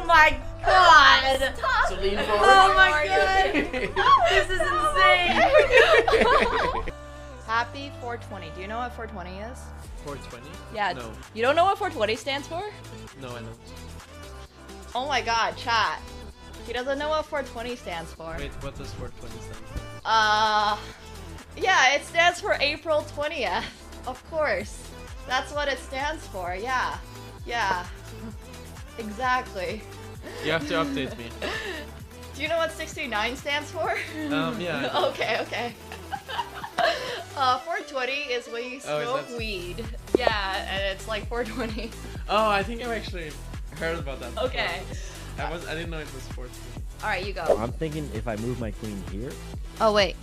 my god! So lean forward. Oh my god! This is insane! Happy 420. Do you know what 420 is? 420? Yeah. No. You don't know what 420 stands for? No, I don't. Oh my god, chat. He doesn't know what 420 stands for. Wait, what does 420 stand for? Yeah, it stands for April 20th. Of course. That's what it stands for, yeah. Yeah. Exactly. You have to update me. Do you know what 69 stands for? Yeah. Okay. 420 is when you smoke weed. Yeah, and it's like 420. Oh, I think I've actually heard about that. Okay. I didn't know it was 420. Alright, you go. I'm thinking if I move my queen here, Oh, wait.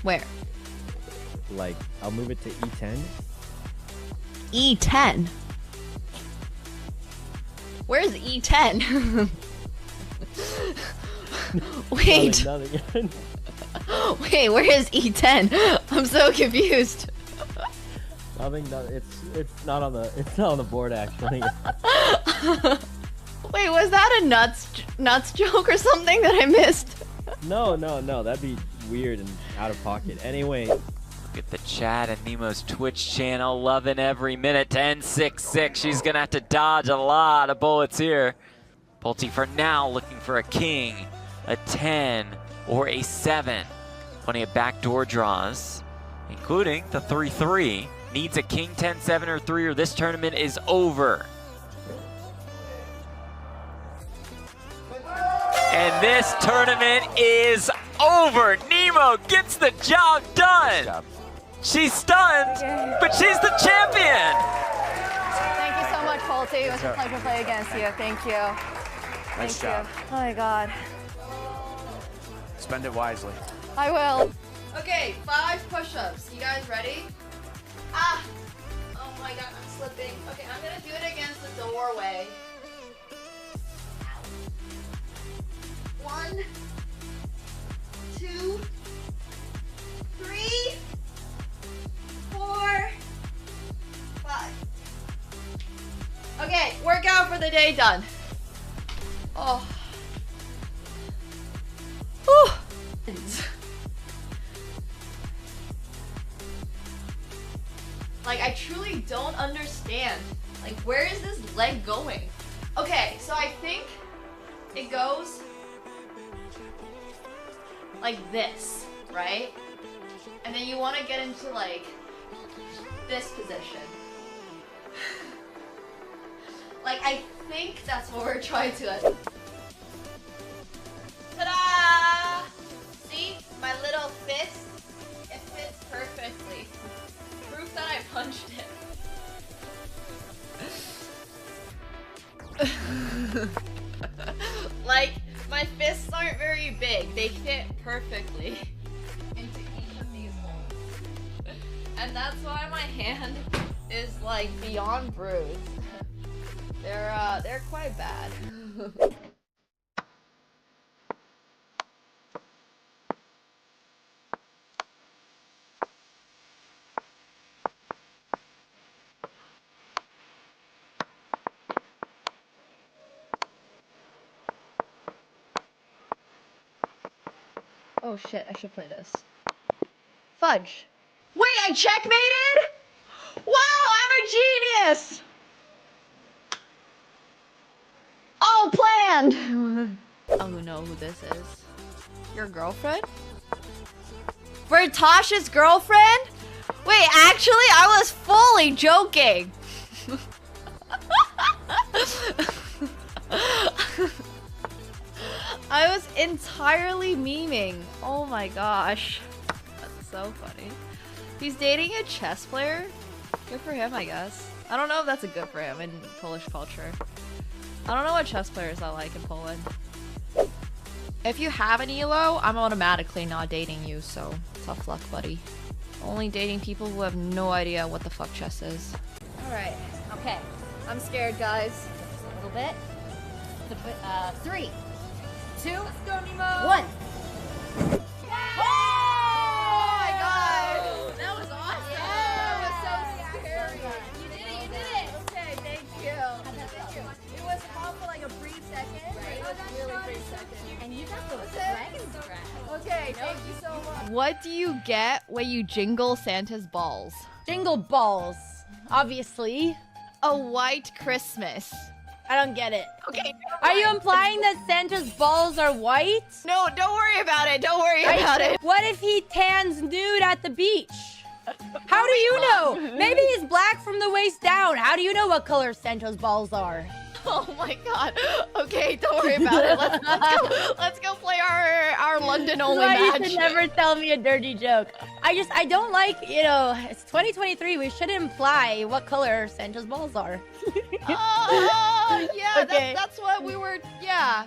Where? like, I'll move it to e10. E10? Where's E10? Wait. Nothing. Wait, where is E10? I'm so confused. Nothing. It's not on the board actually. Wait, was that a nuts joke or something that I missed? No. That'd be weird and out of pocket. Anyway. Look at the chat and Nemo's Twitch channel, loving every minute. 10-6-6. She's gonna have to dodge a lot of bullets here. Pulte for now looking for a king, a 10, or a 7. Plenty of backdoor draws, including the 3-3. Needs a king, 10, 7, or 3, or this tournament is over. And this tournament is over. Nemo gets the job done. She's stunned, but she's the champion. Thank you so much, Pulte. It was a pleasure to play against you. Thank you. Nice job. Oh my god. Spend it wisely. I will. Okay, 5 push-ups. You guys ready? Ah! Oh my god, I'm slipping. Okay, I'm gonna do it against the doorway. 1, 2, 3, 4, 5. Okay, workout for the day done. Oh. Whew. Like, I truly don't understand. Like, where is this leg going? Okay, so I think it goes like this, right? And then you want to get into, like, this position. Like, I think that's what we're trying to... Ta-da! See? My little fist? It fits perfectly. Proof that I punched it. Like, my fists aren't very big. They fit perfectly into each of these holes. And that's why my hand is, like, beyond bruised. They're quite bad. Oh shit, I should play this. Fudge. Wait, I checkmated? Wow, I'm a genius! All planned! Oh, you know who this is. Your girlfriend? Bertosh's girlfriend? Wait, actually, I was fully joking. I was entirely memeing. Oh my gosh. That's so funny. He's dating a chess player? Good for him, I guess. I don't know if that's a good for him in Polish culture. I don't know what chess players are like in Poland. If you have an ELO, I'm automatically not dating you, so tough luck, buddy. Only dating people who have no idea what the fuck chess is. Alright, okay. I'm scared, guys. Just a little bit. 3, 2, let's go, Nemo! 1. Oh my god! That was awesome! Yeah. That was so scary! You did it! Okay, thank you. It was fun for like a brief second. And you got those dragon scratch. Okay, thank you so much. What do you get when you jingle Santa's balls? Jingle balls, obviously. A white Christmas. I don't get it. Okay. Are you implying that Santa's balls are white? No, don't worry about it. Don't worry about it. What if he tans nude at the beach? How do you know? Maybe he's black from the waist down. How do you know what color Santa's balls are? Oh my god. Okay, don't worry about it. Let's go play our London only That's why match. you should never tell me a dirty joke. I don't like, it's 2023. We shouldn't imply what color Santa's balls are. Oh, yeah, Okay. that's what we were, yeah.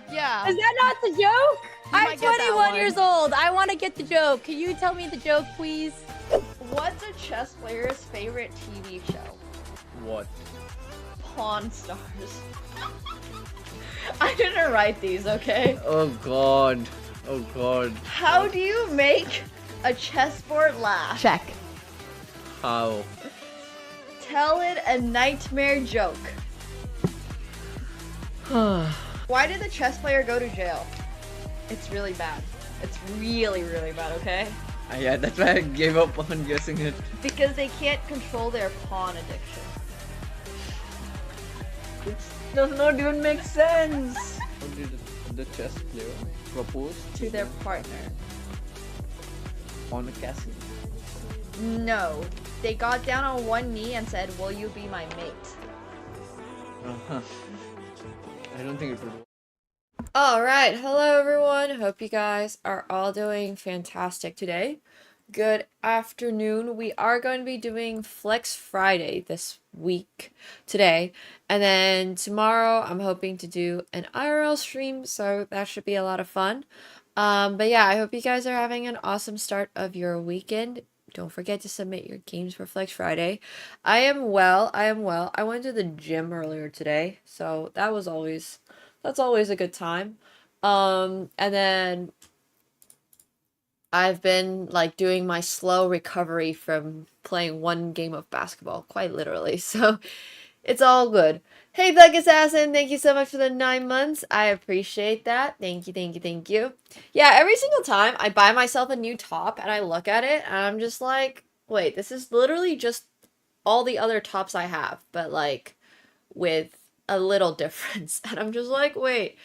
Is that not the joke? I'm might get that 21 one. years old. I want to get the joke. Can you tell me the joke, please? What's a chess player's favorite TV show? What? Pawn Stars. I didn't write these, okay? Oh god. Oh god. How do you make a chessboard laugh? Check. How? Tell it a nightmare joke. Why did the chess player go to jail? It's really bad. It's really, really bad, okay? Yeah, that's why I gave up on guessing it. Because they can't control their pawn addiction. It does not even make sense. How did the chess player propose To their partner. on a castle? No. They got down on one knee and said, "Will you be my mate?" Uh-huh. I don't think it would. Alright, hello everyone. Hope you guys are all doing fantastic today. Good afternoon. We are going to be doing Flex Friday this week, today. And then tomorrow I'm hoping to do an IRL stream, so that should be a lot of fun. But yeah, I hope you guys are having an awesome start of your weekend. Don't forget to submit your games for Flex Friday. I am well. I went to the gym earlier today, so that's always a good time. And then I've been like doing my slow recovery from playing one game of basketball, quite literally. So it's all good. Hey, Black Assassin, thank you so much for the 9 months. I appreciate that. Thank you. Yeah, every single time I buy myself a new top and I look at it and I'm just like, wait, this is literally just all the other tops I have, but like with a little difference. And I'm just like, wait,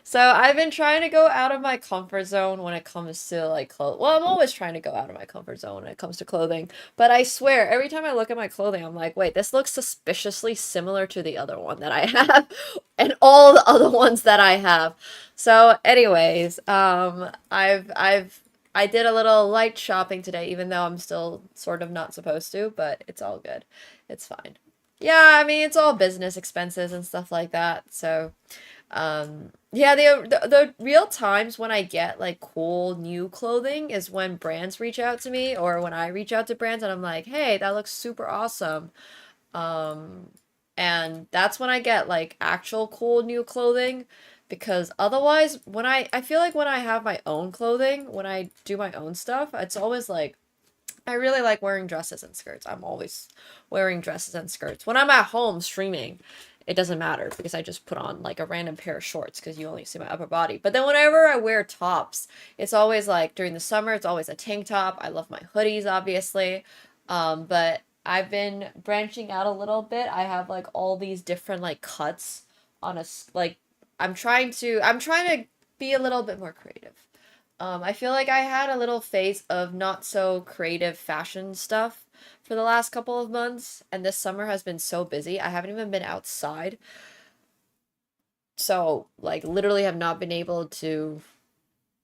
So I've been trying to go out of my comfort zone when it comes to like clothes. Well, I'm always trying to go out of my comfort zone when it comes to clothing. But I swear, every time I look at my clothing, I'm like, wait, this looks suspiciously similar to the other one that I have and all the other ones that I have. So anyways, I did a little light shopping today, even though I'm still sort of not supposed to, but it's all good. It's fine. Yeah, I mean, it's all business expenses and stuff like that. So yeah, the real times when I get like cool new clothing is when brands reach out to me, or when I reach out to brands and I'm like, hey, that looks super awesome. And that's when I get like actual cool new clothing, because otherwise when I feel like when I have my own clothing, when I do my own stuff, it's always like, I really like wearing dresses and skirts. I'm always wearing dresses and skirts. When I'm at home streaming, it doesn't matter because I just put on like a random pair of shorts because you only see my upper body. But then whenever I wear tops, it's always like during the summer, it's always a tank top. I love my hoodies, obviously. But I've been branching out a little bit. I have like all these different like cuts on like, I'm trying to be a little bit more creative. I feel like I had a little phase of not so creative fashion stuff for the last couple of months, and this summer has been so busy. I haven't even been outside. So, like, literally have not been able to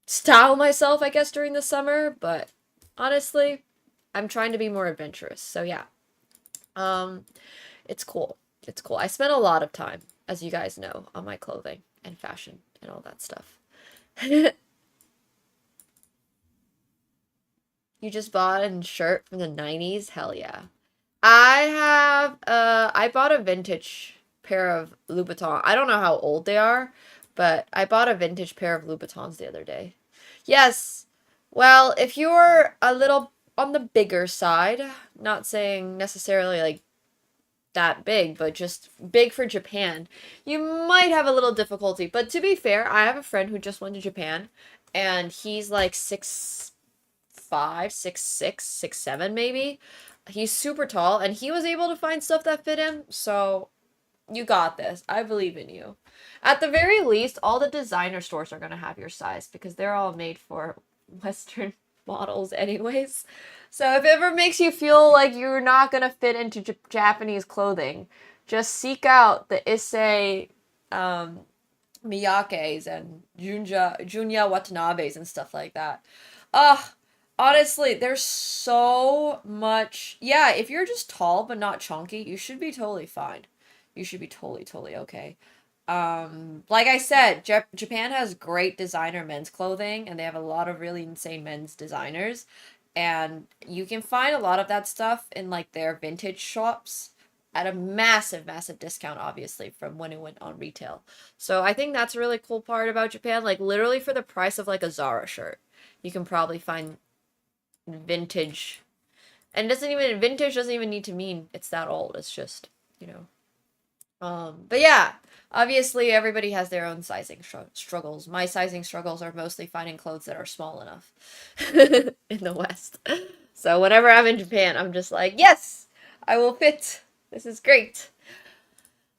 style myself, I guess, during the summer, but honestly, I'm trying to be more adventurous. So, yeah. It's cool. It's cool. I spent a lot of time, as you guys know, on my clothing and fashion and all that stuff. You just bought a shirt from the 90s? Hell yeah. I bought a vintage pair of Louboutins. I don't know how old they are, but I bought a vintage pair of Louboutins the other day. Yes. Well, if you're a little on the bigger side, not saying necessarily like that big, but just big for Japan, you might have a little difficulty. But to be fair, I have a friend who just went to Japan, and he's like 6'5", 6'6", 6'7", maybe. He's super tall, and he was able to find stuff that fit him, so you got this. I believe in you. At the very least, all the designer stores are going to have your size, because they're all made for Western models anyways. So if it ever makes you feel like you're not going to fit into Japanese clothing, just seek out the Issei Miyakes and Junya Watanabes and stuff like that. Honestly, there's so much. Yeah, if you're just tall but not chunky, you should be totally fine. You should be totally okay. Like I said, Japan has great designer men's clothing, and they have a lot of really insane men's designers, and you can find a lot of that stuff in like their vintage shops at a massive discount, obviously, from when it went on retail. So I think that's a really cool part about Japan. Like, literally for the price of like a Zara shirt, you can probably find vintage. And vintage doesn't even need to mean it's that old. It's just, you know. But yeah, obviously everybody has their own sizing struggles. My sizing struggles are mostly finding clothes that are small enough in the West. So whenever I'm in Japan, I'm just like, yes, I will fit. This is great.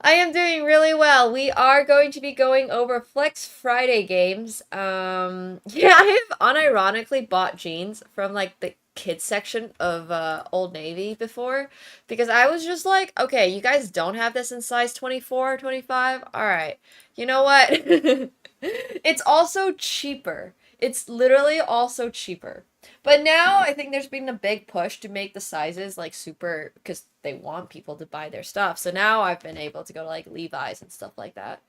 I am doing really well. We are going to be going over Flex Friday games. Yeah, I have unironically bought jeans from like the kids section of Old Navy before, because I was just like, okay, you guys don't have this in size 24, 25? All right. You know what? It's also cheaper. It's literally also cheaper. But now I think there's been a big push to make the sizes like super, because they want people to buy their stuff. So now I've been able to go to like Levi's and stuff like that.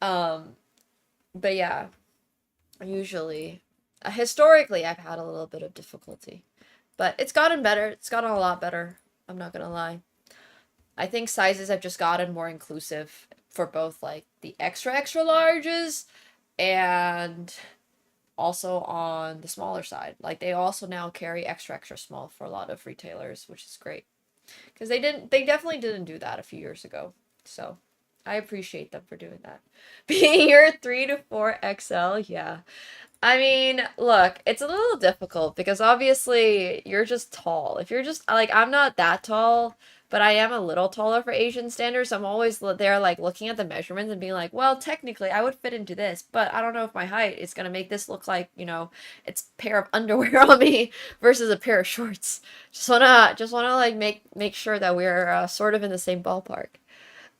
But yeah, usually, historically, I've had a little bit of difficulty. But it's gotten better. It's gotten a lot better. I'm not gonna lie. I think sizes have just gotten more inclusive for both like the extra larges and also on the smaller side. Like, they also now carry extra small for a lot of retailers, which is great. Because they definitely didn't do that a few years ago. So I appreciate them for doing that. Being your 3 to 4 XL, yeah. I mean, look, it's a little difficult because obviously you're just tall. If you're just, like, I'm not that tall, but I am a little taller for Asian standards. So I'm always there, like, looking at the measurements and being like, well, technically I would fit into this, but I don't know if my height is going to make this look like, you know, it's a pair of underwear on me versus a pair of shorts. Just wanna like make sure that we're sort of in the same ballpark.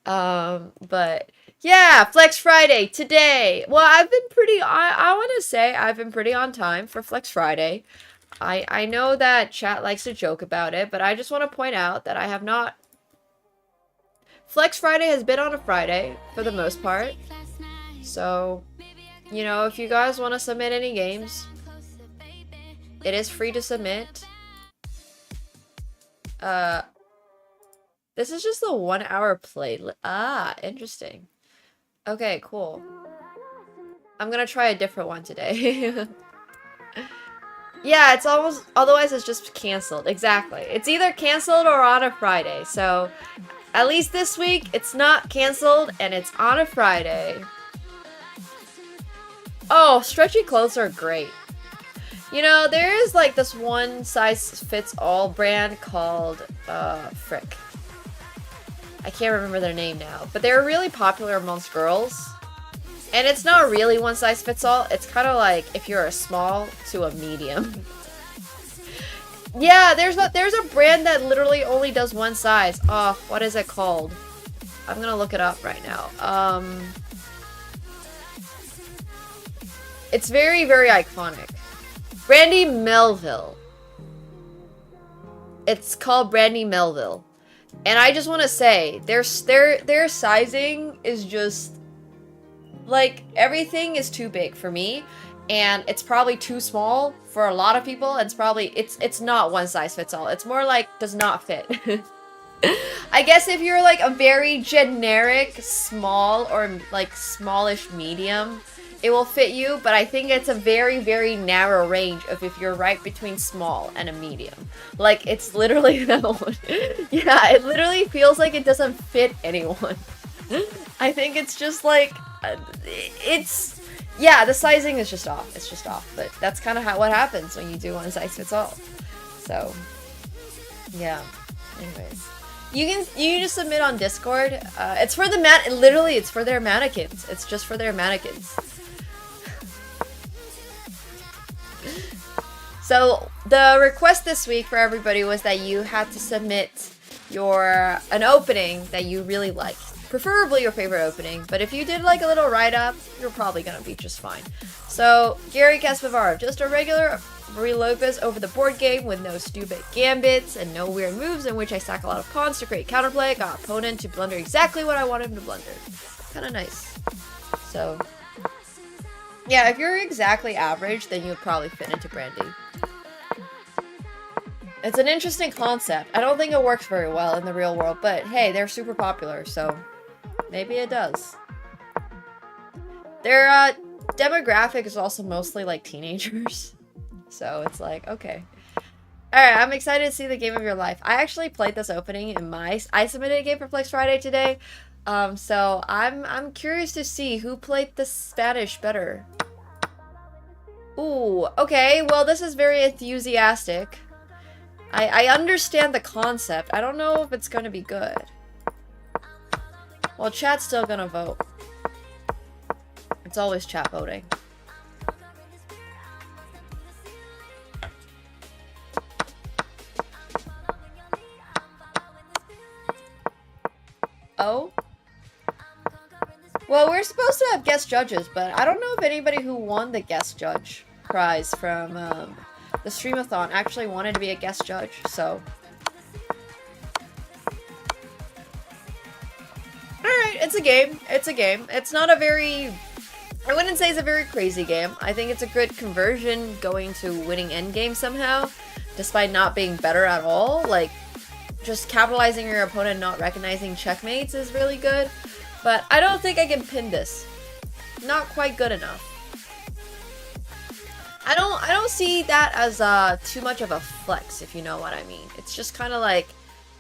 But yeah, Flex Friday today. Well, I've been pretty, I want to say I've been pretty on time for Flex Friday. I know that chat likes to joke about it, but I just want to point out that I have not. Flex Friday has been on a Friday for the most part. So, you know, if you guys want to submit any games, it is free to submit. This is just the 1 hour play. Ah, interesting. Okay, cool. I'm gonna try a different one today. Yeah, it's almost, otherwise it's just canceled. Exactly. It's either canceled or on a Friday. So, at least this week, it's not canceled and it's on a Friday. Oh, stretchy clothes are great. You know, there is like this one size fits all brand called, frick. I can't remember their name now, but they're really popular amongst girls. And it's not really one size fits all. It's kind of like if you're a small to a medium. Yeah, there's a brand that literally only does one size. Oh, what is it called? I'm gonna look it up right now. It's very, very iconic. Brandy Melville. It's called Brandy Melville. And I just want to say, their sizing is just, like, everything is too big for me, and it's probably too small for a lot of people. It's not one size fits all. It's more like does not fit. I guess if you're like a very generic small or like smallish medium, it will fit you, but I think it's a very, very narrow range of if you're right between small and a medium. Like, it's literally that one. Yeah, it literally feels like it doesn't fit anyone. I think it's just like, it's, yeah, the sizing is just off. It's just off, but that's kind of what happens when you do one size fits all. So, yeah. Anyways, you can just submit on Discord. It's for the literally, it's for their mannequins. It's just for their mannequins. So the request this week for everybody was that you had to submit an opening that you really liked. Preferably your favorite opening, but if you did like a little write-up, you're probably gonna be just fine. So, Gary Kasparov, just a regular Marie Lopez over the board game with no stupid gambits and no weird moves in which I stack a lot of pawns to create counterplay, got opponent to blunder exactly what I want him to blunder. Kinda nice. So, yeah, if you're exactly average, then you would probably fit into Brandy. It's an interesting concept. I don't think it works very well in the real world, but hey, they're super popular, so maybe it does. Their demographic is also mostly like teenagers, so it's like, okay. Alright, I'm excited to see the game of your life. I actually played this opening in I submitted a game for Flex Friday today, so I'm curious to see who played the Spanish better. Ooh, okay, well this is very enthusiastic. I understand the concept. I don't know if it's gonna be good. Well, chat's still gonna vote. It's always chat voting. Oh? Well, we're supposed to have guest judges, but I don't know if anybody who won the guest judge prize from the Streamathon actually wanted to be a guest judge, so. Alright, it's a game. It's a game. It's not a very, I wouldn't say it's a very crazy game. I think it's a good conversion going to winning endgame somehow, despite not being better at all. Like, just capitalizing your opponent not recognizing checkmates is really good, but I don't think I can pin this. Not quite good enough. I don't see that as too much of a flex, if you know what I mean. It's just kind of like,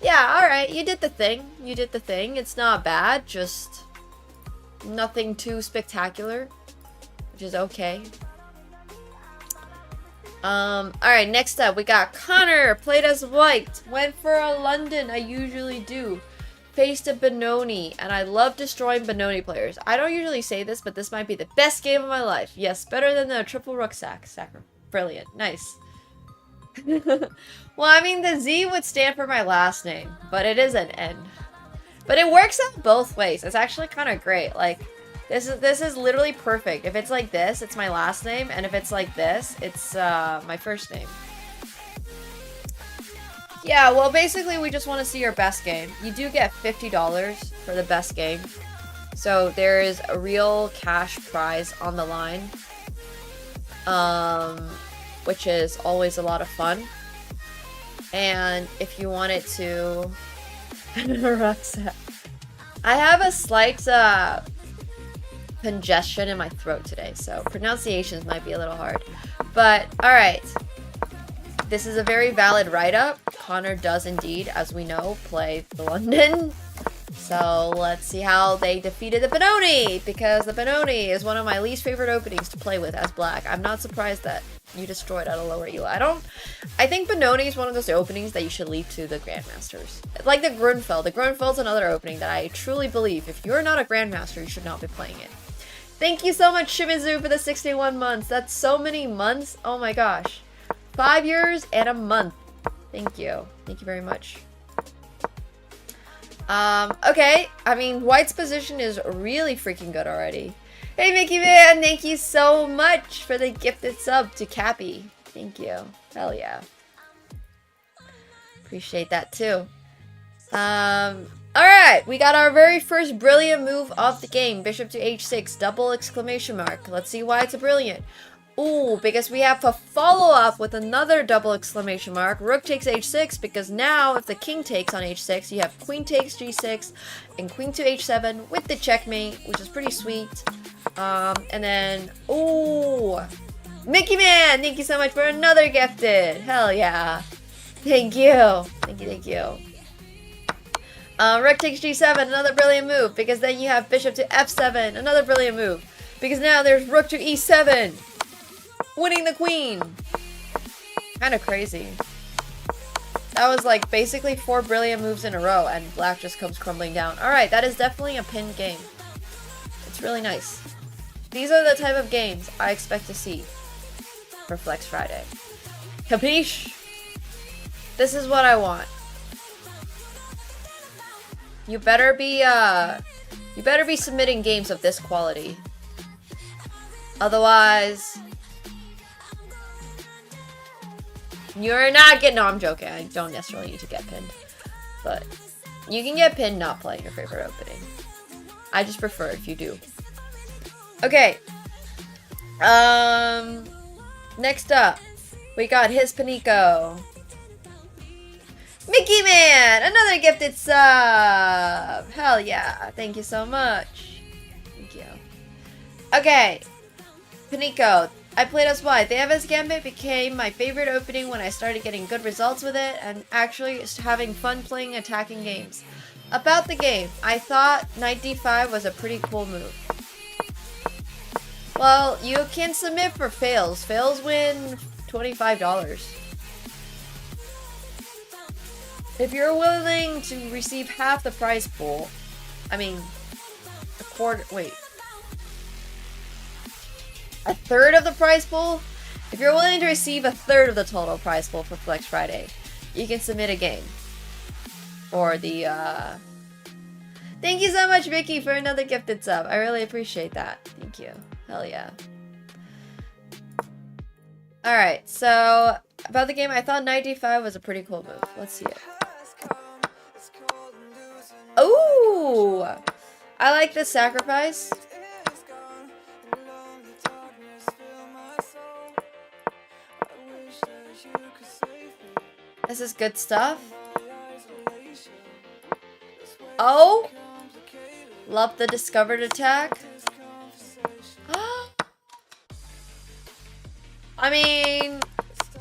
yeah, alright, you did the thing. You did the thing. It's not bad, just nothing too spectacular, which is okay. Alright, next up, we got Connor, played as white, went for a London, I usually do. Faced a Benoni, and I love destroying Benoni players. I don't usually say this, but this might be the best game of my life. Yes, better than the triple rucksack. Brilliant. Nice. Well, I mean, the Z would stand for my last name, but it is an N. But it works out both ways. It's actually kind of great. Like, this is literally perfect. If it's like this, it's my last name, and if it's like this, it's my first name. Yeah, well, basically, we just want to see your best game. You do get $50 for the best game. So, there is a real cash prize on the line. Which is always a lot of fun. And if you wanted to... Rucksack. I have a slight congestion in my throat today, so pronunciations might be a little hard. But, alright. This is a very valid write-up. Connor does indeed, as we know, play the London. So let's see how they defeated the Benoni, because the Benoni is one of my least favorite openings to play with as black. I'm not surprised that you destroyed at a lower elo. I think Benoni is one of those openings that you should leave to the Grandmasters. Like the Grunfeld. The Grunfeld's another opening that I truly believe if you're not a Grandmaster, you should not be playing it. Thank you so much, Shimizu, for the 61 months. That's so many months. Oh my gosh. 5 years and a month. Thank you. Thank you very much. Okay. I mean, White's position is really freaking good already. Hey, Mickey Man, thank you so much for the gifted sub to Cappy. Thank you. Hell yeah. Appreciate that too. Alright, we got our very first brilliant move of the game. Bishop to h6, double exclamation mark. Let's see why it's a brilliant. Ooh, because we have to follow up with another double exclamation mark. Rook takes h6, because now if the king takes on h6, you have queen takes g6 and queen to h7 with the checkmate, which is pretty sweet. And then, ooh, Mickey Man, thank you so much for another gifted. Hell yeah. Thank you. Thank you, thank you. Rook takes g7, another brilliant move, because then you have bishop to f7, another brilliant move, because now there's rook to e7. Winning the queen. Kind of crazy. That was like basically 4 brilliant moves in a row and black just comes crumbling down. Alright, that is definitely a pinned game. It's really nice. These are the type of games I expect to see for Flex Friday. Capiche? This is what I want. You better be submitting games of this quality. Otherwise, you're not getting... No, I'm joking. I don't necessarily need to get pinned. But you can get pinned not playing your favorite opening. I just prefer if you do. Okay. Next up, we got his Panico. Mickey Man! Another gifted sub! Hell yeah. Thank you so much. Thank you. Okay. Panico. I played as white. The Evans Gambit became my favorite opening when I started getting good results with it and actually having fun playing attacking games. About the game, I thought knight d5 was a pretty cool move. Well, you can submit for fails. Fails win $25. If you're willing to receive half the prize pool, I mean, a quarter, wait. A third of the prize pool? If you're willing to receive a third of the total prize pool for Flex Friday, you can submit a game. Or the, Thank you so much, Vicky, for another gifted sub. I really appreciate that. Thank you. Hell yeah. Alright, so, about the game, I thought knight d5 was a pretty cool move. Let's see it. Ooh! I like this sacrifice. This is good stuff. Oh! Love the discovered attack. I mean,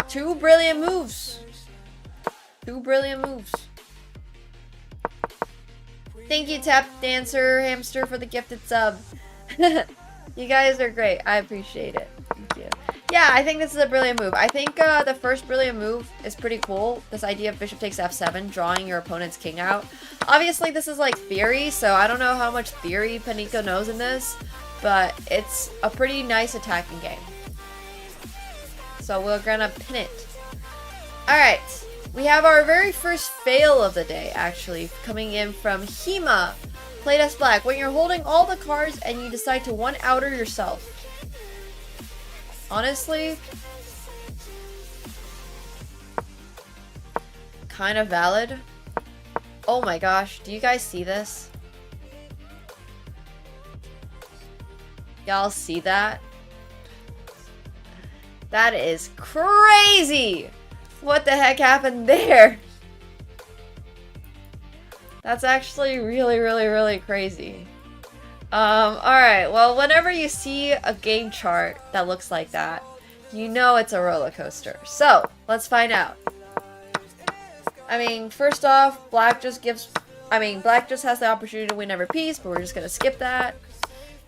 2 brilliant moves. 2 brilliant moves. Thank you, Tap Dancer Hamster, for the gifted sub. You guys are great. I appreciate it. Thank you. Yeah, I think this is a brilliant move. I think the first brilliant move is pretty cool. This idea of bishop takes f7, drawing your opponent's king out. Obviously, this is like theory, so I don't know how much theory Panico knows in this, but it's a pretty nice attacking game. So we're gonna pin it. Alright, we have our very first fail of the day, actually, coming in from Hema. Played as black. When you're holding all the cards and you decide to one outer yourself. Honestly, kind of valid. Oh my gosh, do you guys see this? Y'all see that? That is crazy! What the heck happened there? That's actually really, really, really crazy. Alright, well, whenever you see a game chart that looks like that, you know it's a roller coaster. So, let's find out. I mean, first off, black just has the opportunity to win every piece, but we're just gonna skip that.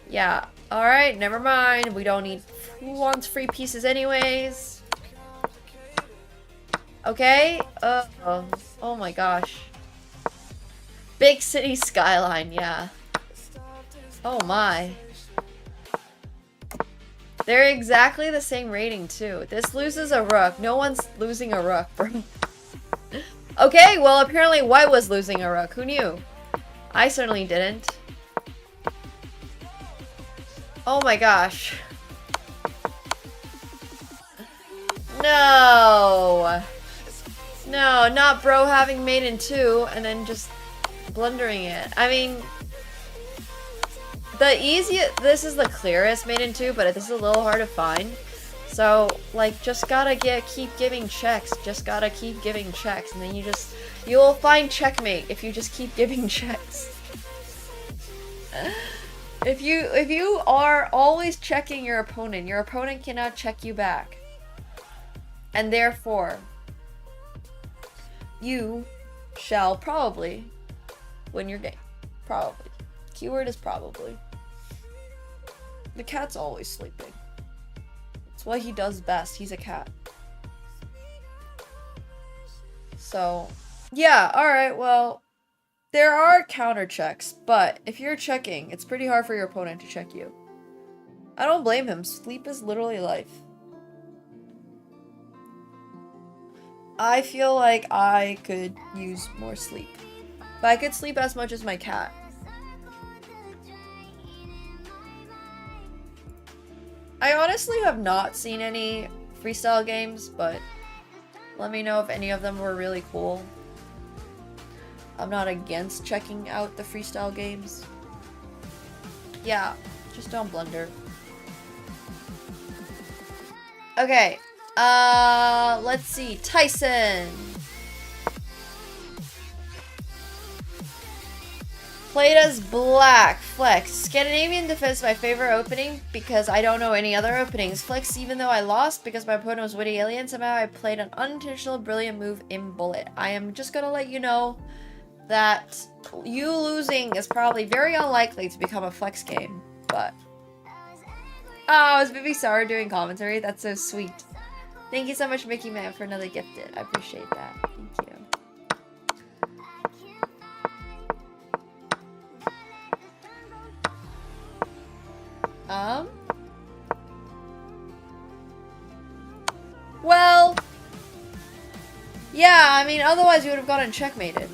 Yeah, alright, never mind. We don't need... Who wants free pieces anyways? Okay, oh my gosh. Big city skyline, yeah. Oh my. They're exactly the same rating too. This loses a rook. No one's losing a rook, bro. Okay, well apparently white was losing a rook. Who knew? I certainly didn't. Oh my gosh. No. No, not bro having mate in 2 and then just blundering it. I mean, the easiest, this is the clearest mate in 2, but this is a little hard to find. So, like, just gotta keep giving checks. Just gotta keep giving checks. And then you'll find checkmate if you just keep giving checks. If you are always checking your opponent cannot check you back. And therefore, you shall probably win your game. Probably. Keyword is probably. The cat's always sleeping. It's what he does best. He's a cat. So, yeah, alright, well, there are counter checks, but if you're checking, it's pretty hard for your opponent to check you. I don't blame him. Sleep is literally life. I feel like I could use more sleep. But I could sleep as much as my cat. I honestly have not seen any freestyle games, but let me know if any of them were really cool. I'm not against checking out the freestyle games. Yeah, just don't blunder. Okay, let's see. Tyson. Played as Black. Flex. Scandinavian Defense, my favorite opening because I don't know any other openings. Flex, even though I lost because my opponent was Witty Alien, somehow I played an unintentional brilliant move in Bullet. I am just gonna let you know that you losing is probably very unlikely to become a Flex game, but... Oh, is Bibi Sara doing commentary? That's so sweet. Thank you so much, Mickey Man, for another gifted. I appreciate that. Thank you. Well, yeah, I mean, otherwise you would have gotten checkmated.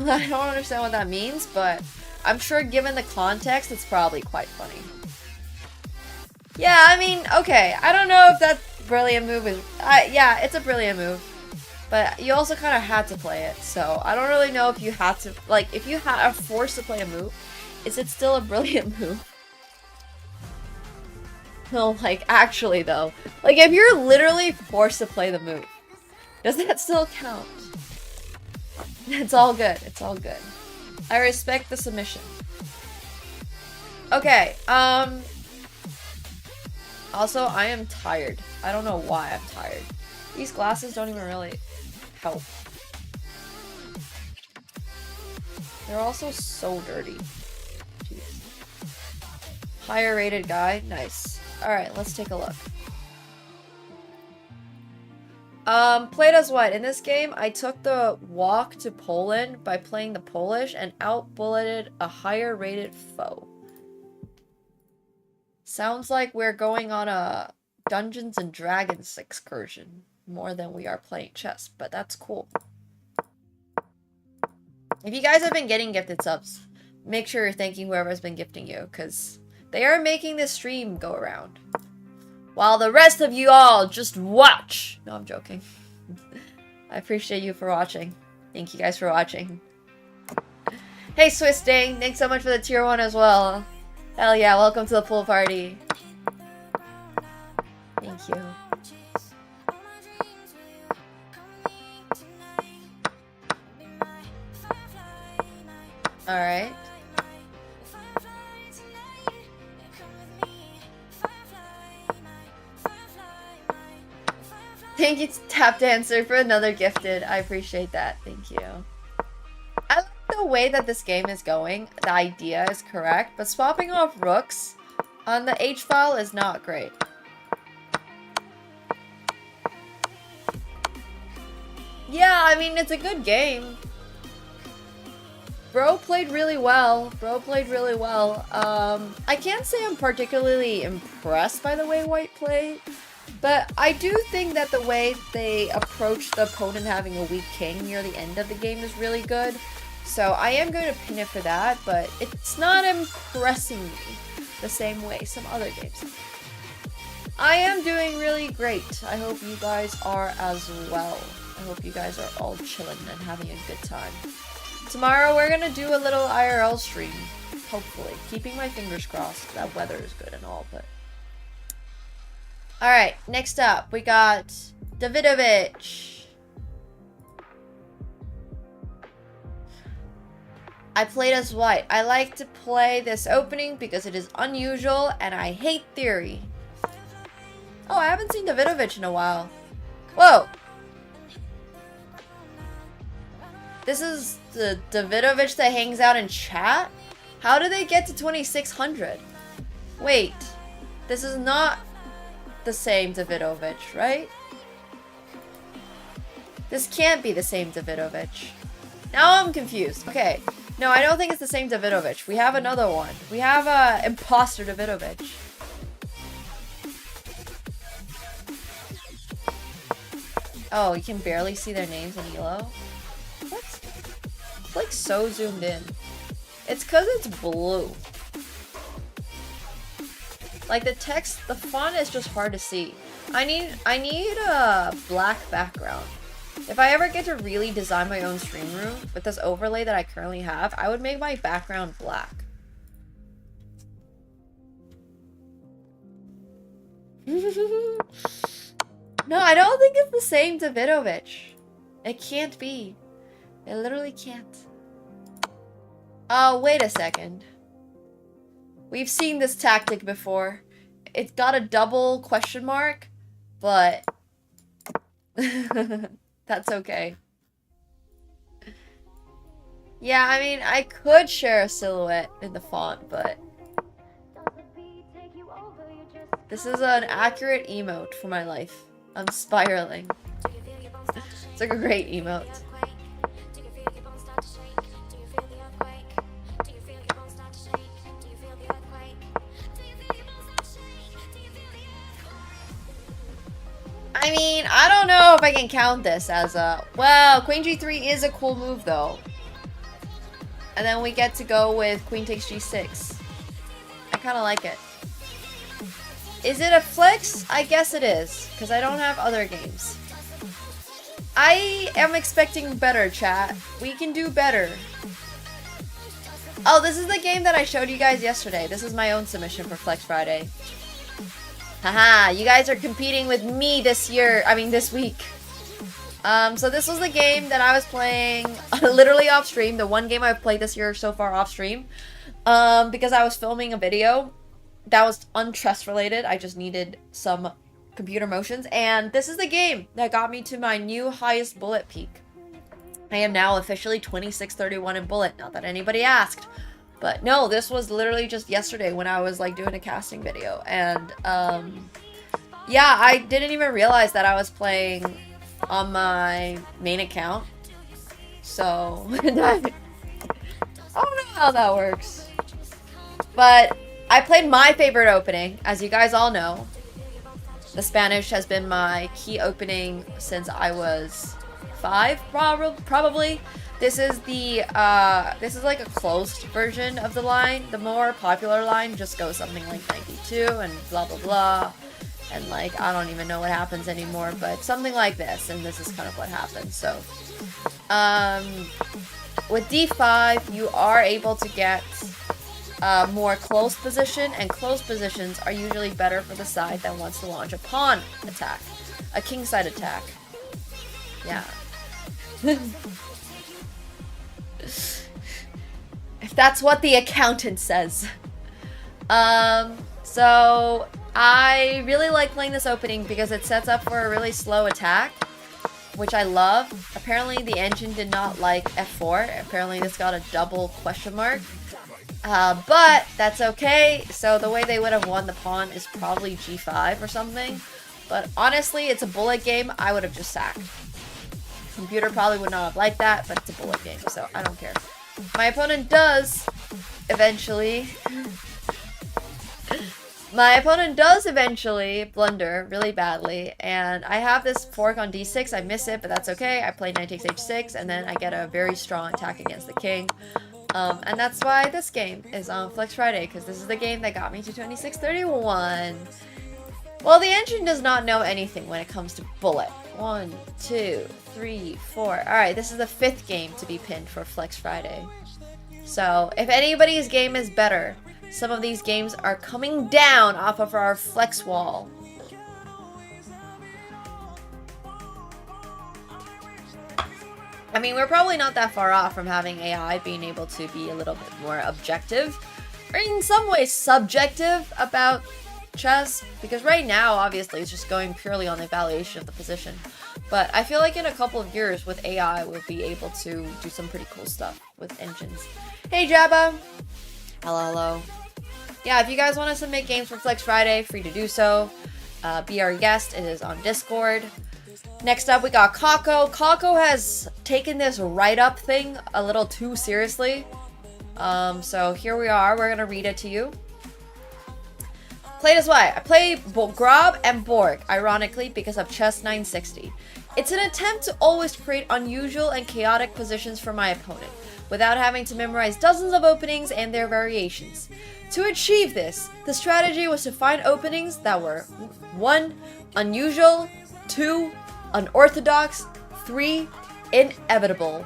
I don't understand what that means, but I'm sure given the context, it's probably quite funny. Yeah, I mean, okay, I don't know if that brilliant move is... yeah, it's a brilliant move. But you also kind of had to play it, so I don't really know if you had to... Like, if you are forced to play a move, is it still a brilliant move? No, like, actually, though. Like, if you're literally forced to play the move, does that still count? It's all good. It's all good. I respect the submission. Okay, also, I am tired. I don't know why I'm tired. These glasses don't even really help. They're also so dirty. Jeez. Higher rated guy. Nice. Alright, let's take a look. Played as what? In this game, I took the walk to Poland by playing the Polish and out-bulleted a higher rated foe. Sounds like we're going on a Dungeons and Dragons excursion more than we are playing chess, but that's cool. If you guys have been getting gifted subs, make sure you're thanking whoever's been gifting you, because they are making this stream go around. While the rest of you all just watch. No, I'm joking. I appreciate you for watching. Thank you guys for watching. Hey, Swiss Dang, thanks so much for the tier 1 as well. Hell yeah, welcome to the pool party. Thank you. Alright. Thank you, Tap Dancer, for another gifted. I appreciate that. Thank you. I like the way that this game is going. The idea is correct, but swapping off rooks on the H file is not great. Yeah, I mean, it's a good game. Bro played really well. I can't say I'm particularly impressed by the way White played, but I do think that the way they approach the opponent having a weak king near the end of the game is really good. So I am going to pin it for that, but it's not impressing me the same way some other games. I am doing really great. I hope you guys are as well. I hope you guys are all chilling and having a good time. Tomorrow we're gonna do a little IRL stream. Hopefully. Keeping my fingers crossed. That weather is good and all, but... Alright, next up, we got Davidovich. I played as white. I like to play this opening because it is unusual and I hate theory. Oh, I haven't seen Davidovich in a while. Whoa! This is the Davidovich that hangs out in chat? How did they get to 2600? Wait, this is not the same Davidovich, right? This can't be the same Davidovich. Now I'm confused. Okay, no, I don't think it's the same Davidovich. We have another one. We have imposter Davidovich. Oh, you can barely see their names in ELO? What? It's like so zoomed in. It's because it's blue. Like the text, the font is just hard to see. I need a black background. If I ever get to really design my own stream room with this overlay that I currently have, I would make my background black. No, I don't think it's the same Davidovich. It can't be. It literally can't. Oh, wait a second. We've seen this tactic before. It's got a double question mark, but that's okay. Yeah, I mean, I could share a silhouette in the font, but this is an accurate emote for my life. I'm spiraling. It's like a great emote. I mean, I don't know if I can count this as a... Well, Queen G3 is a cool move, though. And then we get to go with Queen takes G6. I kind of like it. Is it a flex? I guess it is, because I don't have other games. I am expecting better, chat. We can do better. Oh, this is the game that I showed you guys yesterday. This is my own submission for Flex Friday. Haha, you guys are competing with me this week. So this was the game that I was playing literally off stream. The one game I've played this year so far off stream. Because I was filming a video that was untrust related. I just needed some computer motions. And this is the game that got me to my new highest bullet peak. I am now officially 2631 in bullet. Not that anybody asked. But no, this was literally just yesterday when I was like doing a casting video. And yeah, I didn't even realize that I was playing on my main account. So I don't know how that works. But I played my favorite opening, as you guys all know. The Spanish has been my key opening since I was 5, probably. This is the this is like a closed version of the line. The more popular line just goes something like 92 and blah blah blah, and like I don't even know what happens anymore, but something like this, and this is kind of what happens. So with D5 you are able to get more close position, and close positions are usually better for the side that wants to launch a pawn attack, a king side attack. Yeah. If that's what the accountant says. So I really like playing this opening because it sets up for a really slow attack, which I love. Apparently the engine did not like F4. Apparently this got a double question mark. But that's okay. So the way they would have won the pawn is probably G5 or something. But honestly, it's a bullet game. I would have just sacked. Computer probably would not have liked that, but it's a bullet game, so I don't care. My opponent does eventually blunder really badly, and I have this fork on D6. I miss it, but that's okay. I play knight takes H6, and then I get a very strong attack against the king. And that's why this game is on Flex Friday, because this is the game that got me to 2631. Well, the engine does not know anything when it comes to bullet. 1, 2, 3, 4. Alright, this is the 5th game to be pinned for Flex Friday. So, if anybody's game is better, some of these games are coming down off of our Flex wall. I mean, we're probably not that far off from having AI being able to be a little bit more objective, or in some ways subjective about chess, because right now, obviously, it's just going purely on the evaluation of the position. But I feel like in a couple of years with AI, we'll be able to do some pretty cool stuff with engines. Hey, Jabba! Hello, hello. Yeah, if you guys want to submit games for Flex Friday, free to do so. Be our guest. It is on Discord. Next up, we got Kako. Kako has taken this write-up thing a little too seriously. So here we are. We're going to read it to you. Played as what? I play Grob and Borg, ironically, because of Chess 960. It's an attempt to always create unusual and chaotic positions for my opponent, without having to memorize dozens of openings and their variations. To achieve this, the strategy was to find openings that were 1. Unusual, 2. Unorthodox, 3. Inevitable.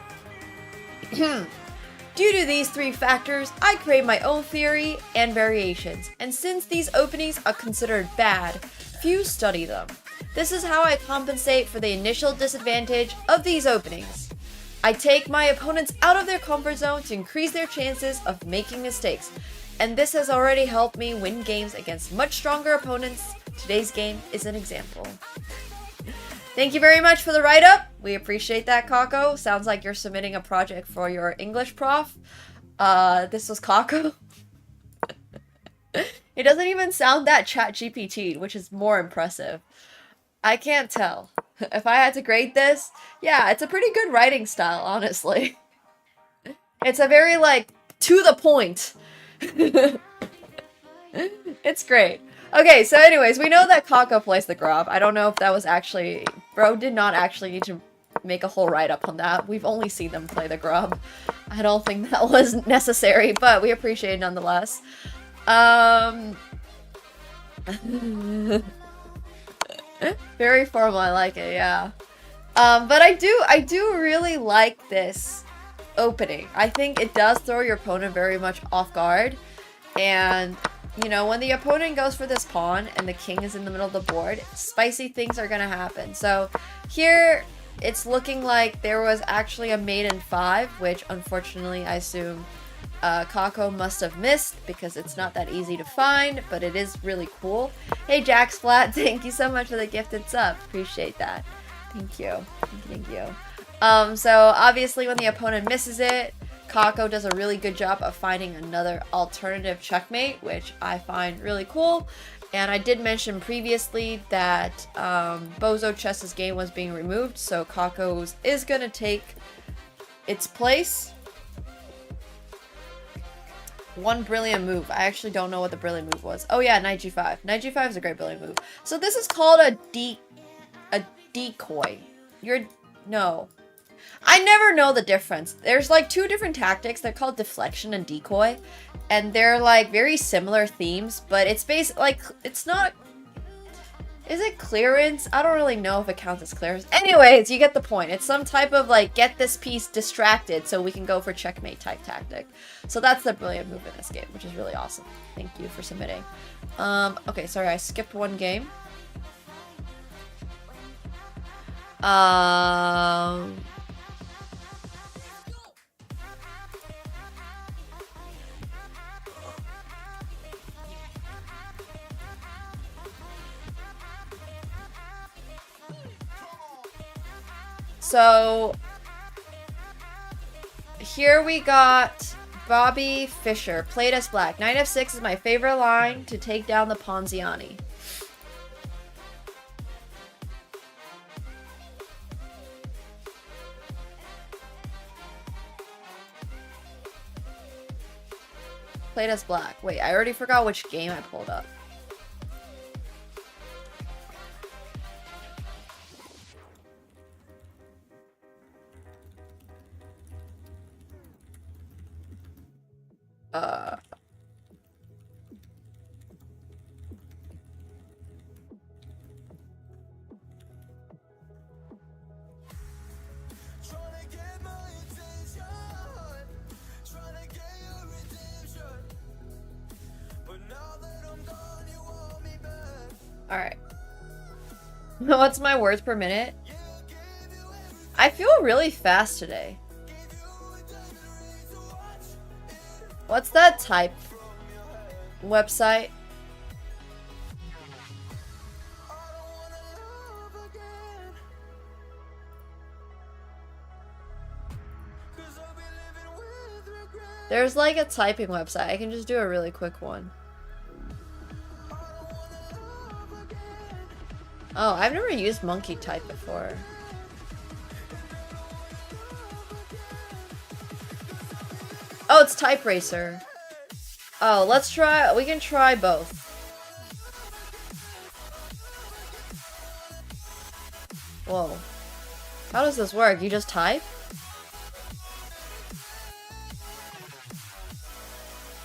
Due to these 3 factors, I create my own theory and variations, and since these openings are considered bad, few study them. This is how I compensate for the initial disadvantage of these openings. I take my opponents out of their comfort zone to increase their chances of making mistakes, and this has already helped me win games against much stronger opponents. Today's game is an example. Thank you very much for the write-up. We appreciate that, Kako. Sounds like you're submitting a project for your English prof. This was Kako. It doesn't even sound that ChatGPT, which is more impressive. I can't tell. If I had to grade this, yeah, it's a pretty good writing style, honestly. It's a very, like, to the point. It's great. Okay, so anyways, we know that Kako plays the Grob. I don't know if that was actually... Bro did not actually need to make a whole write-up on that. We've only seen them play the Grob. I don't think that was necessary, but we appreciate it nonetheless. Very formal, I like it, yeah. But I do really like this opening. I think it does throw your opponent very much off guard, and... You know, when the opponent goes for this pawn and the king is in the middle of the board, spicy things are going to happen. So here, it's looking like there was actually a mate in 5, which unfortunately I assume Kako must have missed because it's not that easy to find, but it is really cool. Hey, Jax Flat, thank you so much for the gifted sub. Appreciate that. Thank you. Thank you. So obviously when the opponent misses it, Kako does a really good job of finding another alternative checkmate, which I find really cool. And I did mention previously that Bozo Chess's game was being removed, so Kako's is going to take its place. One brilliant move. I actually don't know what the brilliant move was. Oh yeah, knight g5. Knight g5 is a great brilliant move. So this is called a decoy. No. I never know the difference. There's like 2 different tactics. They're called deflection and decoy. And they're like very similar themes, but it's based like, it's not... Is it clearance? I don't really know if it counts as clearance. Anyways, you get the point. It's some type of like, get this piece distracted so we can go for checkmate type tactic. So that's the brilliant move in this game, which is really awesome. Thank you for submitting. Okay, sorry, I skipped one game. So here we got Bobby Fischer, played as black. Knight f6 is my favorite line to take down the Ponziani. Played as black. Wait, I already forgot which game I pulled up. What's my words per minute? I feel really fast today. What's that type website? There's like a typing website. I can just do a really quick one. Oh, I've never used Monkey Type before. Oh, it's Type Racer. Oh, let's try. We can try both. Whoa. How does this work? You just type?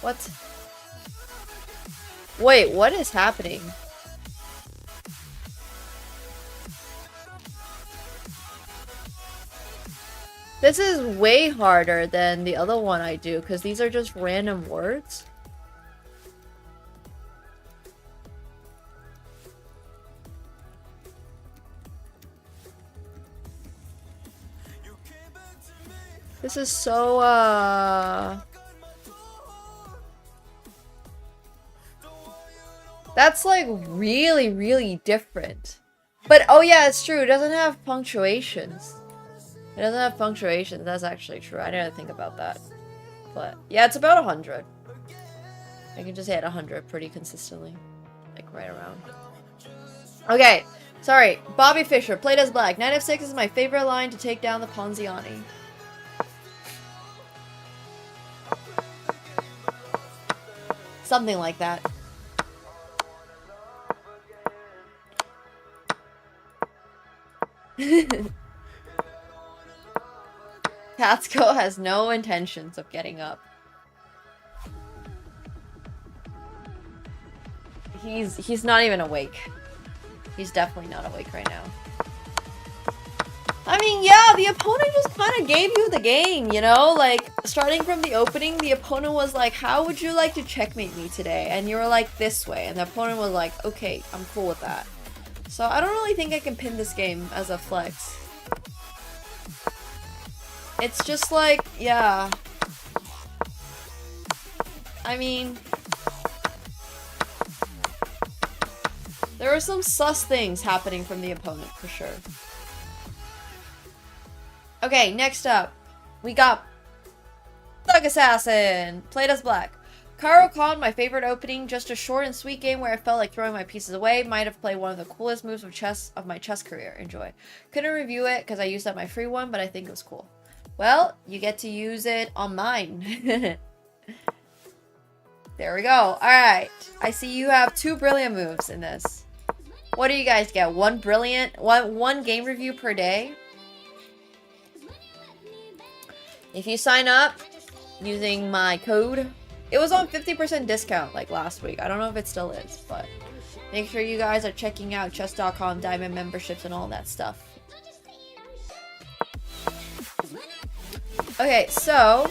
What? Wait, what is happening? This is way harder than the other one I do, because these are just random words. This is so, that's like really, really different. But, oh yeah, it's true. It doesn't have punctuations. It doesn't have punctuations. That's actually true. I didn't think about that. But, yeah, it's about 100. I can just hit 100 pretty consistently. Like, right around. Okay. Sorry. Bobby Fischer. Played as black. Knight f6 is my favorite line to take down the Ponziani. Something like that. Tatsuko has no intentions of getting up. He's not even awake. He's definitely not awake right now. I mean, yeah, the opponent just kind of gave you the game, you know? Like, starting from the opening, the opponent was like, how would you like to checkmate me today? And you were like, this way. And the opponent was like, okay, I'm cool with that. So I don't really think I can pin this game as a flex. It's just like, yeah. I mean, there are some sus things happening from the opponent, for sure. Okay, next up, we got Thug Assassin, played as black. Karo Khan, my favorite opening, just a short and sweet game where I felt like throwing my pieces away. Might have played one of the coolest moves of my chess career. Enjoy. Couldn't review it because I used up my free one, but I think it was cool. Well, you get to use it on mine. There we go. Alright. I see you have 2 brilliant moves in this. What do you guys get? One game review per day? If you sign up using my code, it was on 50% discount like last week. I don't know if it still is, but make sure you guys are checking out chess.com, diamond memberships, and all that stuff. Okay, so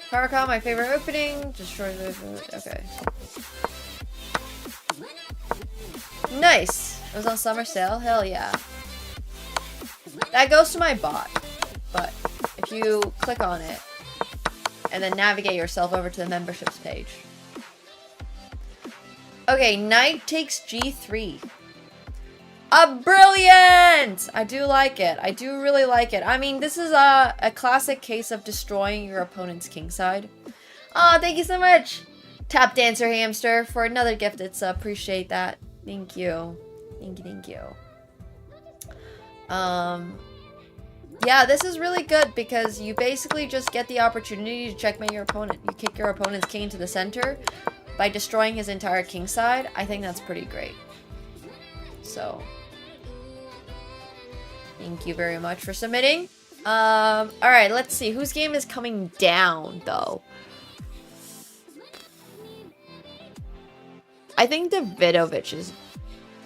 Karakal, my favorite opening. Destroy the... Okay. Nice! It was on summer sale? Hell yeah. That goes to my bot. But if you click on it and then navigate yourself over to the memberships page. Okay, knight takes g3. Brilliant! I do like it. I do really like it. I mean, this is a classic case of destroying your opponent's kingside. Oh, thank you so much, Tap Dancer Hamster, for another gift. It's appreciate that. Thank you. Thank you. Yeah, this is really good because you basically just get the opportunity to checkmate your opponent. You kick your opponent's king to the center by destroying his entire kingside. I think that's pretty great. So, thank you very much for submitting. Alright, let's see. Whose game is coming down, though? I think Davidovich's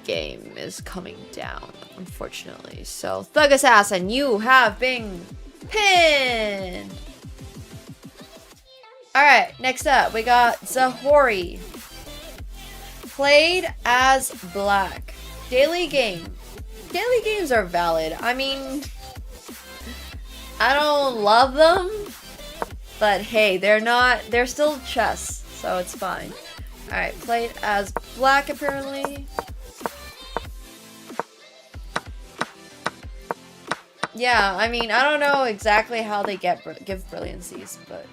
game is coming down, unfortunately. So, Thug Assassin, you have been pinned! Alright, next up, we got Zahori. Played as black. Daily game. Daily games are valid. I mean, I don't love them, but hey, they're still chess, so it's fine. Alright, played as black apparently. Yeah, I mean, I don't know exactly how they give brilliancies, but...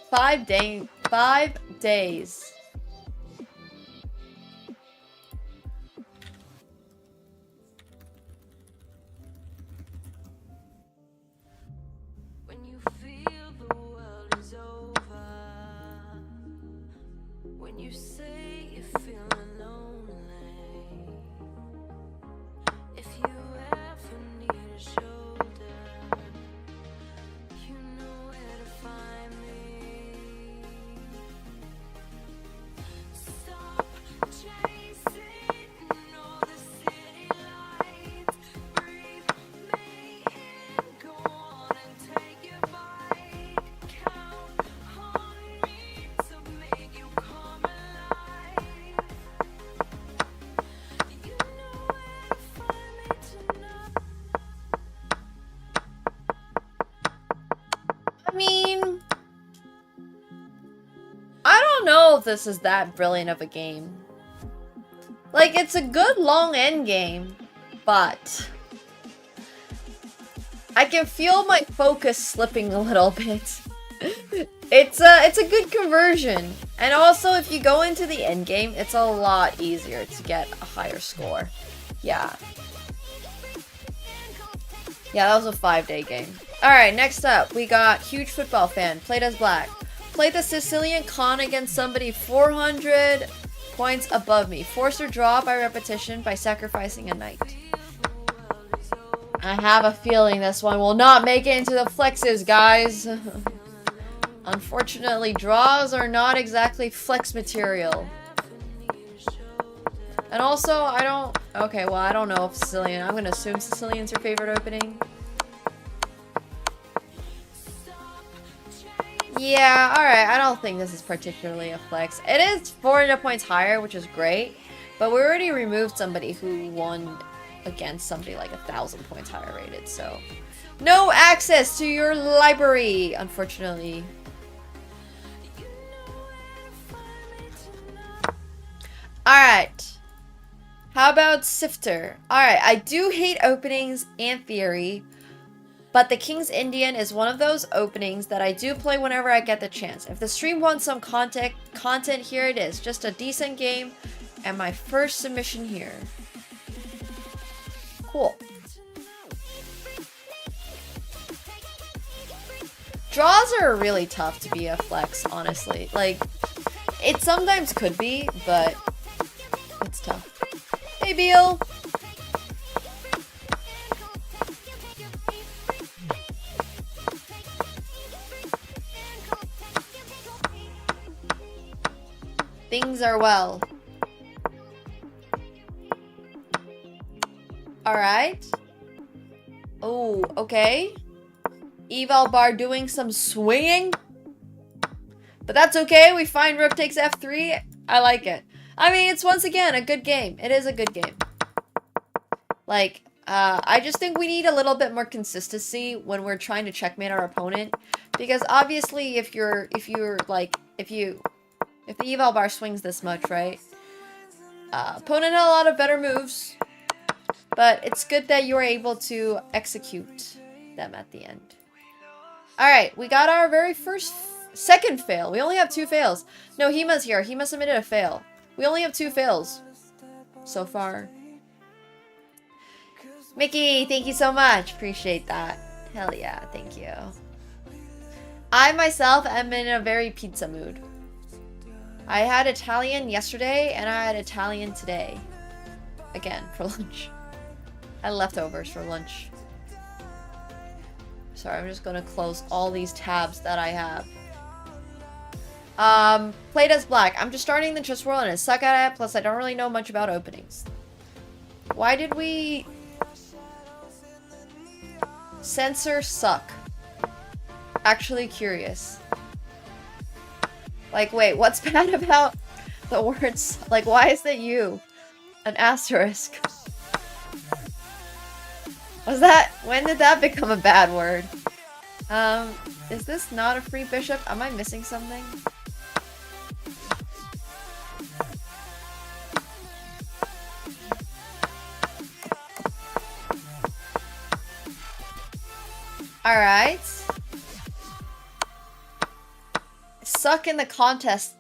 Five days. When you feel the world is over, when you say you're feeling lonely, if you ever need a shoulder, you know where to find me. Stop chasing all the city lights, breathe me in, go on and take your bite, count on me to make you come alive. You know where to find me tonight. I mean, I don't know if this is that brilliant of a game. Like, it's a good long end game, but I can feel my focus slipping a little bit. It's a good conversion, and also if you go into the end game, it's a lot easier to get a higher score. Yeah. Yeah, that was a 5-day game. Alright, next up, we got Huge Football Fan, played as black. Played the Sicilian con against somebody 400 points above me. Forced or draw by repetition by sacrificing a knight. I have a feeling this one will not make it into the flexes, guys. Unfortunately, draws are not exactly flex material. And also, I don't... Okay, well, I don't know if Sicilian... I'm gonna assume Sicilian's your favorite opening. Yeah, alright, I don't think this is particularly a flex. It is 400 points higher, which is great, but we already removed somebody who won against somebody like 1,000 points higher rated, so... No access to your library, unfortunately. Alright. How about Sifter? Alright, I do hate openings and theory, but the King's Indian is one of those openings that I do play whenever I get the chance. If the stream wants some content, here it is. Just a decent game, and my first submission here. Cool. Draws are really tough to be a flex, honestly. Like, it sometimes could be, but it's tough. Hey, Beal! Things are well. Alright. Oh, okay. Eval bar doing some swinging. But that's okay. We find rook takes f3. I like it. I mean, it's once again a good game. It is a good game. Like, I just think we need a little bit more consistency when we're trying to checkmate our opponent. Because obviously if the eval bar swings this much, right? Opponent had a lot of better moves. But it's good that you were able to execute them at the end. Alright, we got our very second fail. We only have 2 fails. No, Hima's here. Hima submitted a fail. We only have 2 fails so far. Mickey, thank you so much. Appreciate that. Hell yeah, thank you. I myself am in a very pizza mood. I had Italian yesterday and I had Italian today. Again, for lunch. I had leftovers for lunch. Sorry, I'm just gonna close all these tabs that I have. Played as black. I'm just starting the chess world and I suck at it, plus I don't really know much about openings. Why did we... Censor suck? actually curious. Like, wait, what's bad about the words? Like, why is that you? An asterisk. Was that... When did that become a bad word? Is this not a free bishop? Am I missing something? Alright. Suck in the context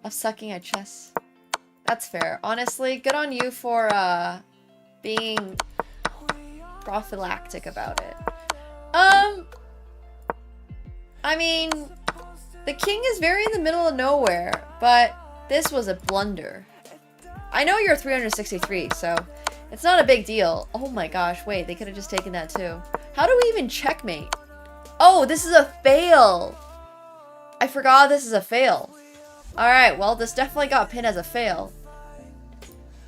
of sucking at chess. That's fair. Honestly, good on you for being prophylactic about it. I mean, the king is very in the middle of nowhere, but this was a blunder. I know you're 363, so it's not a big deal. Oh my gosh, wait, they could have just taken that too. How do we even checkmate? Oh, this is a fail. I forgot this is a fail. Alright, well, this definitely got pinned as a fail.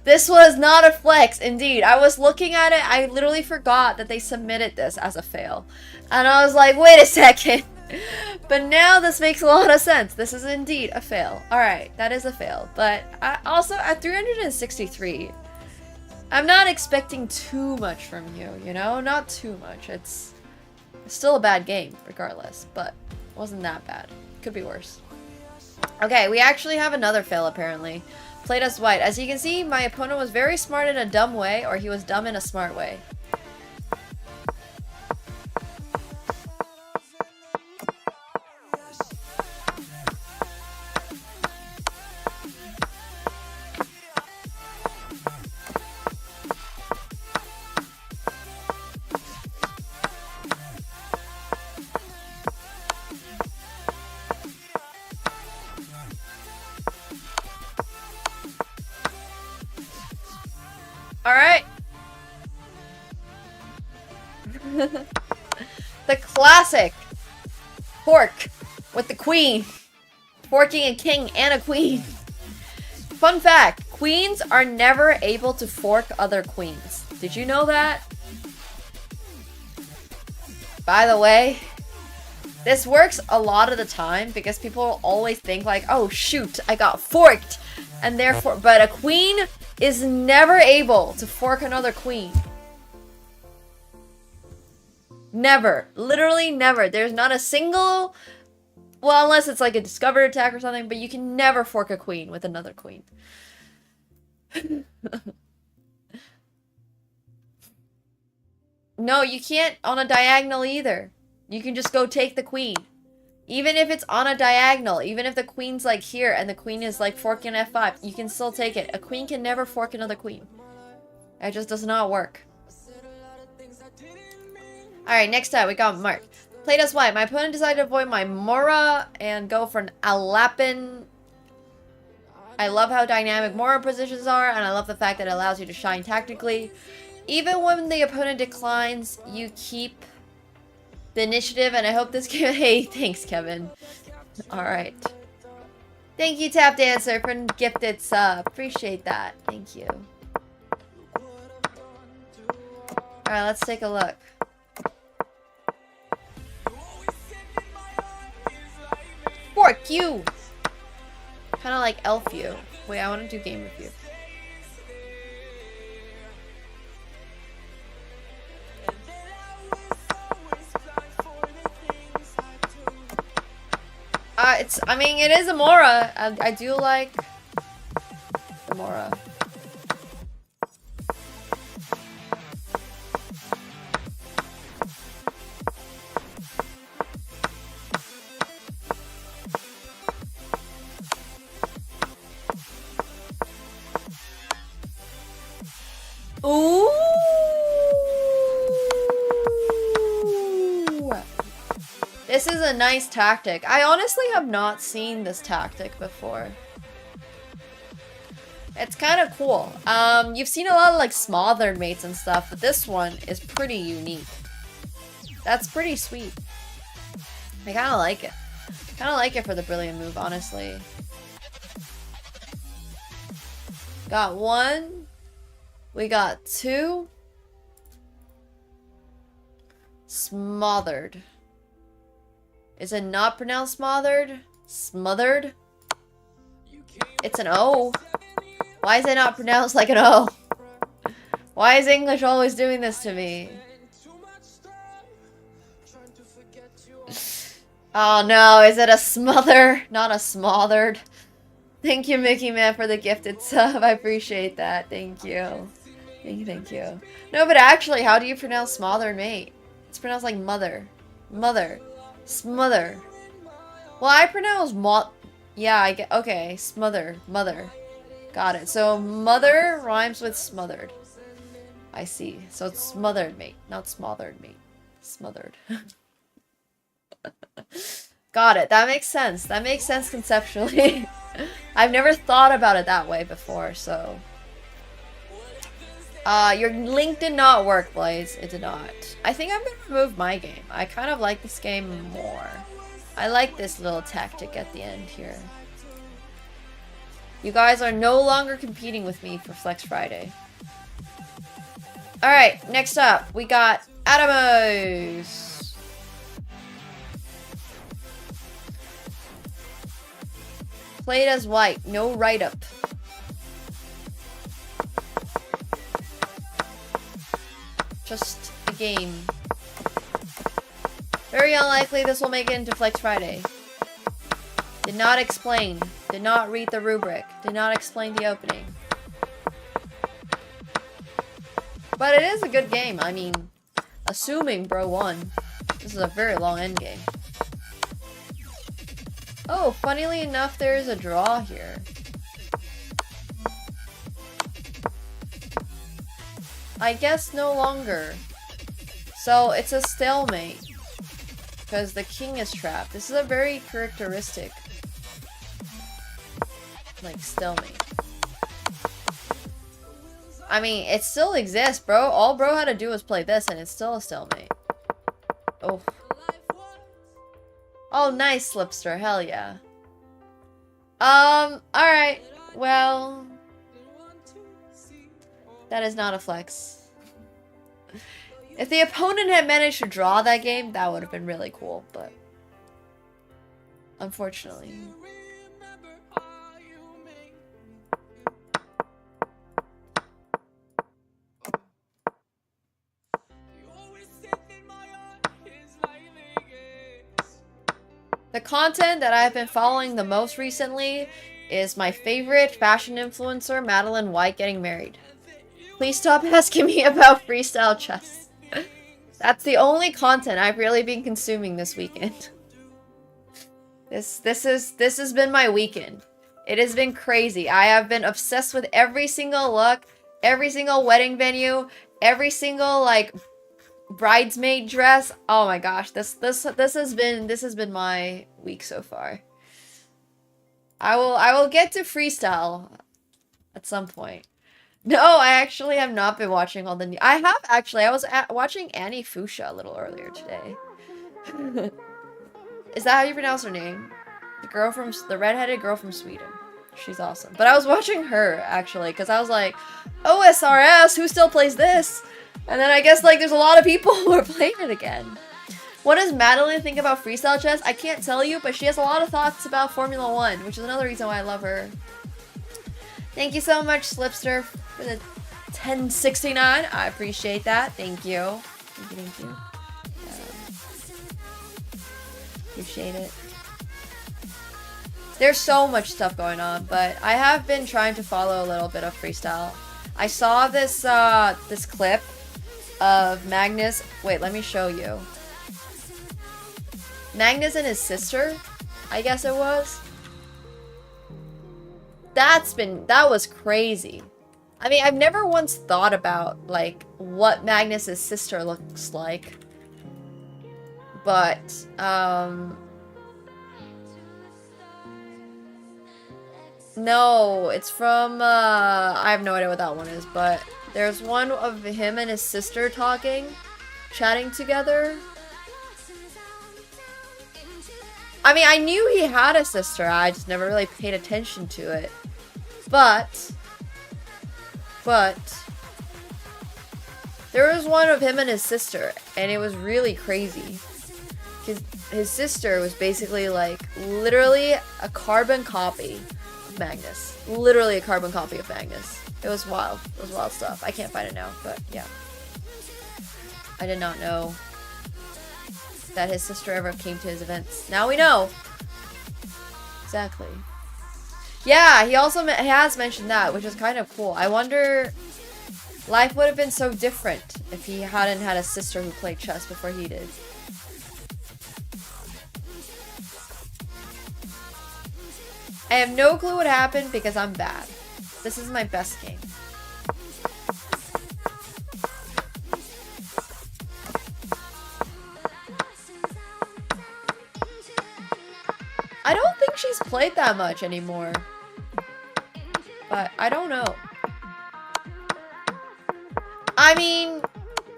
This was not a flex, indeed. I was looking at it, I literally forgot that they submitted this as a fail. And I was like, wait a second. But now this makes a lot of sense. This is indeed a fail. Alright, that is a fail. But also, at 363, I'm not expecting too much from you, you know? Not too much. It's still a bad game, regardless. But it wasn't that bad. Could be worse. Okay, we actually have another fail, apparently. Played as white. As you can see, my opponent was very smart in a dumb way, or he was dumb in a smart way. Alright. The classic fork with the queen. Forking a king and a queen. Fun fact, queens are never able to fork other queens. Did you know that? By the way, this works a lot of the time because people always think like, oh shoot, I got forked. And therefore, but a queen is never able to fork another queen. Never. Literally never. There's not a single... Well, unless it's like a discovered attack or something, but you can never fork a queen with another queen. No, you can't on a diagonal either. You can just go take the queen. Even if it's on a diagonal, even if the queen's like here and the queen is like forking F5, you can still take it. A queen can never fork another queen. It just does not work. Alright, next time we got Mark. Played as white. My opponent decided to avoid my Mora and go for an Alapin. I love how dynamic Mora positions are, and I love the fact that it allows you to shine tactically. Even when the opponent declines, you keep the initiative, and I hope this game... Hey, thanks, Kevin. Alright. Thank you, Tap Dancer, for gifted sub. Appreciate that. Thank you. Alright, let's take a look. Fork you! Kind of like elf you. Wait, I want to do game review. I mean, it is a Mora. I do like the Mora. Ooh! This is a nice tactic. I honestly have not seen this tactic before. It's kind of cool. You've seen a lot of like smothered mates and stuff, but this one is pretty unique. That's pretty sweet. I kind of like it. Kind of like it for the brilliant move, honestly. Got one. We got two. Smothered. Is it not pronounced smothered? Smothered? It's an O. Why is it not pronounced like an O? Why is English always doing this to me? Oh no, is it a smother? Not a smothered. Thank you, Mickey Man, for the gifted sub. I appreciate that. Thank you. Thank you. No, but actually, how do you pronounce smothered, mate? It's pronounced like mother. Mother. Smother. Well, I pronounce yeah, I get. Okay, smother. Mother. Got it. So, mother rhymes with smothered. I see. So, it's smothered, mate. Not smothered, mate. Smothered. Got it. That makes sense. That makes sense conceptually. I've never thought about it that way before, so. Your link did not work, Blaze. It did not. I think I'm gonna remove my game. I kind of like this game more. I like this little tactic at the end here. You guys are no longer competing with me for Flex Friday. Alright, next up, we got AkaNemsko. Played as white, no write-up. Just a game. Very unlikely this will make it into Flex Friday. Did not explain. Did not read the rubric. Did not explain the opening. But it is a good game. I mean, assuming bro won. This is a very long end game. Oh, funnily enough, there is a draw here. I guess no longer. So it's a stalemate. Because the king is trapped. This is a very characteristic, like, stalemate. I mean, it still exists, bro. All bro had to do was play this and it's still a stalemate. Oh. Oh, nice, Slipster. Hell yeah. Alright. Well, that is not a flex. If the opponent had managed to draw that game, that would have been really cool, but unfortunately. The content that I've been following the most recently is my favorite fashion influencer, Madeline White, getting married. Please stop asking me about freestyle chess. That's the only content I've really been consuming this weekend. This has been my weekend. It has been crazy. I have been obsessed with every single look, every single wedding venue, every single like bridesmaid dress. Oh my gosh, this has been my week so far. I will get to freestyle at some point. No, I actually have not been watching all the new. I have actually. I was watching Annie Fuchsia a little earlier today. Is that how you pronounce her name? The redheaded girl from Sweden. She's awesome. But I was watching her actually because I was like, OSRS, who still plays this? And then I guess like there's a lot of people who are playing it again. What does Madeline think about freestyle chess? I can't tell you, but she has a lot of thoughts about Formula 1, which is another reason why I love her. Thank you so much, Slipster, for the 1069. I appreciate that. Thank you. Thank you. Appreciate it. There's so much stuff going on, but I have been trying to follow a little bit of freestyle. I saw this this clip of Magnus. Wait, let me show you. Magnus and his sister, I guess it was. That was crazy. I mean, I've never once thought about like what Magnus's sister looks like. But no, it's from I have no idea what that one is, but there's one of him and his sister chatting together. I mean, I knew he had a sister, I just never really paid attention to it. But there was one of him and his sister, and it was really crazy. his sister was basically like literally a carbon copy of Magnus. Literally a carbon copy of Magnus. It was wild. It was wild stuff. I can't find it now, but yeah. I did not know that his sister ever came to his events. Now we know. Exactly. Yeah, he also has mentioned that, which is kind of cool. I wonder, life would have been so different if he hadn't had a sister who played chess before he did. I have no clue what happened because I'm bad. This is my best game. I don't think she's played that much anymore. But I don't know. I mean,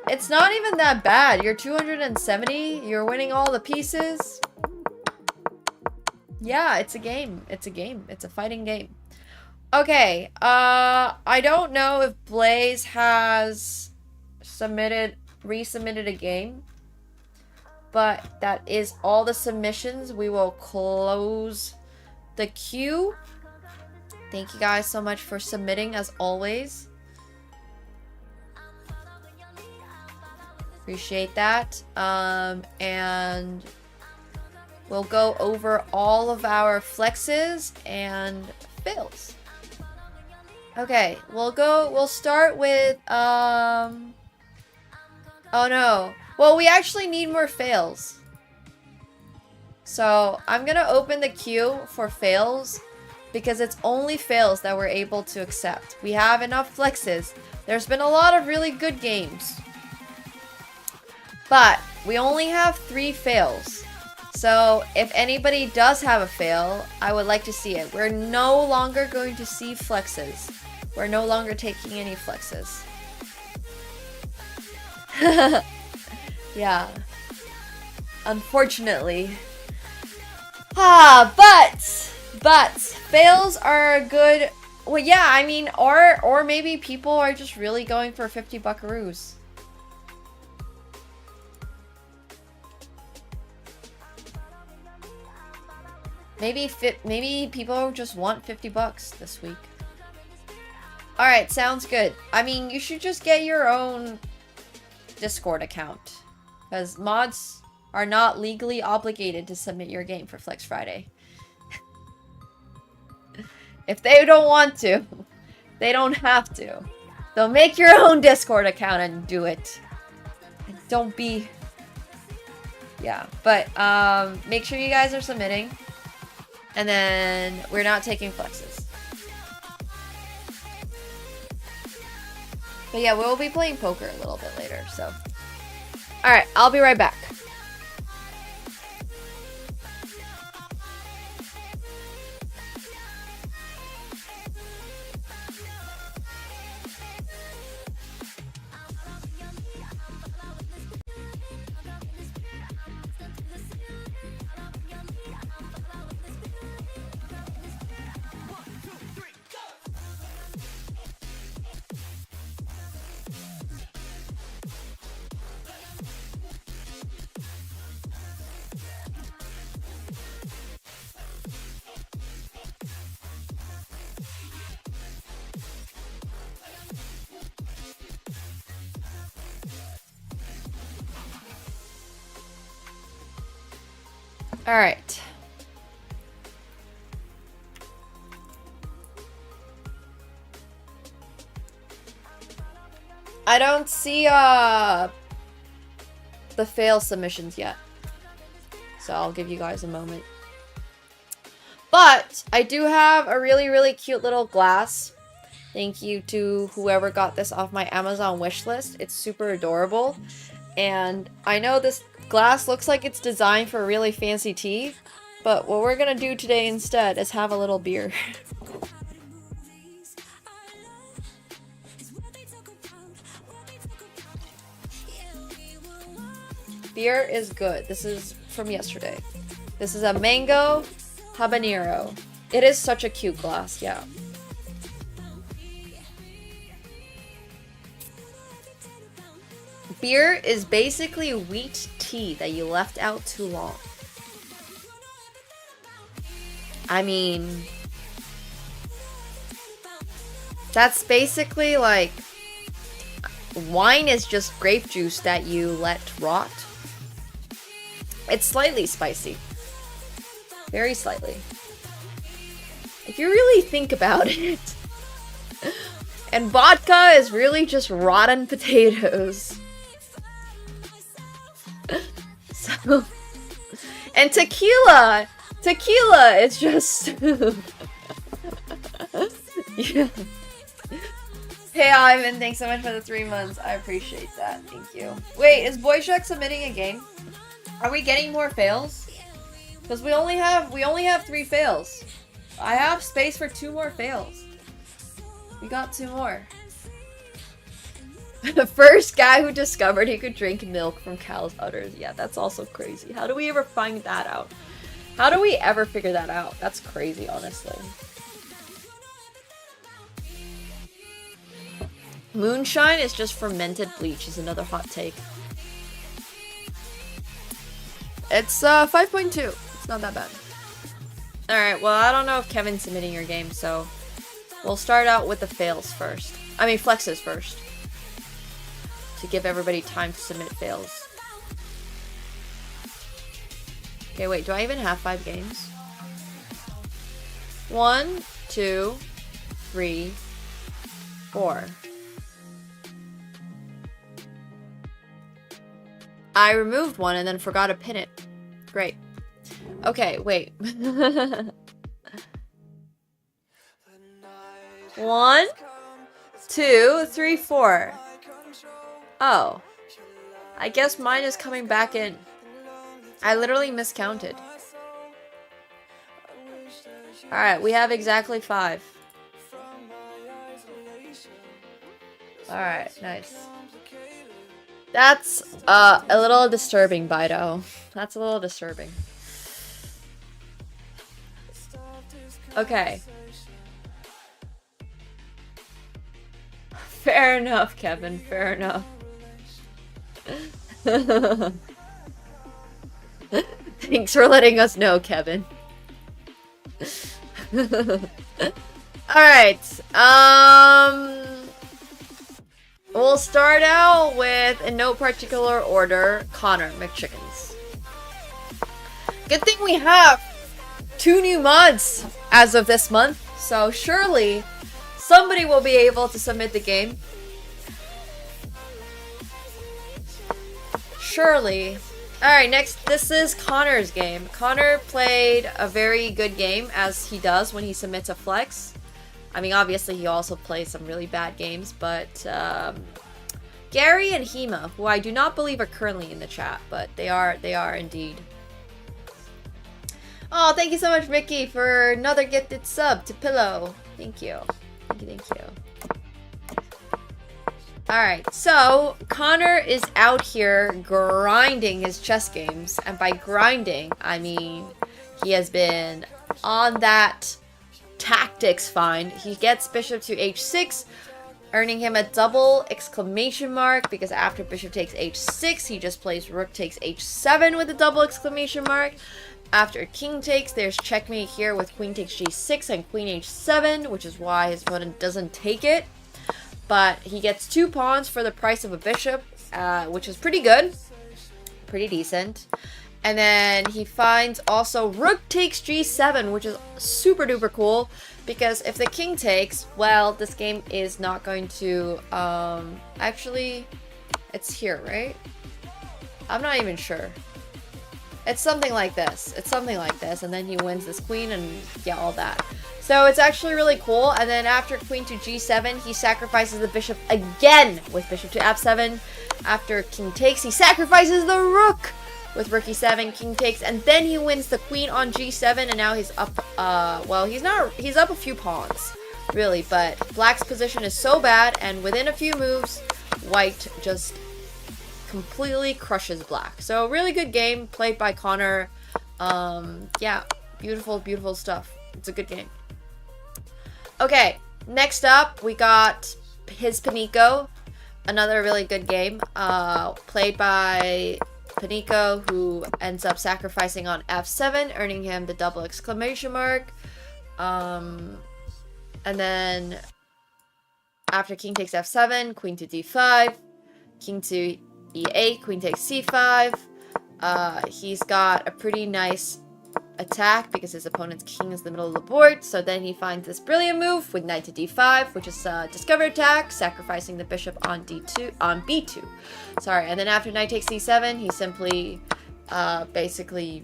it's not even that bad. You're 270. You're winning all the pieces. Yeah, it's a game. It's a game. It's a fighting game. Okay. I don't know if Blaze has resubmitted a game. But that is all the submissions. We will close the queue. Thank you guys so much for submitting as always. Appreciate that. And we'll go over all of our flexes and fails. Okay, we'll start with oh no. Well, we actually need more fails. So, I'm gonna open the queue for fails because it's only fails that we're able to accept. We have enough flexes. There's been a lot of really good games. But we only have 3 fails. So, if anybody does have a fail, I would like to see it. We're no longer going to see flexes. We're no longer taking any flexes. Yeah. Unfortunately. But fails are a good. Well, yeah, I mean, or maybe people are just really going for 50 buckaroos. Maybe people just want 50 bucks this week. All right, sounds good. I mean, you should just get your own Discord account. Because mods are not legally obligated to submit your game for Flex Friday. If they don't want to, they don't have to. So make your own Discord account and do it. And don't be... Yeah, but make sure you guys are submitting. And then we're not taking flexes. But yeah, we'll be playing poker a little bit later, so... Alright, I'll be right back. All right. I don't see the fail submissions yet. So I'll give you guys a moment. But I do have a really, really cute little glass. Thank you to whoever got this off my Amazon wishlist. It's super adorable. And I know this glass looks like it's designed for really fancy tea, but what we're gonna do today instead is have a little beer. Beer is good. This is from yesterday. This is a mango habanero. It is such a cute glass, yeah. Beer is basically wheat tea. T that you left out too long. I mean, that's basically like wine is just grape juice that you let rot. It's slightly spicy. Very slightly. If you really think about it. And vodka is really just rotten potatoes. So, and tequila is just yeah. Hey Ivan, thanks so much for the 3 months. I appreciate that. Thank you. Wait, is Boyshek submitting a game? Are we getting more fails? Because we only have 3 fails. I have space for 2 more fails. We got 2 more. The first guy who discovered he could drink milk from cow's udders. Yeah, that's also crazy. How do we ever find that out? How do we ever figure that out? That's crazy, honestly. Moonshine is just fermented bleach is another hot take. It's 5.2. It's not that bad. Alright, well, I don't know if Kevin's submitting your game, so we'll start out with the fails first. I mean, flexes first. To give everybody time to submit fails. Okay, wait, do I even have 5 games? 1, 2, 3, 4. I removed one and then forgot to pin it. Great. Okay, wait. 1, 2, 3, 4. Oh. I guess mine is coming back in. I literally miscounted. Alright, we have exactly 5. Alright, nice. That's a little disturbing, Bido. That's a little disturbing. Okay. Fair enough, Kevin. Fair enough. Thanks for letting us know, Kevin. Alright. We'll start out with, in no particular order, Connor McChickens. Good thing we have 2 new mods as of this month, so surely somebody will be able to submit the game. Surely. Alright, next, this is Connor's game. Connor played a very good game, as he does when he submits a flex. I mean, obviously, he also plays some really bad games, but Gary and Hema, who I do not believe are currently in the chat, but they are indeed. Oh, thank you so much, Mickey, for another gifted sub to Pillow. Thank you. Thank you. Alright, so Connor is out here grinding his chess games, and by grinding, I mean he has been on that tactics find. He gets bishop to h6, earning him a double exclamation mark, because after bishop takes h6, he just plays rook takes h7 with a double exclamation mark. After king takes, there's checkmate here with queen takes g6 and queen h7, which is why his opponent doesn't take it. But he gets 2 pawns for the price of a bishop, which is pretty good. Pretty decent. And then he finds also rook takes g7, which is super duper cool. Because if the king takes, well, this game is not going to... actually, it's here, right? I'm not even sure. It's something like this. It's something like this. And then he wins this queen and yeah, all that. So it's actually really cool. And then after queen to g7, he sacrifices the bishop again with bishop to f7. After king takes, he sacrifices the rook with rook e7, king takes, and then he wins the queen on g7, and now he's up, well, he's up a few pawns, really, but black's position is so bad, and within a few moves, white just completely crushes black. So really good game played by Connor. Yeah, beautiful, beautiful stuff. It's a good game. Okay, next up, we got his Panico, another really good game, played by Paniko, who ends up sacrificing on f7, earning him the double exclamation mark. And then after king takes f7, queen to d5, king to e8, queen takes c5. He's got a pretty nice attack because his opponent's king is in the middle of the board. So then he finds this brilliant move with knight to d5, which is a discover attack, sacrificing the bishop on b2. Sorry, and then after knight takes c7, he simply basically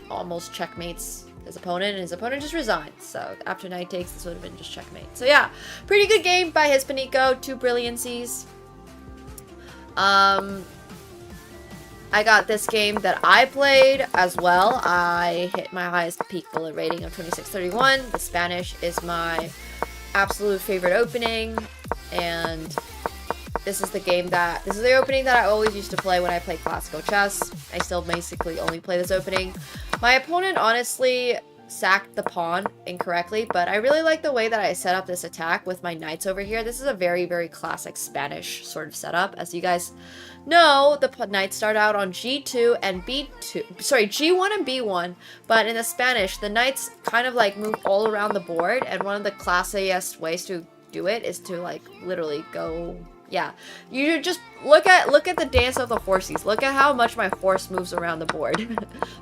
almost checkmates his opponent, and his opponent just resigns. So after knight takes, this would have been just checkmate. So yeah, pretty good game by his Paniko, 2 brilliancies. I got this game that I played as well. I hit my highest peak bullet rating of 2631. The Spanish is my absolute favorite opening, and this is the opening that I always used to play when I played classical chess. I still basically only play this opening. My opponent honestly sacked the pawn incorrectly, but I really like the way that I set up this attack with my knights over here. This is a very, very classic Spanish sort of setup. As you guys know, the knights start out on g2 and b2. Sorry, g1 and b1, but in the Spanish, the knights kind of like move all around the board, and one of the classiest ways to do it is to like literally go... Yeah, you just look at the dance of the horses. Look at how much my horse moves around the board.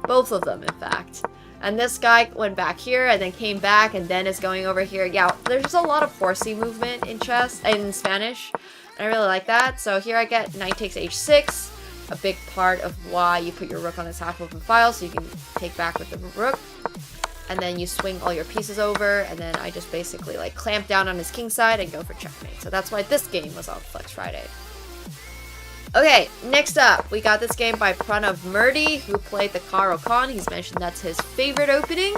Both of them, in fact. And this guy went back here and then came back and then is going over here. Yeah, there's just a lot of horsey movement in chess, in Spanish. And I really like that. So here I get knight takes h6. A big part of why you put your rook on this half open file, so you can take back with the rook. And then you swing all your pieces over, and then I just basically like clamp down on his king side and go for checkmate. So that's why this game was on Flex Friday. Okay, next up, we got this game by Pranav Murdy, who played the Karo Khan. He's mentioned that's his favorite opening.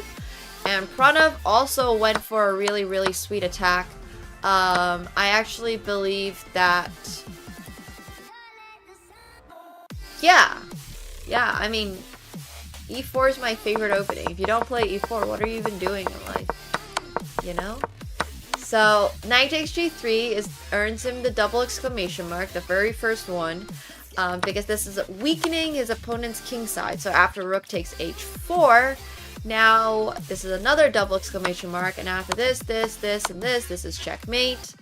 And Pranav also went for a really, really sweet attack. I actually believe that... Yeah, I mean... E4 is my favorite opening. If you don't play E4, what are you even doing in life? You know? So, knight takes G3 earns him the double exclamation mark, the very first one, because this is weakening his opponent's king side. So after rook takes H4, now this is another double exclamation mark, and after this, and this is checkmate.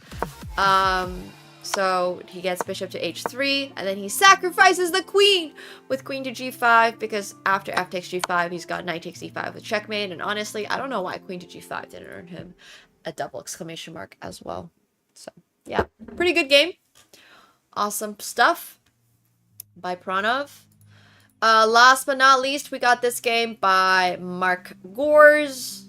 So he gets bishop to h3, and then he sacrifices the queen with queen to g5, because after f takes g5, he's got knight takes e5 with checkmate, and honestly, I don't know why queen to g5 didn't earn him a double exclamation mark as well. So, yeah, pretty good game. Awesome stuff by Pranav. Last but not least, we got this game by Mark Gores,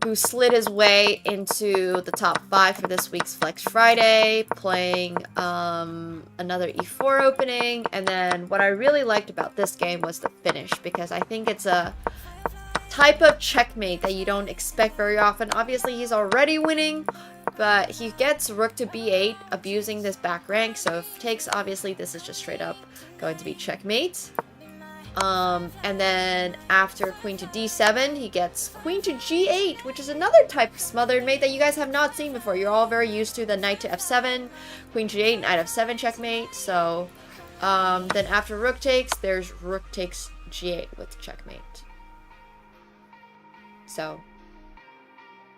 who slid his way into the top 5 for this week's Flex Friday, playing another e4 opening. And then what I really liked about this game was the finish, because I think it's a type of checkmate that you don't expect very often. Obviously, he's already winning, but he gets rook to b8, abusing this back rank. So if takes, obviously, this is just straight up going to be checkmate. And then after queen to d7, he gets queen to g8, which is another type of smothered mate that you guys have not seen before. You're all very used to the knight to f7, queen to g8, knight f7 checkmate. So then after rook takes, there's rook takes g8 with checkmate. So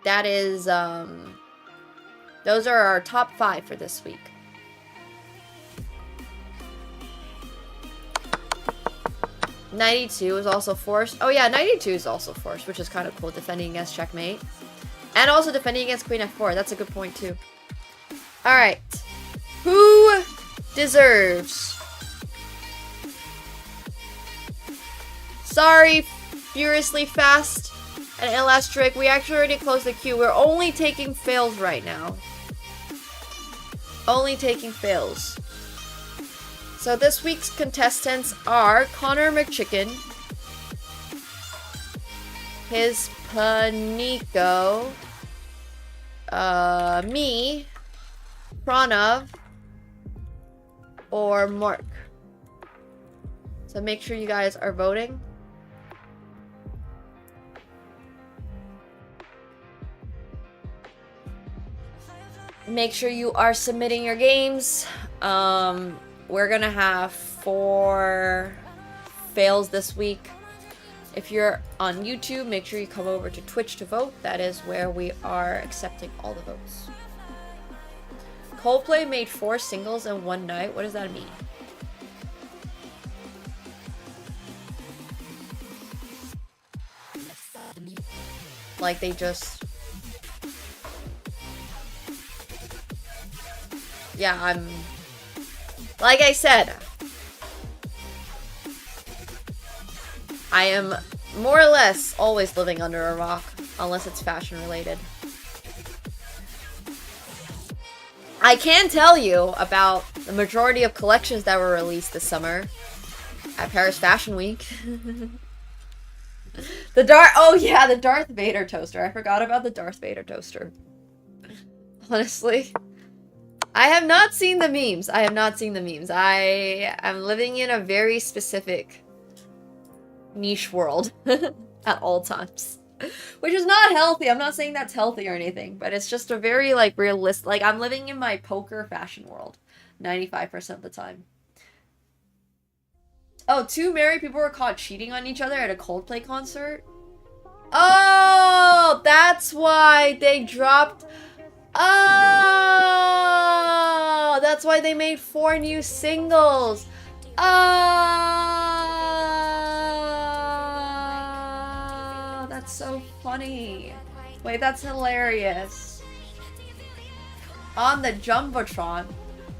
that is, those are our top 5 for this week. Knight e2 is also forced. Oh yeah, knight e2 is also forced, which is kind of cool, defending against checkmate. And also defending against queen f4. That's a good point too. Alright. Who deserves? Sorry, Furiously Fast and Elastric. We actually already closed the queue. We're only taking fails right now. Only taking fails. So this week's contestants are Connor McChicken, his Paniko, me, Pranav, or Mark. So make sure you guys are voting. Make sure you are submitting your games. We're gonna have for fails this week. If you're on YouTube, make sure you come over to Twitch to vote. That is where we are accepting all the votes. Coldplay made 4 singles in one night. What does that mean? Like they just... Yeah, I'm... Like I said, I am more or less always living under a rock, unless it's fashion related. I can tell you about the majority of collections that were released this summer at Paris Fashion Week. Oh yeah, the Darth Vader toaster. I forgot about the Darth Vader toaster. Honestly. I have not seen the memes. I have not seen the memes. I am living in a very specific niche world at all times. Which is not healthy. I'm not saying that's healthy or anything, but it's just a very like realistic, like I'm living in my poker fashion world 95% of the time. Oh, 2 married people were caught cheating on each other at a Coldplay concert. Oh, that's why they dropped... Oh, that's why they made 4 new singles. Oh, that's so funny. Wait, that's hilarious. On the Jumbotron.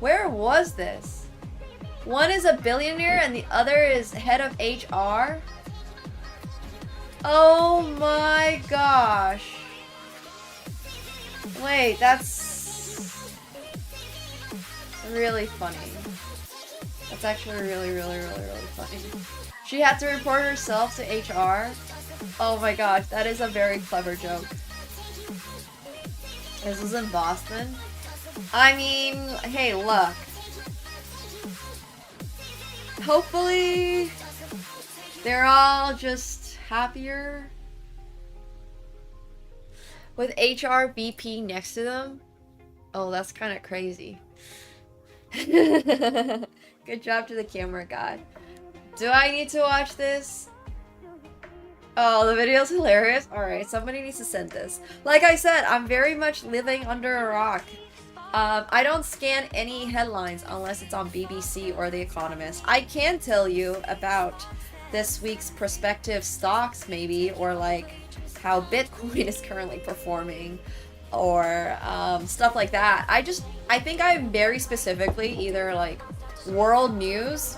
Where was this? One is a billionaire and the other is head of HR. Oh my gosh. Wait, that's really funny. That's actually really funny. She had to report herself to HR. Oh my gosh, that is a very clever joke. This is in Boston. I mean, hey, look. Hopefully, they're all just happier with HRBP next to them. Oh, that's kind of crazy. Good job to the camera guy. Do I need to watch this? Oh, the video's hilarious. Alright, somebody needs to send this. Like I said, I'm very much living under a rock. I don't scan any headlines unless it's on BBC or The Economist. I can tell you about this week's prospective stocks maybe, or like how Bitcoin is currently performing, or stuff like that. I think I'm very specifically either like world news.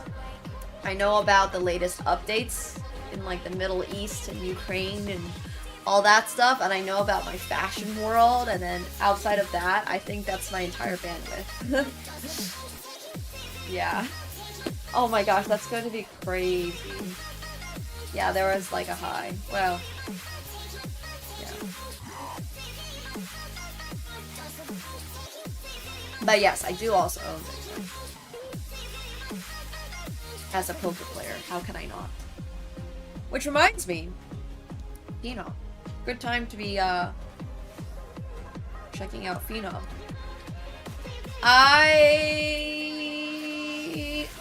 I know about the latest updates in like the Middle East and Ukraine and all that stuff, and I know about my fashion world, and then outside of that, I think that's my entire bandwidth. Yeah. Oh my gosh, that's going to be crazy. Yeah, there was like a high. Well, yeah. But yes, I do also own Bitcoin. As a poker player, how can I not? Which reminds me, Phenom. Good time to be checking out Phenom. I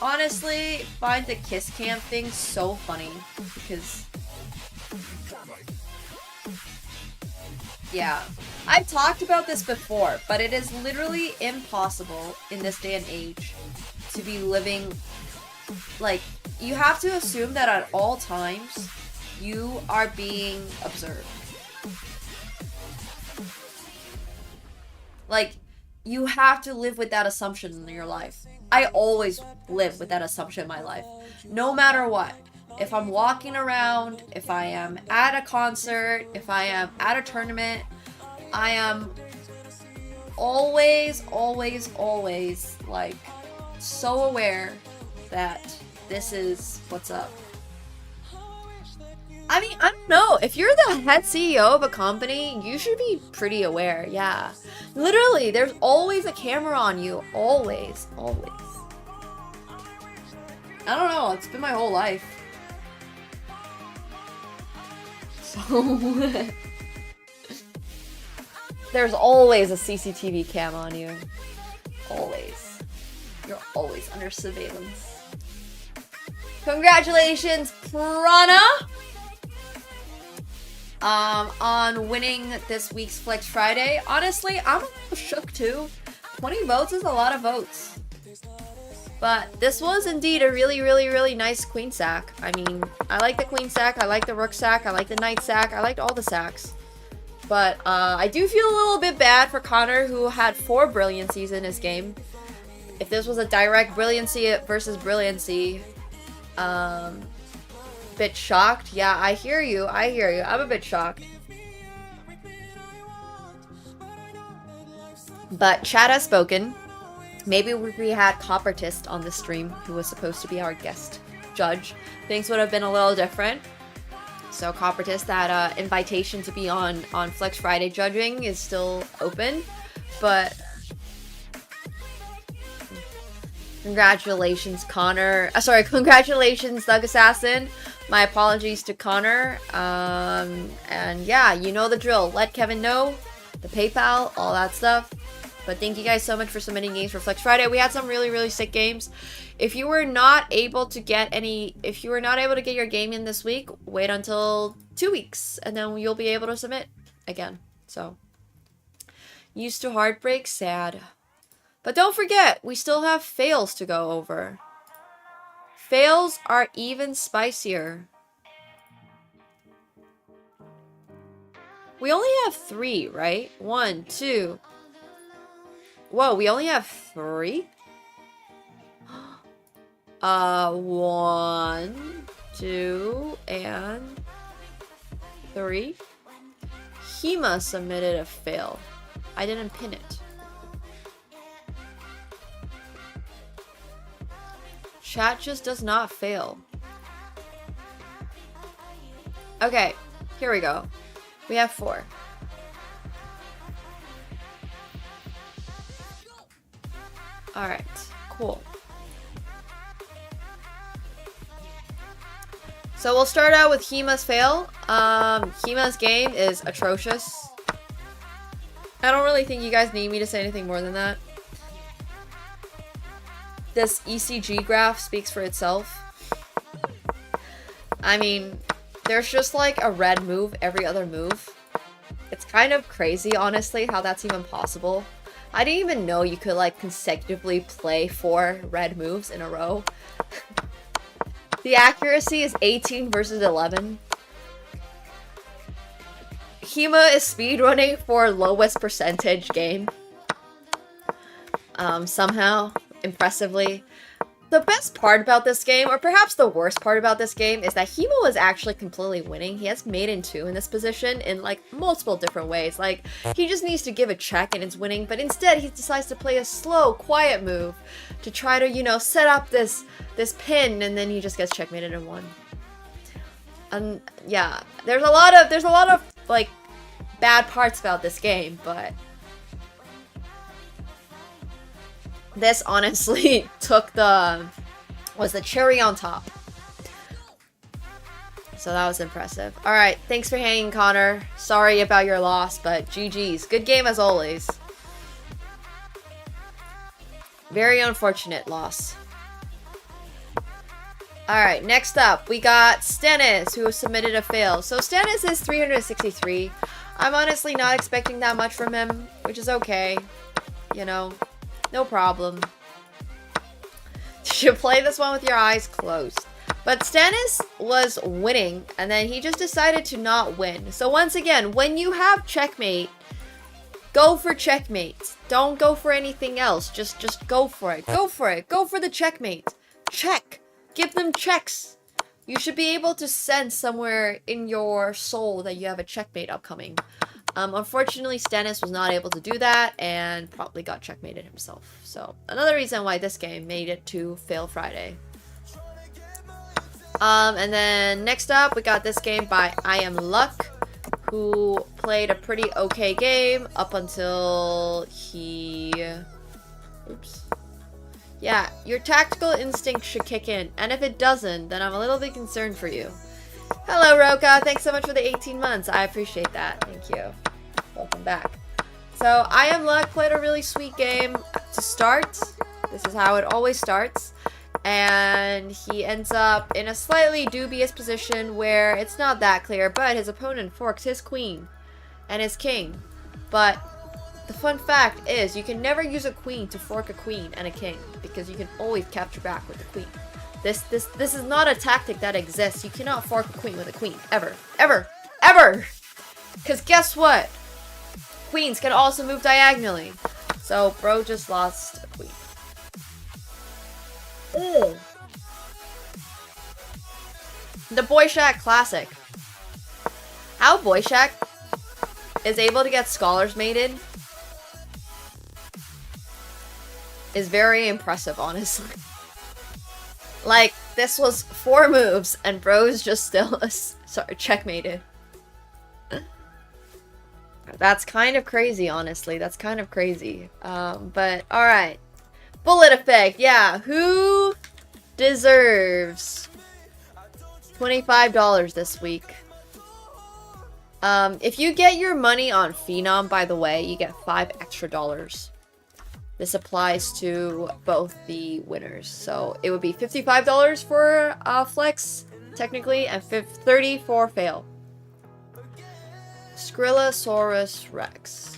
honestly find the kiss cam thing so funny because, yeah, I've talked about this before, but it is literally impossible in this day and age to be living, like, you have to assume that at all times you are being observed. Like, you have to live with that assumption in your life. I always live with that assumption in my life. No matter what. If I'm walking around, if I am at a concert, if I am at a tournament, I am always, like, so aware that this is what's up. I mean, I don't know. If you're the head CEO of a company, you should be pretty aware, yeah. Literally, there's always a camera on you. Always. I don't know. It's been my whole life. So... there's always a CCTV cam on you. Always. You're always under surveillance. Congratulations, Prana! On winning this week's Flex Friday. Honestly, I'm a little shook too. 20 votes is a lot of votes. But this was indeed a really nice queen sack. I mean, I like the queen sack, I like the rook sack, I like the knight sack, I liked all the sacks. But I do feel a little bit bad for Connor, who had 4 brilliancies in his game. If this was a direct brilliancy versus brilliancy, bit shocked. Yeah, I hear you. I'm a bit shocked. But chat has spoken. Maybe if we had Coppertist on the stream, who was supposed to be our guest judge, things would have been a little different. So Coppertist, that invitation to be on Flex Friday judging is still open. But congratulations, Connor. Sorry, congratulations, Thug Assassin. My apologies to Connor. And yeah, you know the drill. Let Kevin know. The PayPal, all that stuff. But thank you guys so much for submitting games for Flex Friday. We had some really sick games. If you were not able to get your game in this week, wait until 2 weeks and then you'll be able to submit again. So, used to heartbreak, sad. But don't forget, we still have fails to go over. Fails are even spicier. We only have 3, right? 1, 2. Whoa, we only have 3? 1, 2, and 3. Hema submitted a fail. I didn't pin it. Chat just does not fail. Okay, here we go. We have 4. Alright, cool. So we'll start out with Hema's fail. Hema's game is atrocious. I don't really think you guys need me to say anything more than that. This ECG graph speaks for itself. I mean, there's just like a red move every other move. It's kind of crazy, honestly, how that's even possible. I didn't even know you could like consecutively play 4 red moves in a row. The accuracy is 18 versus 11. Hema is speedrunning for lowest percentage game. Somehow, impressively. The best part about this game, or perhaps the worst part about this game, is that Hema was actually completely winning. He has mate in 2 in this position in like multiple different ways. Like, he just needs to give a check and it's winning, but instead he decides to play a slow, quiet move to try to, you know, set up this pin, and then he just gets checkmated in 1. And yeah, there's a lot of like bad parts about this game, but this honestly was the cherry on top. So that was impressive. Alright, thanks for hanging, Connor. Sorry about your loss, but GG's. Good game as always. Very unfortunate loss. Alright, next up, we got Stennis, who submitted a fail. So Stennis is 363. I'm honestly not expecting that much from him, which is okay. You know, no problem. You should play this one with your eyes closed. But Stennis was winning, and then he just decided to not win. So once again, when you have checkmate, go for checkmate. Don't go for anything else. Just go for it. Go for it. Go for the checkmate. Check. Give them checks. You should be able to sense somewhere in your soul that you have a checkmate upcoming. Unfortunately, Stennis was not able to do that and probably got checkmated himself. So, another reason why this game made it to Fail Friday. And then next up, we got this game by I Am Luck, who played a pretty okay game up until he... Oops. Yeah, your tactical instinct should kick in, and if it doesn't, then I'm a little bit concerned for you. Hello, Roka. Thanks so much for the 18 months. I appreciate that. Thank you. Welcome back. So, I Am Luck played a really sweet game to start. This is how it always starts. And he ends up in a slightly dubious position where it's not that clear, but his opponent forks his queen and his king. But the fun fact is you can never use a queen to fork a queen and a king because you can always capture back with the queen. This is not a tactic that exists. You cannot fork a queen with a queen. Ever. Ever. Ever! Because guess what? Queens can also move diagonally. So, bro just lost a queen. Ugh. The Boy Shack Classic. How Boy Shack is able to get scholars mated is very impressive, honestly. Like, this was 4 moves, and bro's just still, checkmated. That's kind of crazy, honestly. That's kind of crazy. But, alright. Bullet effect, yeah. Who deserves $25 this week? If you get your money on Phenom, by the way, you get $5 extra. This applies to both the winners. So it would be $55 for Flex, technically, and $30 for Fail. Skrillosaurus Rex.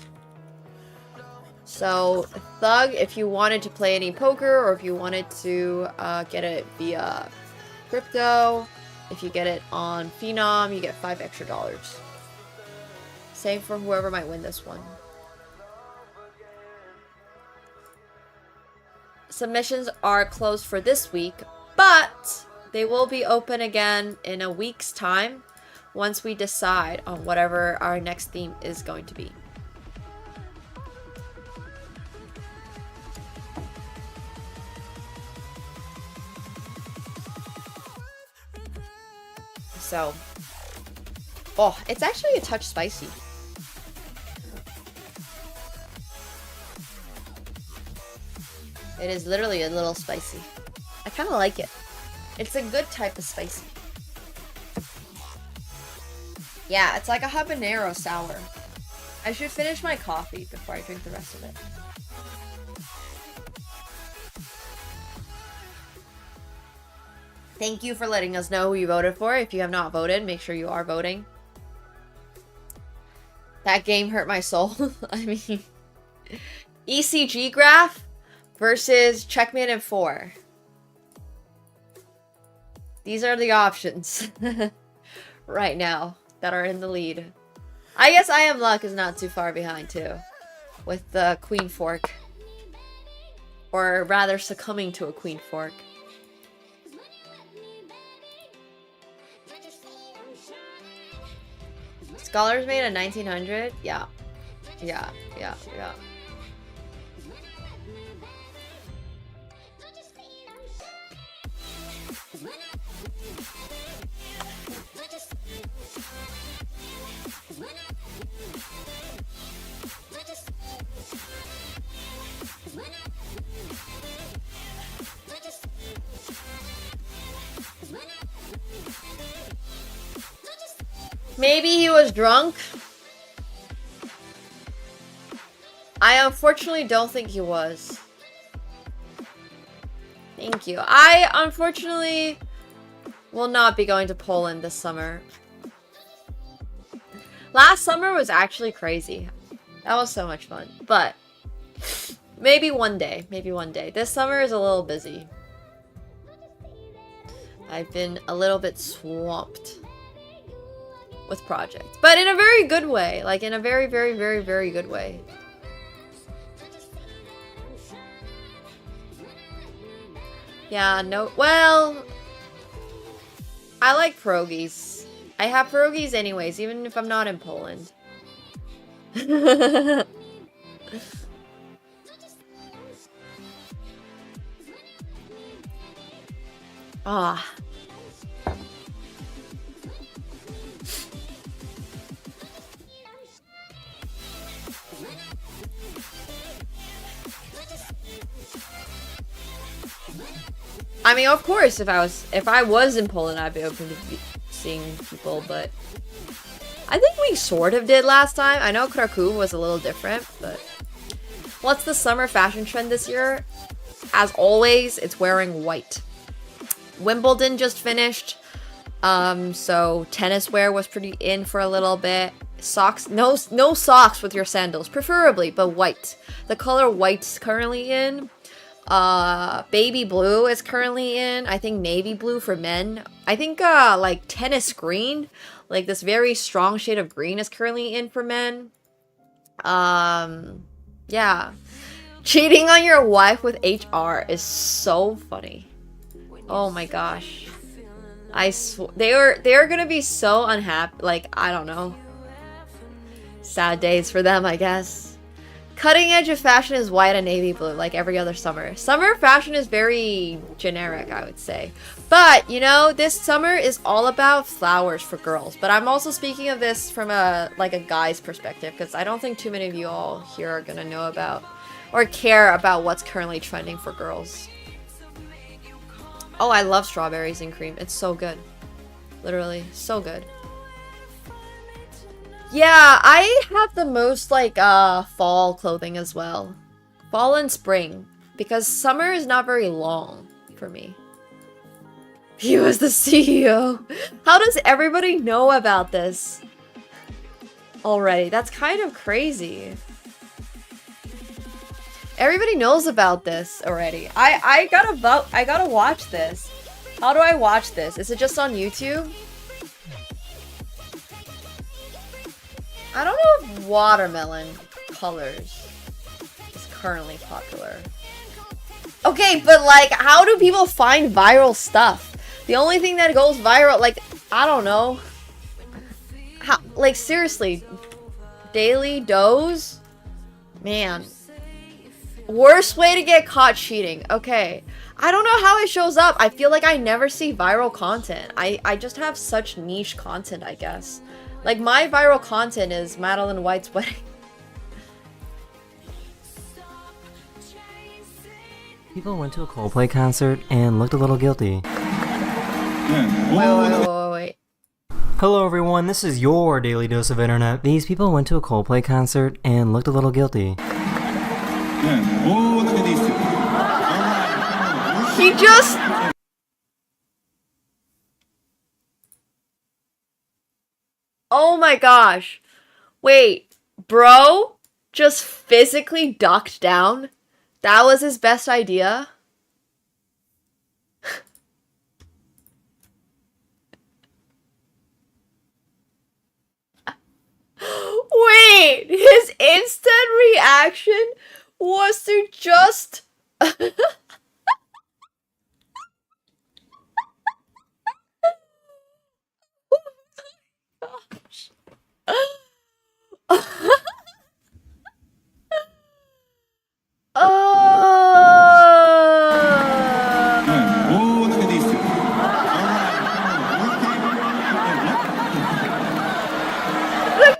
So, Thug, if you wanted to play any poker, or if you wanted to get it via crypto, if you get it on Phenom, you get $5 extra. Same for whoever might win this one. Submissions are closed for this week, but they will be open again in a week's time once we decide on whatever our next theme is going to be. So, oh, it's actually a touch spicy. It is literally a little spicy. I kind of like it. It's a good type of spicy. Yeah, it's like a habanero sour. I should finish my coffee before I drink the rest of it. Thank you for letting us know who you voted for. If you have not voted, make sure you are voting. That game hurt my soul. I mean, ECG graph versus checkmate in 4. These are the options right now that are in the lead. I guess I Am Luck is not too far behind too, with the queen fork. Or rather succumbing to a queen fork. Scholars made in 1900? Yeah. Yeah. Maybe he was drunk. I unfortunately don't think he was. Thank you. I unfortunately will not be going to Poland this summer. Last summer was actually crazy. That was so much fun. But maybe one day. Maybe one day. This summer is a little busy. I've been a little bit swamped with projects. But in a very good way. Like in a very, very, very, very good way. Yeah, no. Well, I like pierogies. I have pierogies anyways, even if I'm not in Poland. Ah. I mean, of course, if I was in Poland, I'd be open to seeing people, but I think we sort of did last time. I know Krakow was a little different, but what's the summer fashion trend this year? As always, it's wearing white. Wimbledon just finished. So tennis wear was pretty in for a little bit. Socks, no socks with your sandals, preferably, but white. The color white's currently in. Baby blue is currently in. I think navy blue for men. I think like tennis green, like this very strong shade of green is currently in for men. Yeah. Cheating on your wife with HR is so funny. Oh my gosh. They're gonna be so unhappy. Like, I don't know. Sad days for them, I guess. Cutting edge of fashion is white and navy blue, like every other summer. Summer fashion is very generic, I would say. But, you know, this summer is all about flowers for girls. But I'm also speaking of this from a guy's perspective, because I don't think too many of you all here are gonna know about or care about what's currently trending for girls. Oh, I love strawberries and cream. It's so good. Literally, so good. Yeah, I have the most, like, fall clothing as well. Fall and spring. Because summer is not very long for me. He was the CEO. How does everybody know about this already? That's kind of crazy. Everybody knows about this already. I gotta watch this. How do I watch this? Is it just on YouTube? I don't know if watermelon colors is currently popular. Okay, but like, how do people find viral stuff? The only thing that goes viral, like, I don't know. How, like, seriously, Daily Doze? Man. Worst way to get caught cheating. Okay. I don't know how it shows up. I feel like I never see viral content. I just have such niche content, I guess. Like, my viral content is Madeline White's wedding. People went to a Coldplay concert and looked a little guilty. Wait. Hello everyone, this is your daily dose of internet. These people went to a Coldplay concert and looked a little guilty. He just... Oh my gosh. Wait, bro just physically ducked down? That was his best idea? Wait, his instant reaction was to just... The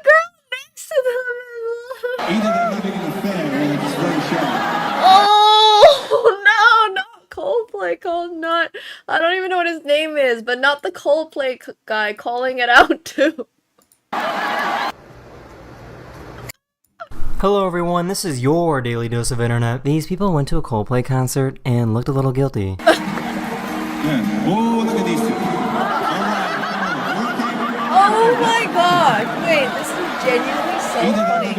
girl next to them. Oh no, not Coldplay called not. I don't even know what his name is, but not the Coldplay guy calling it out too. Hello everyone, this is your daily dose of internet. These people went to a Coldplay concert and looked a little guilty. Oh my gosh! Wait, this is genuinely so funny.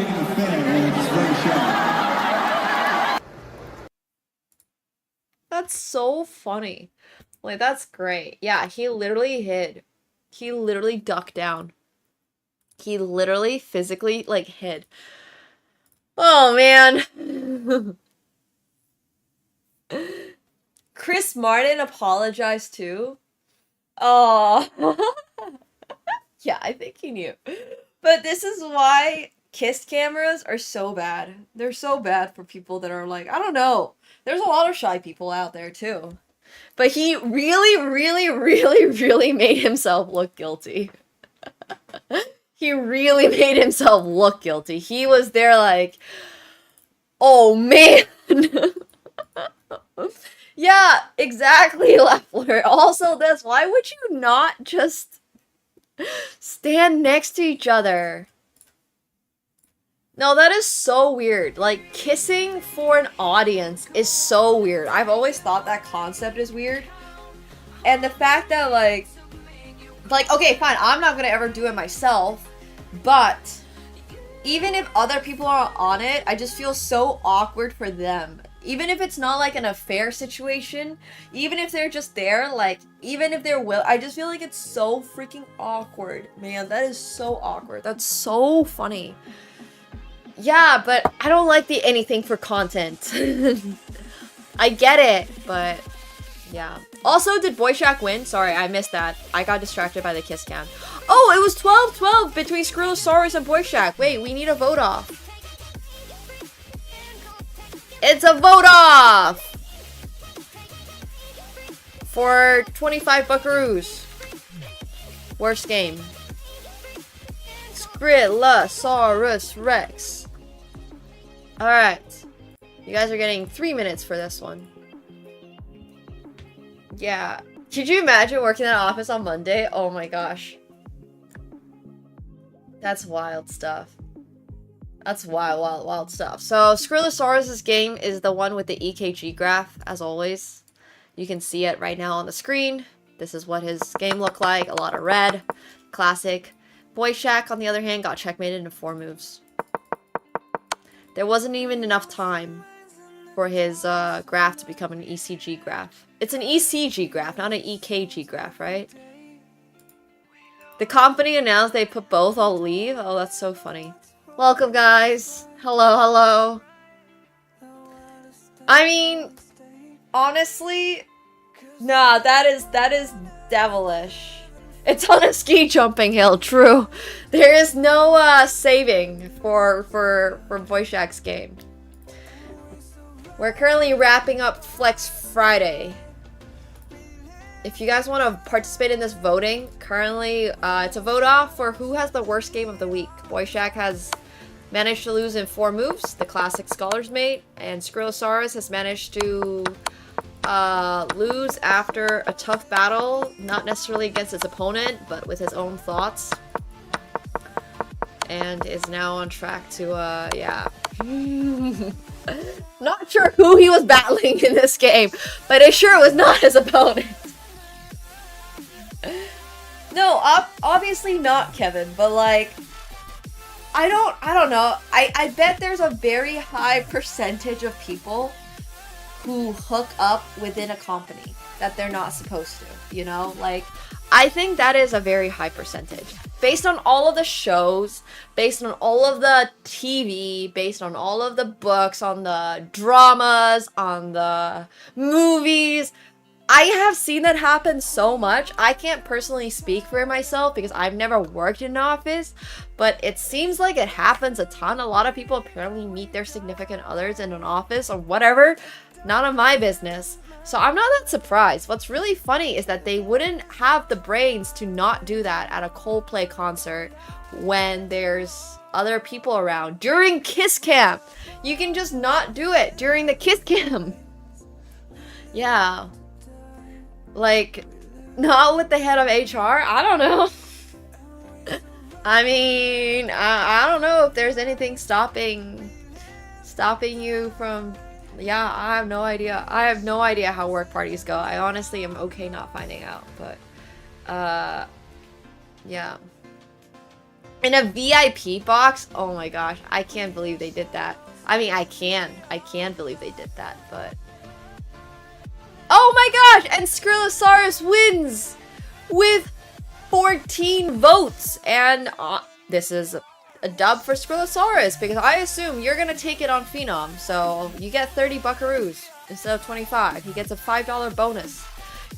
That's so funny. Like, that's great. Yeah, he literally hid. He literally ducked down. He literally physically, like, hid. Oh, man. Chris Martin apologized too. Oh. Yeah, I think he knew. But this is why kiss cameras are so bad. They're so bad for people that are like, I don't know. There's a lot of shy people out there too. But he really made himself look guilty. He really made himself look guilty. He was there like, oh man. Yeah, exactly, Leffler. Also this, why would you not just stand next to each other? No, that is so weird. Like, kissing for an audience is so weird. I've always thought that concept is weird. And the fact that like, okay, fine, I'm not gonna ever do it myself, but even if other people are on it, I just feel so awkward for them. Even if it's not like an affair situation, even if they're just there, like, even if they're I just feel like it's so freaking awkward. Man, that is so awkward. That's so funny. Yeah, but I don't like the anything for content. I get it, but yeah. Also, did Boyshak win? Sorry, I missed that. I got distracted by the kiss cam. Oh, it was 12-12 between Skrillosaurus and Boyshak. Wait, we need a vote off. It's a vote off! For 25 buckaroos. Worst game. Skrillosaurus Rex. Alright. You guys are getting 3 minutes for this one. Yeah. Could you imagine working in an office on Monday? Oh my gosh. That's wild stuff. That's wild stuff. So, Skrillosaurus' game is the one with the EKG graph, as always. You can see it right now on the screen. This is what his game looked like. A lot of red. Classic. Boyshak, on the other hand, got checkmated into 4 moves. There wasn't even enough time for his graph to become an ECG graph. It's an ECG graph, not an EKG graph, right? The company announced they put both on leave. Oh, that's so funny. Welcome, guys. Hello. I mean, honestly, nah, that is devilish. It's on a ski jumping hill, true. There is no saving for Boyshak's game. We're currently wrapping up Flex Friday. If you guys want to participate in this voting, currently it's a vote off for who has the worst game of the week. Boyshak has managed to lose in 4 moves, the classic Scholar's Mate, and Skrillosaurus has managed to lose after a tough battle, not necessarily against his opponent, but with his own thoughts. And is now on track to, yeah. Not sure who he was battling in this game, but it sure was not his opponent. No, obviously not Kevin, but like, I don't know. I bet there's a very high percentage of people who hook up within a company that they're not supposed to, you know? Like, I think that is a very high percentage. Based on all of the shows, based on all of the TV, based on all of the books, on the dramas, on the movies, I have seen that happen so much. I can't personally speak for myself because I've never worked in an office, but it seems like it happens a ton. A lot of people apparently meet their significant others in an office or whatever. None of my business. So I'm not that surprised. What's really funny is that they wouldn't have the brains to not do that at a Coldplay concert when there's other people around. During Kiss Cam! You can just not do it during the Kiss Cam! Yeah. Like, not with the head of HR? I don't know. I mean, I don't know if there's anything stopping you from... Yeah, I have no idea. I have no idea how work parties go. I honestly am okay not finding out, but... yeah. In a VIP box? Oh my gosh, I can't believe they did that. I mean, I can believe they did that, but... Oh my gosh! And Skrillosaurus wins with 14 votes. And this is a dub for Skrillosaurus because I assume you're gonna take it on Phenom. So you get 30 buckaroos instead of 25. He gets a $5 bonus.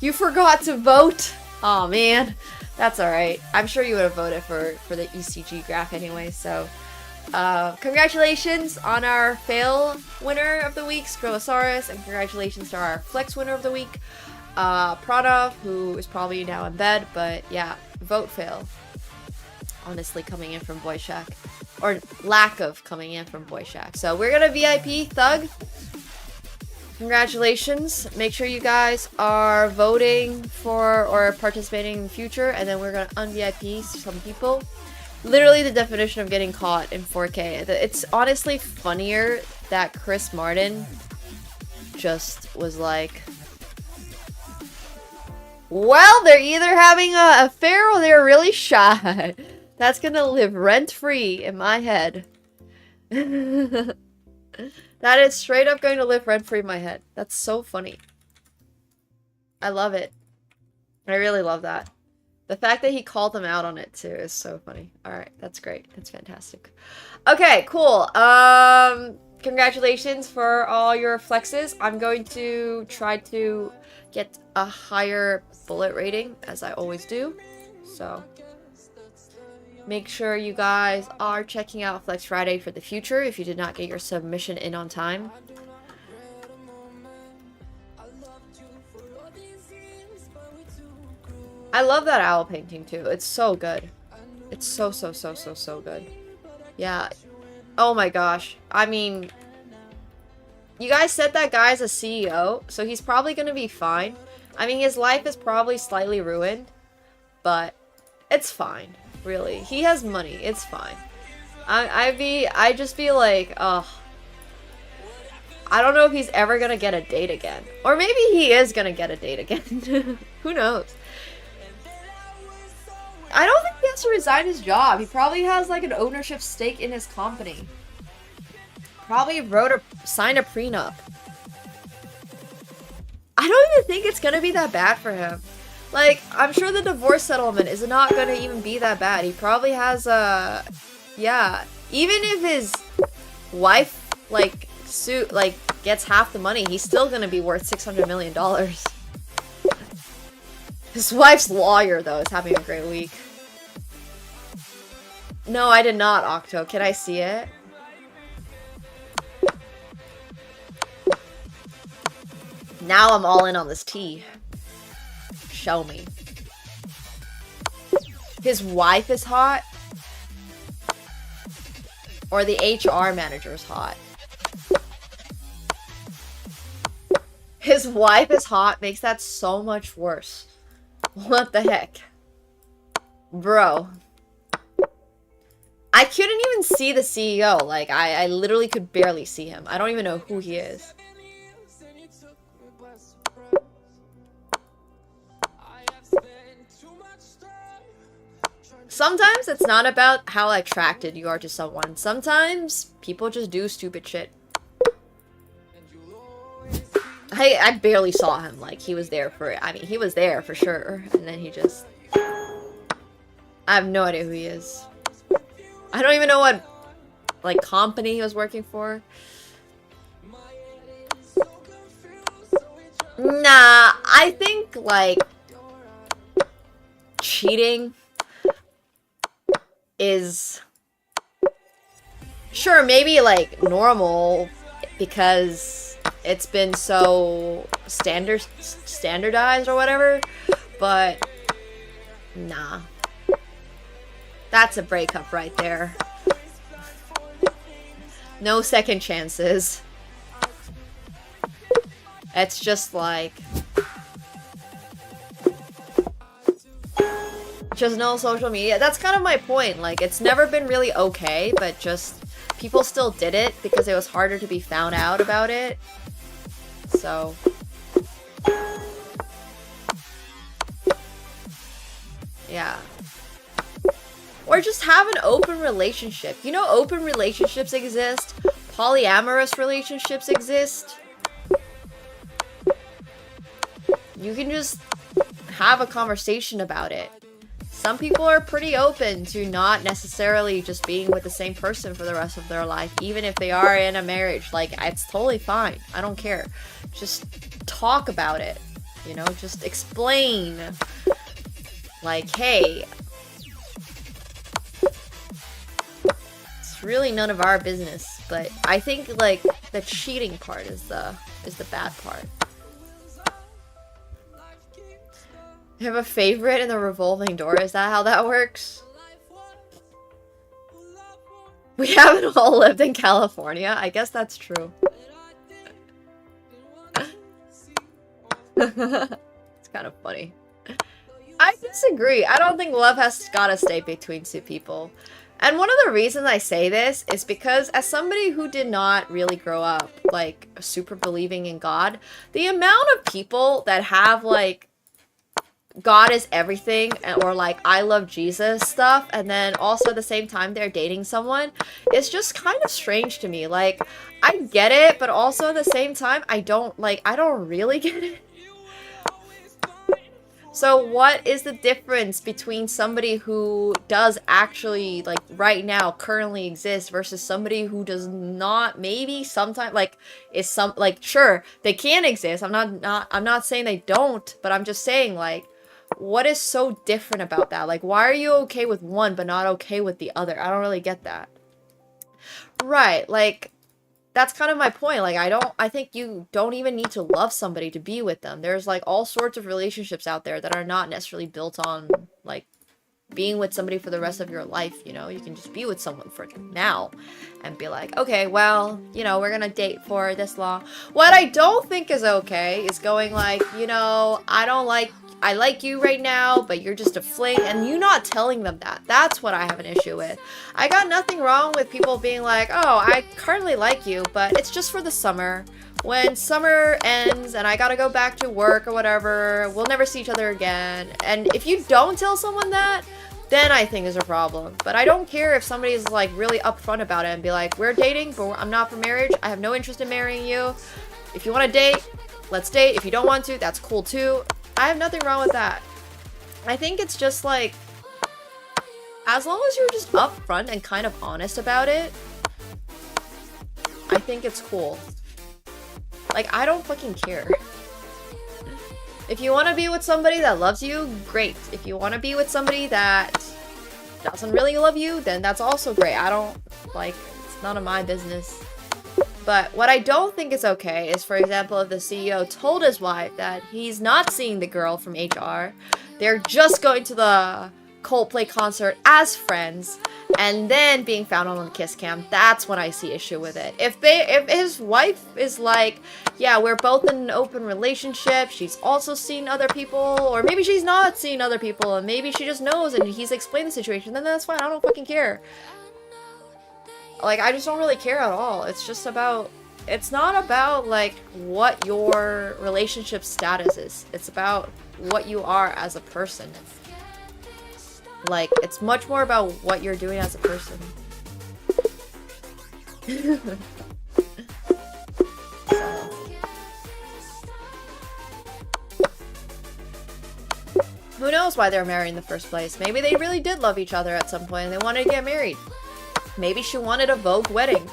You forgot to vote? Oh man, that's alright. I'm sure you would have voted for the ECG graph anyway, so... congratulations on our fail winner of the week, Skrillosaurus, and congratulations to our flex winner of the week, Pranav, who is probably now in bed, but yeah, vote fail. Honestly, coming in from Boyshak. Or lack of coming in from Boyshak. So we're gonna VIP Thug. Congratulations. Make sure you guys are voting for or participating in the future, and then we're gonna un-VIP some people. Literally the definition of getting caught in 4K. It's honestly funnier that Chris Martin just was like, Well, they're either having a affair or they're really shy. That's gonna live rent-free in my head. That is straight up going to live rent-free in my head. That's so funny. I love it. I really love that. The fact that he called them out on it too is so funny. Alright, that's great. That's fantastic. Okay, cool. Congratulations for all your flexes. I'm going to try to get a higher bullet rating, as I always do. So, make sure you guys are checking out Flex Friday for the future if you did not get your submission in on time. I love that owl painting too. It's so good. It's so good. Yeah. Oh my gosh. I mean, you guys said that guy's a CEO, so he's probably gonna be fine. I mean, his life is probably slightly ruined, but it's fine. Really, he has money. It's fine. I just be like, oh, I don't know if he's ever gonna get a date again, or maybe he is gonna get a date again. Who knows? I don't think he has to resign his job. He probably has like an ownership stake in his company. Probably signed a prenup. I don't even think it's gonna be that bad for him. Like, I'm sure the divorce settlement is not gonna even be that bad. He probably has a, yeah. Even if his wife gets half the money, he's still gonna be worth $600 million. His wife's lawyer, though, is having a great week. No, I did not, Octo. Can I see it? Now I'm all in on this tea. Show me. His wife is hot? Or the HR manager is hot? His wife is hot makes that so much worse. What the heck? Bro. I couldn't even see the CEO. Like, I literally could barely see him. I don't even know who he is. Sometimes it's not about how attracted you are to someone. Sometimes people just do stupid shit. I barely saw him. Like, he was there for, I mean, he was there for sure. And then he just... I have no idea who he is. I don't even know what, like, company he was working for. Nah, I think, like, cheating is... Sure, maybe, like, normal because it's been so standardized or whatever, but nah. That's a breakup right there. No second chances. It's just like... just no social media. That's kind of my point. Like, it's never been really okay, but just... people still did it because it was harder to be found out about it. So... yeah. Or just have an open relationship. You know, open relationships exist. Polyamorous relationships exist. You can just have a conversation about it. Some people are pretty open to not necessarily just being with the same person for the rest of their life, even if they are in a marriage. Like, it's totally fine. I don't care. Just talk about it. You know, just explain. Like, hey... really none of our business, but I think like the cheating part is the bad part. You have a favorite in the revolving door? Is that how that works? We haven't all lived in California. I guess that's true. It's kind of funny. I disagree. I don't think love has gotta stay between two people. And one of the reasons I say this is because as somebody who did not really grow up, like, super believing in God, the amount of people that have, like, God is everything, or like I love Jesus stuff, and then also at the same time they're dating someone, it's just kind of strange to me. Like, I get it, but also at the same time, I don't really get it. So what is the difference between somebody who does actually, like, right now, currently exist versus somebody who does not, maybe, sometimes, like, is some, like, sure, they can exist, I'm not saying they don't, but I'm just saying, like, what is so different about that? Like, why are you okay with one but not okay with the other? I don't really get that. Right, like, that's kind of my point. Like, I think you don't even need to love somebody to be with them. There's, like, all sorts of relationships out there that are not necessarily built on, like, being with somebody for the rest of your life, you know? You can just be with someone for now and be like, okay, well, you know, we're gonna date for this long. What I don't think is okay is going like, you know, I like you right now, but you're just a fling, and you not telling them that. That's what I have an issue with. I got nothing wrong with people being like, oh, I currently like you, but it's just for the summer. When summer ends and I gotta go back to work or whatever, we'll never see each other again. And if you don't tell someone that, then I think there's a problem. But I don't care if somebody's like really upfront about it and be like, we're dating, but I'm not for marriage. I have no interest in marrying you. If you want to date, let's date. If you don't want to, that's cool too. I have nothing wrong with that. I think it's just like, as long as you're just upfront and kind of honest about it, I think it's cool. Like, I don't fucking care. If you want to be with somebody that loves you, great. If you want to be with somebody that doesn't really love you, then that's also great. I don't, like, it's none of my business. But what I don't think is okay is, for example, if the CEO told his wife that he's not seeing the girl from HR, they're just going to the Coldplay concert as friends, and then being found on the kiss cam, that's when I see issue with it. If his wife is like, yeah, we're both in an open relationship, she's also seen other people, or maybe she's not seeing other people, and maybe she just knows and he's explained the situation, then that's fine, I don't fucking care. Like, I just don't really care at all. It's just about, it's not about, like, what your relationship status is. It's about what you are as a person. Like, it's much more about what you're doing as a person. So. Who knows why they're married in the first place? Maybe they really did love each other at some point and they wanted to get married. Maybe she wanted a Vogue wedding.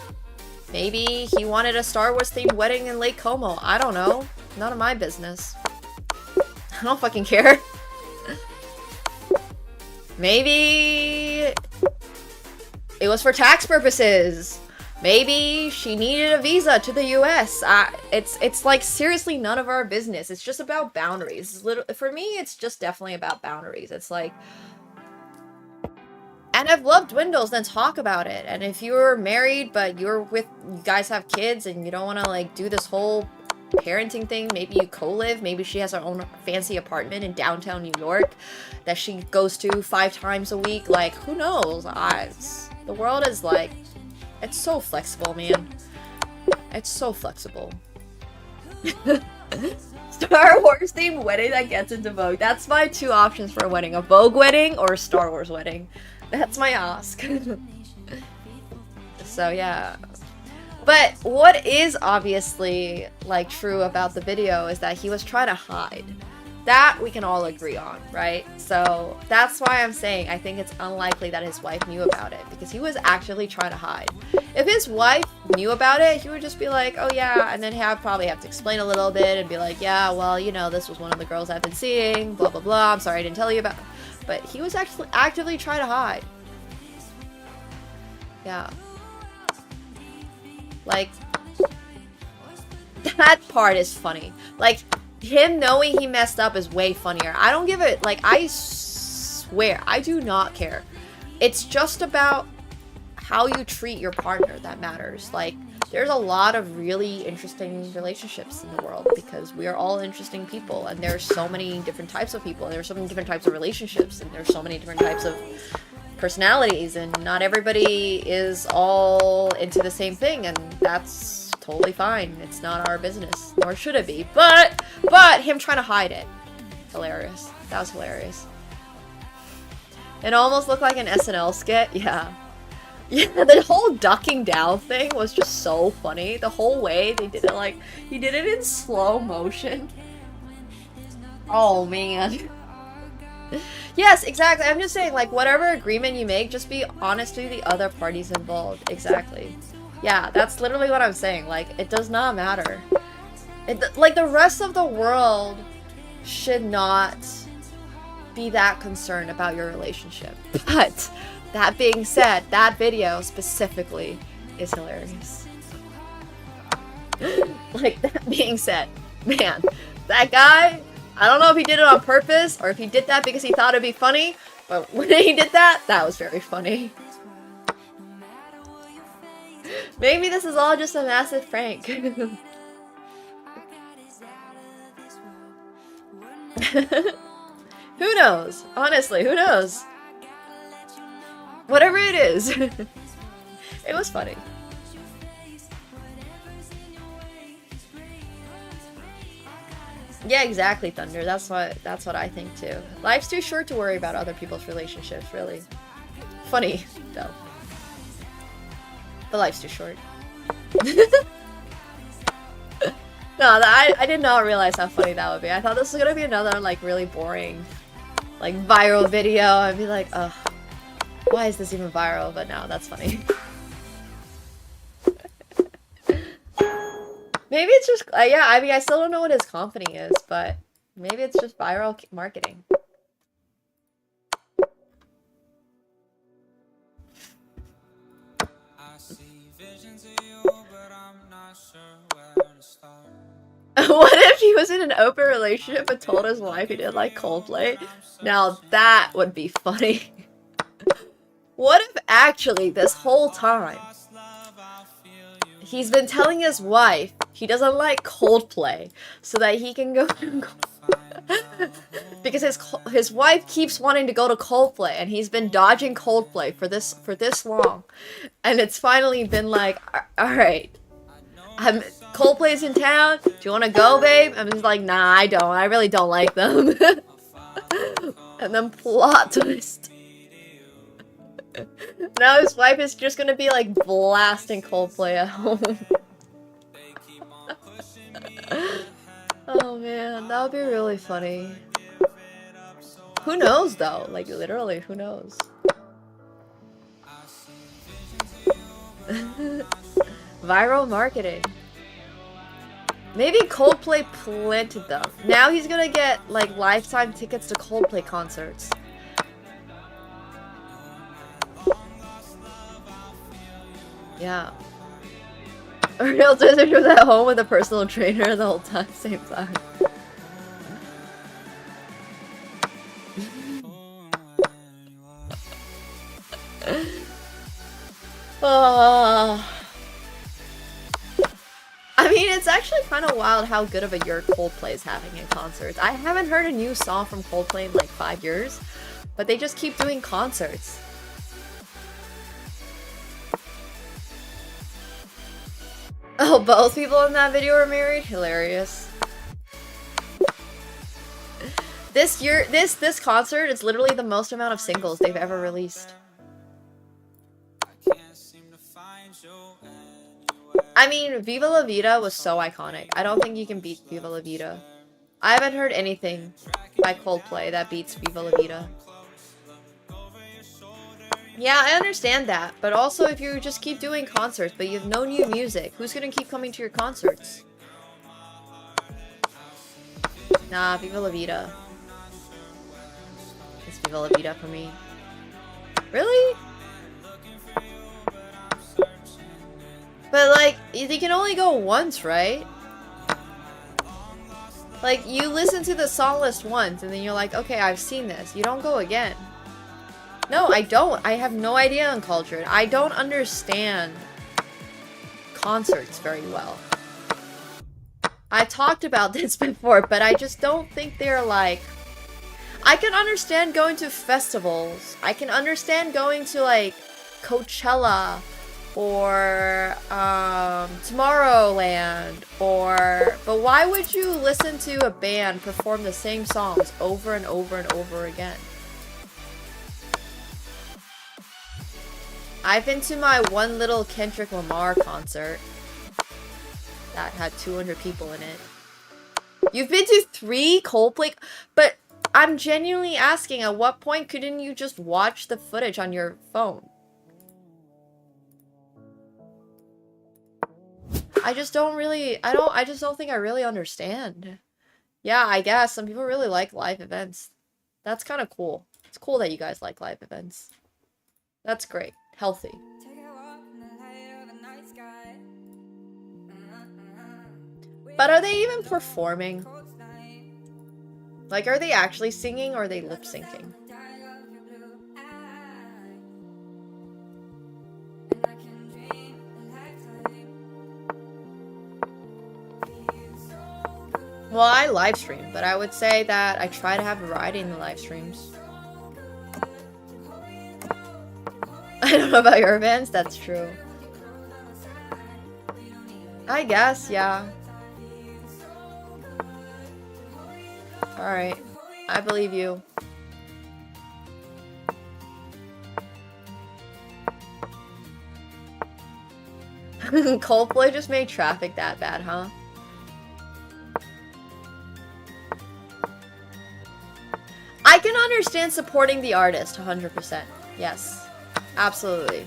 Maybe he wanted a Star Wars themed wedding in Lake Como. I don't know. None of my business. I don't fucking care. Maybe it was for tax purposes. Maybe she needed a visa to the US. It's like seriously none of our business. It's just about boundaries. For me, it's just definitely about boundaries. It's like, and if love dwindles, then talk about it. And if you're married, but you guys have kids and you don't want to like do this whole parenting thing, maybe you co-live, maybe she has her own fancy apartment in downtown New York that she goes to 5 times a week. Like, who knows? The world is like, it's so flexible, man. It's so flexible. Star Wars themed wedding that gets into Vogue. That's my 2 options for a wedding. A Vogue wedding or a Star Wars wedding. That's my ask. So yeah. But what is obviously like true about the video is that he was trying to hide. That we can all agree on, right? So that's why I'm saying I think it's unlikely that his wife knew about it, because he was actively trying to hide. If his wife knew about it, he would just be like, oh yeah, and then probably have to explain a little bit and be like, yeah, well, you know, this was one of the girls I've been seeing, blah blah blah, I'm sorry I didn't tell you about it. But he was actually actively trying to hide. Yeah. Like, that part is funny. Like, him knowing he messed up is way funnier. I don't give it, like, I swear, I do not care. It's just about how you treat your partner that matters. Like, there's a lot of really interesting relationships in the world because we are all interesting people, and there's so many different types of people, and there's so many different types of relationships, and there's so many different types of personalities, and not everybody is all into the same thing, and that's totally fine. It's not our business, nor should it be. But him trying to hide it. Hilarious. That was hilarious. It almost looked like an SNL skit. Yeah. Yeah, the whole ducking down thing was just so funny. The whole way they did it, like, he did it in slow motion. Oh, man. Yes, exactly. I'm just saying, like, whatever agreement you make, just be honest to the other parties involved. Exactly. Yeah, that's literally what I'm saying. Like, it does not matter. Like, the rest of the world should not be that concerned about your relationship. But, that being said, that video specifically is hilarious. Like, that being said, man, that guy, I don't know if he did it on purpose or if he did that because he thought it'd be funny, but when he did that, that was very funny. Maybe this is all just a massive prank. Who knows? Honestly, who knows? Whatever it is. It was funny. Yeah, exactly, Thunder. That's what I think too. Life's too short to worry about other people's relationships, really. Funny, though. But life's too short. No, I did not realize how funny that would be. I thought this was gonna be another, like, really boring, like, viral video. I'd be like, ugh, why is this even viral? But no, that's funny. Maybe it's just, yeah, I mean, I still don't know what his company is, but maybe it's just viral marketing. What if he was in an open relationship and told his wife he didn't like Coldplay? Now that would be funny. What if actually this whole time he's been telling his wife he doesn't like Coldplay so that he can go to because his wife keeps wanting to go to Coldplay and he's been dodging Coldplay for this long, and it's finally been like, all right, Coldplay's in town. Do you want to go, babe? And he's like, nah, I don't. I really don't like them. And then plot twist. Now his wife is just gonna be like blasting Coldplay at home. Oh man, that would be really funny. Who knows though? Like literally, who knows? Viral marketing. Maybe Coldplay planted them. Now he's gonna get like lifetime tickets to Coldplay concerts. Yeah. A real wizard was at home with a personal trainer the whole time, same time. Oh. I mean, it's actually kind of wild how good of a year Coldplay's having in concerts. I haven't heard a new song from Coldplay in like 5 years, but they just keep doing concerts. Oh, both people in that video are married? Hilarious. This year, this concert is literally the most amount of singles they've ever released. I mean, Viva La Vida was so iconic. I don't think you can beat Viva La Vida. I haven't heard anything by Coldplay that beats Viva La Vida. Yeah, I understand that, but also if you just keep doing concerts, but you have no new music, who's gonna keep coming to your concerts? Nah, Viva La Vida. It's Viva La Vida for me. Really? But like, you can only go once, right? Like, you listen to the song list once, and then you're like, okay, I've seen this. You don't go again. No, I don't. I have no idea on culture. I don't understand concerts very well. I talked about this before, but I just don't think they're like... I can understand going to festivals. I can understand going to like Coachella or Tomorrowland, but why would you listen to a band perform the same songs over and over and over again? I've been to my one little Kendrick Lamar concert that had 200 people in it. You've been to 3 Coldplay, but I'm genuinely asking, at what point couldn't you just watch the footage on your phone? I just don't think I really understand. Yeah, I guess some people really like live events. That's kind of cool. It's cool that you guys like live events. That's great. Healthy. But are they even performing? Like, are they actually singing or are they lip syncing? Well, I live stream, but I would say that I try to have variety in the live streams. I don't know about your events, that's true. I guess, yeah. Alright, I believe you. Coldplay just made traffic that bad, huh? I can understand supporting the artist 100%. Yes, absolutely.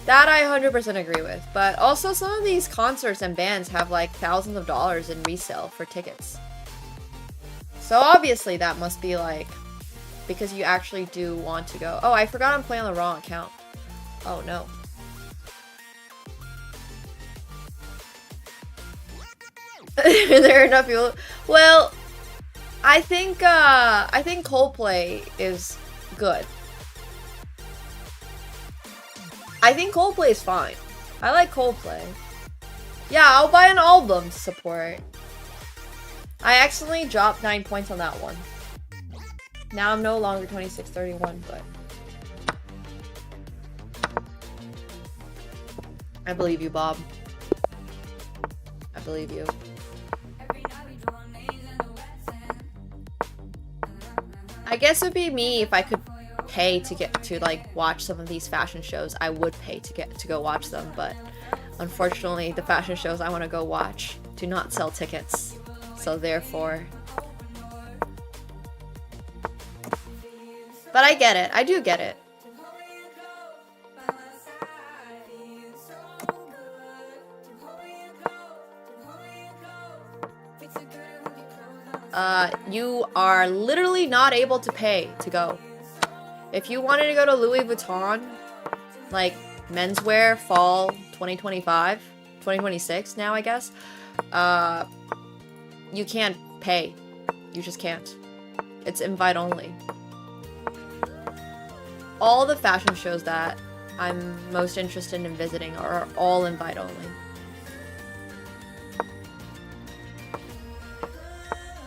That I 100% agree with. But also some of these concerts and bands have like thousands of dollars in resale for tickets. So obviously that must be like, because you actually do want to go. Oh, I forgot I'm playing on the wrong account. Oh no. There are enough people. Well, I think Coldplay is good. I think Coldplay is fine. I like Coldplay. Yeah, I'll buy an album to support. I accidentally dropped 9 points on that one. Now I'm no longer 26-31, but I believe you, Bob. I believe you. I guess it would be me if I could pay to get to like watch some of these fashion shows. I would pay to go watch them, but unfortunately the fashion shows I want to go watch do not sell tickets. So therefore, but I get it. I do get it. You are literally not able to pay to go. If you wanted to go to Louis Vuitton, like menswear fall 2025, 2026 now, I guess, you can't pay. You just can't. It's invite only. All the fashion shows that I'm most interested in visiting are all invite only.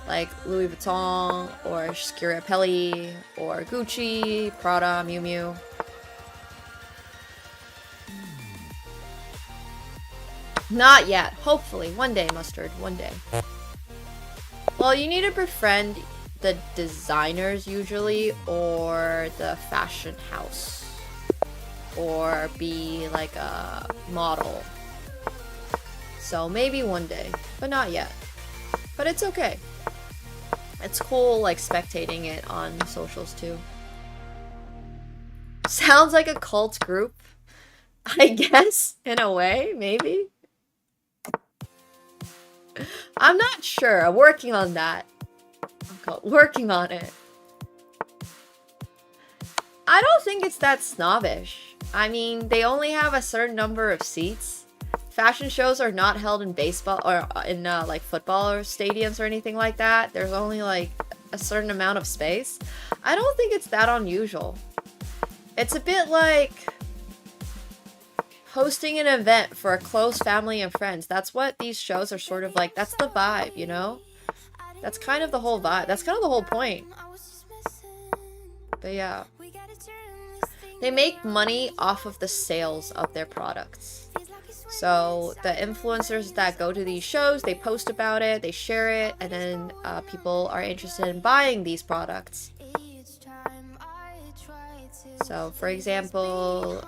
Like Louis Vuitton, or Schiaparelli, or Gucci, Prada, Miu Miu. Not yet. Hopefully. One day, Mustard. One day. Well, you need to befriend the designers usually, or the fashion house. Or be like a model. So maybe one day. But not yet. But it's okay. It's cool, like, spectating it on socials, too. Sounds like a cult group. I guess, in a way, maybe. I'm not sure. I'm working on that. Working on it. I don't think it's that snobbish. I mean, they only have a certain number of seats. Fashion shows are not held in baseball or in like football or stadiums or anything like that. There's only like a certain amount of space. I don't think it's that unusual. It's a bit like hosting an event for a close family and friends. That's what these shows are sort of like. That's the vibe, you know? That's kind of the whole vibe. That's kind of the whole point. But yeah. They make money off of the sales of their products. So the influencers that go to these shows, they post about it, they share it, and then people are interested in buying these products. So for example,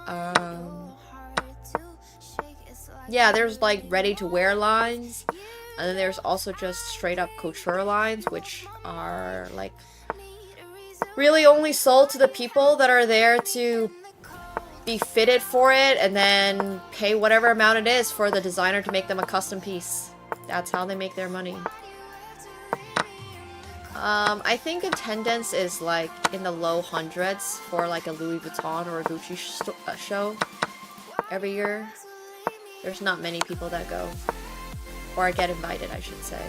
yeah, there's like ready-to-wear lines, and then there's also just straight-up couture lines, which are like really only sold to the people that are there to be fitted for it and then pay whatever amount it is for the designer to make them a custom piece. That's how they make their money. I think attendance is like in the low hundreds for like a Louis Vuitton or a Gucci show every year. There's not many people that go, or get invited, I should say.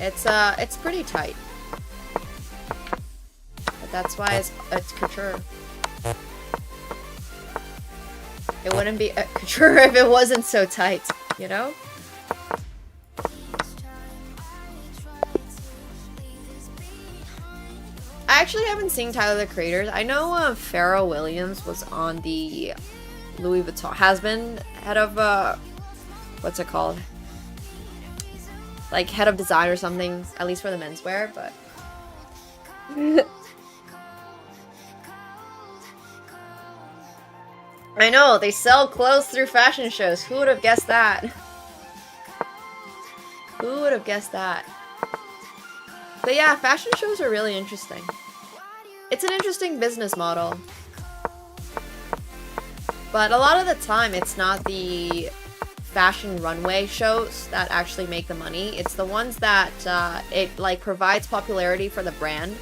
It's pretty tight. But that's why it's couture. It wouldn't be couture if it wasn't so tight, you know? I actually haven't seen Tyler the Creator. I know Pharrell Williams was on the Louis Vuitton, has been head of, what's it called? Like head of design or something, at least for the menswear, but... I know, they sell clothes through fashion shows. Who would have guessed that? Who would have guessed that? But yeah, fashion shows are really interesting. It's an interesting business model. But a lot of the time, it's not the fashion runway shows that actually make the money. It's the ones that it like provides popularity for the brand.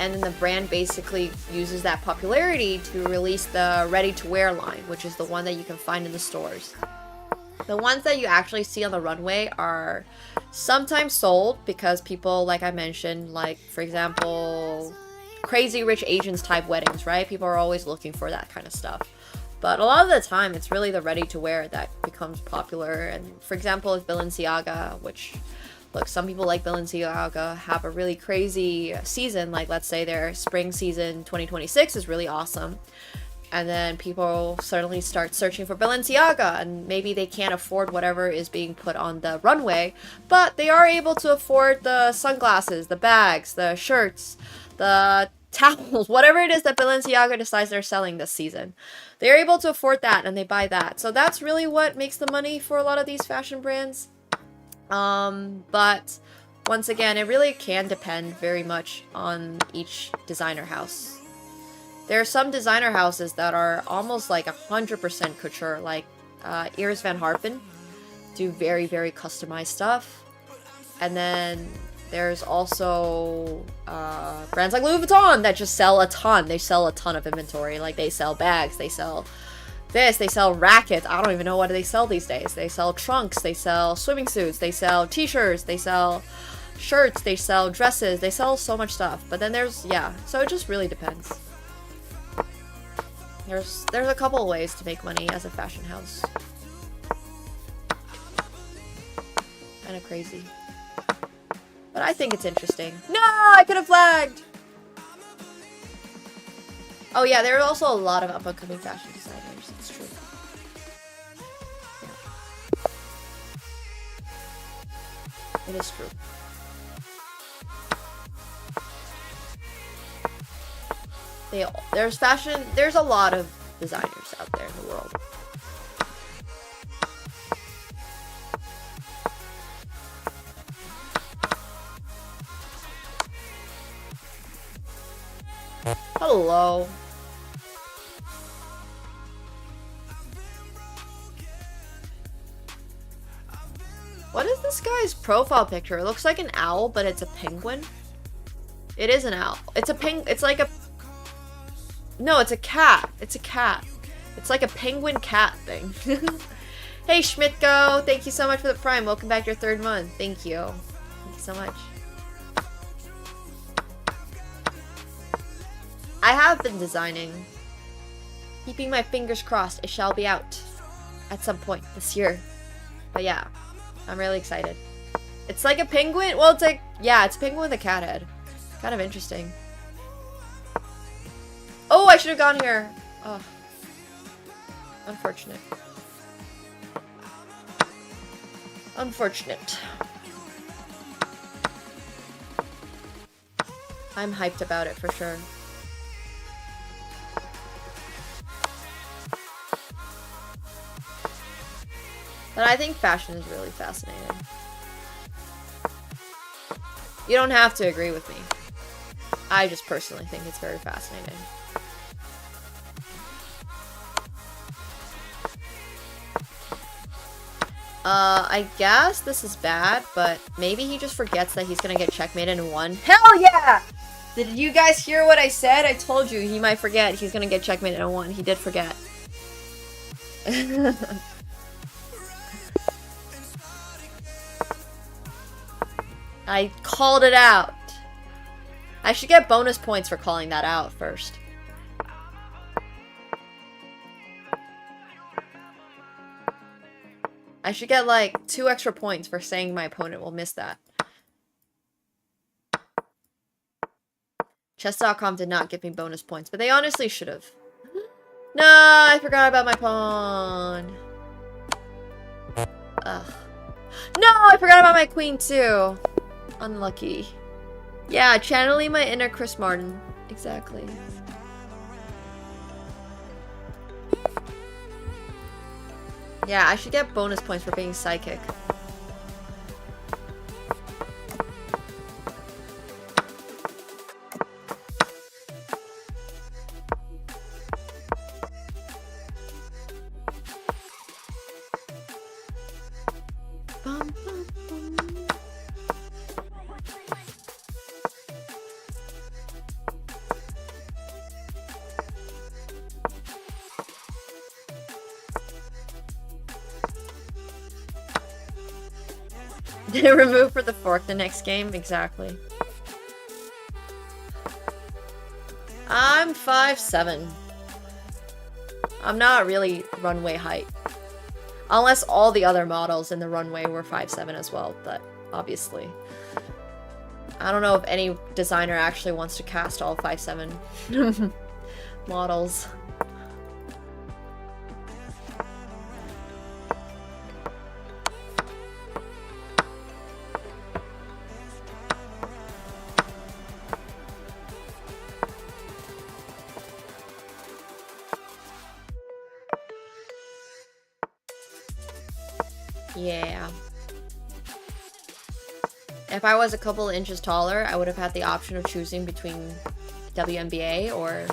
And then the brand basically uses that popularity to release the ready-to-wear line, which is the one that you can find in the stores. The ones that you actually see on the runway are sometimes sold because people, like I mentioned, like, for example, Crazy Rich Asians type weddings, right? People are always looking for that kind of stuff. But a lot of the time, it's really the ready-to-wear that becomes popular. And for example, with Balenciaga, which... Look, some people like Balenciaga have a really crazy season, like let's say their spring season 2026 is really awesome. And then people suddenly start searching for Balenciaga, and maybe they can't afford whatever is being put on the runway, but they are able to afford the sunglasses, the bags, the shirts, the towels, whatever it is that Balenciaga decides they're selling this season. They're able to afford that, and they buy that. So that's really what makes the money for a lot of these fashion brands. But once again, it really can depend very much on each designer house. There are some designer houses that are almost like 100% couture, like Iris Van Harpen do very, very customized stuff. And then there's also brands like Louis Vuitton that just sell a ton. They sell a ton of inventory. Like they sell bags, they sell this, they sell rackets. I don't even know what they sell these days. They sell trunks, they sell swimming suits, they sell t-shirts, they sell shirts, they sell dresses, they sell so much stuff. But then there's, yeah, so it just really depends. There's a couple of ways to make money as a fashion house. Kind of crazy. But I think it's interesting. No, I could have flagged! Oh yeah, there are also a lot of up-and-coming fashion designers. It's true. Yeah. It is true. There's a lot of designers out there in the world. Hello. What is this guy's profile picture? It looks like an owl, but it's a penguin. It is an owl. It's like a... No, it's a cat. It's a cat. It's like a penguin cat thing. Hey, Schmidtko. Thank you so much for the Prime. Welcome back to your 3rd month. Thank you. Thank you so much. I have been designing. Keeping my fingers crossed, it shall be out at some point this year. But yeah, I'm really excited. It's like a penguin. Well, it's like, yeah, it's a penguin with a cat head. Kind of interesting. Oh, I should have gone here. Oh. Unfortunate. Unfortunate. I'm hyped about it for sure. But I think fashion is really fascinating. You don't have to agree with me. I just personally think it's very fascinating. I guess this is bad, but maybe he just forgets that he's gonna get checkmated in one. Hell yeah! Did you guys hear what I said? I told you he might forget he's gonna get checkmated in one. He did forget. I called it out. I should get bonus points for calling that out first. I should get like 2 extra points for saying my opponent will miss that. Chess.com did not give me bonus points, but they honestly should have. No, I forgot about my pawn. Ugh. No, I forgot about my queen too. Unlucky. Yeah, channeling my inner Chris Martin. Exactly. Yeah, I should get bonus points for being psychic. Bum, bum, bum. Remove for the fork the next game? Exactly. I'm 5'7". I'm not really runway height. Unless all the other models in the runway were 5'7" as well, but obviously. I don't know if any designer actually wants to cast all 5'7" models. Yeah. If I was a couple inches taller, I would have had the option of choosing between WNBA or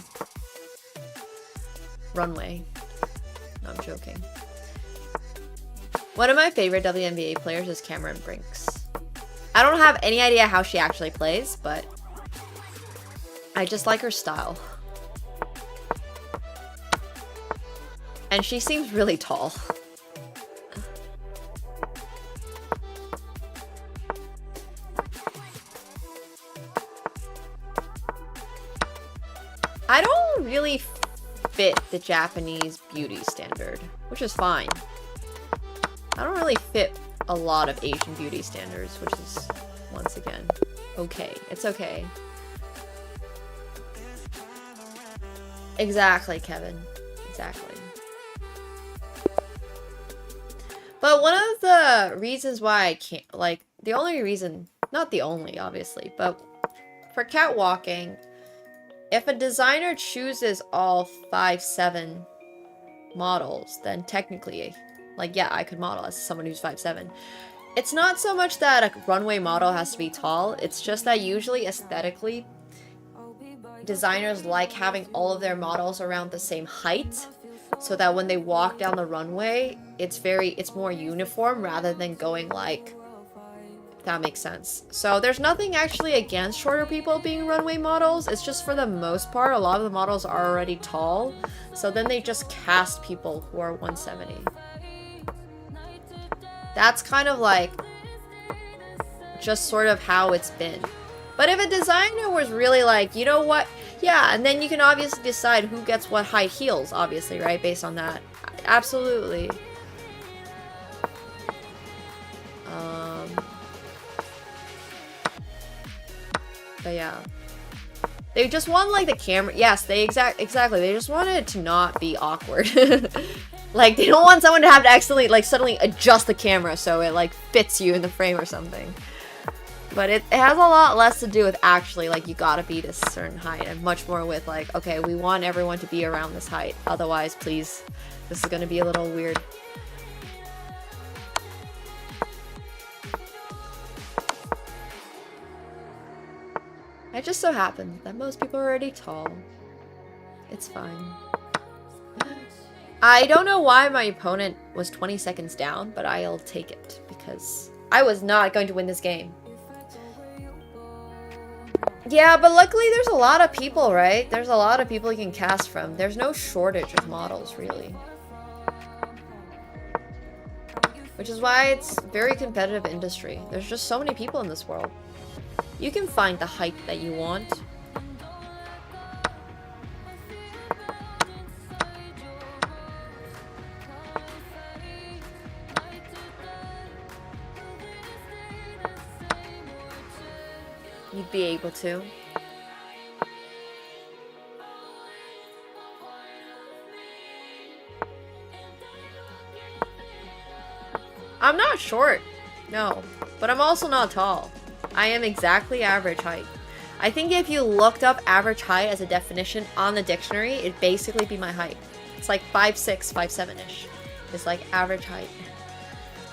runway. No, I'm joking. One of my favorite WNBA players is Cameron Brinks. I don't have any idea how she actually plays, but I just like her style. And she seems really tall. I don't really fit the Japanese beauty standard, which is fine. I don't really fit a lot of Asian beauty standards, which is, once again, okay. It's okay. Exactly, Kevin. Exactly. But one of the reasons why I can't, like, the only reason, not the only, obviously, but for catwalking, if a designer chooses all 5'7" models, then technically, like, yeah, I could model as someone who's 5'7". It's not so much that a runway model has to be tall, it's just that usually aesthetically, designers like having all of their models around the same height, so that when they walk down the runway, it's more uniform rather than going like, if that makes sense. So there's nothing actually against shorter people being runway models, it's just for the most part, a lot of the models are already tall, so then they just cast people who are 170. That's kind of like, just sort of how it's been. But if a designer was really like, you know what, yeah, and then you can obviously decide who gets what height heels, obviously, right, based on that. Absolutely. But yeah. They just want like the camera. Yes, they exactly. They just want it to not be awkward. Like they don't want someone to have to accidentally like suddenly adjust the camera so it like fits you in the frame or something. But it has a lot less to do with actually like you gotta be this certain height and much more with like, okay, we want everyone to be around this height. Otherwise, please, this is gonna be a little weird. It just so happens that most people are already tall. It's fine. I don't know why my opponent was 20 seconds down, but I'll take it because I was not going to win this game. Yeah, but luckily there's a lot of people, right? There's a lot of people you can cast from. There's no shortage of models, really. Which is why it's a very competitive industry. There's just so many people in this world. You can find the height that you want. You'd be able to. I'm not short, no, but I'm also not tall. I am exactly average height. I think if you looked up average height as a definition on the dictionary, it'd basically be my height. It's like 5'6", 5'7"-ish. It's like average height.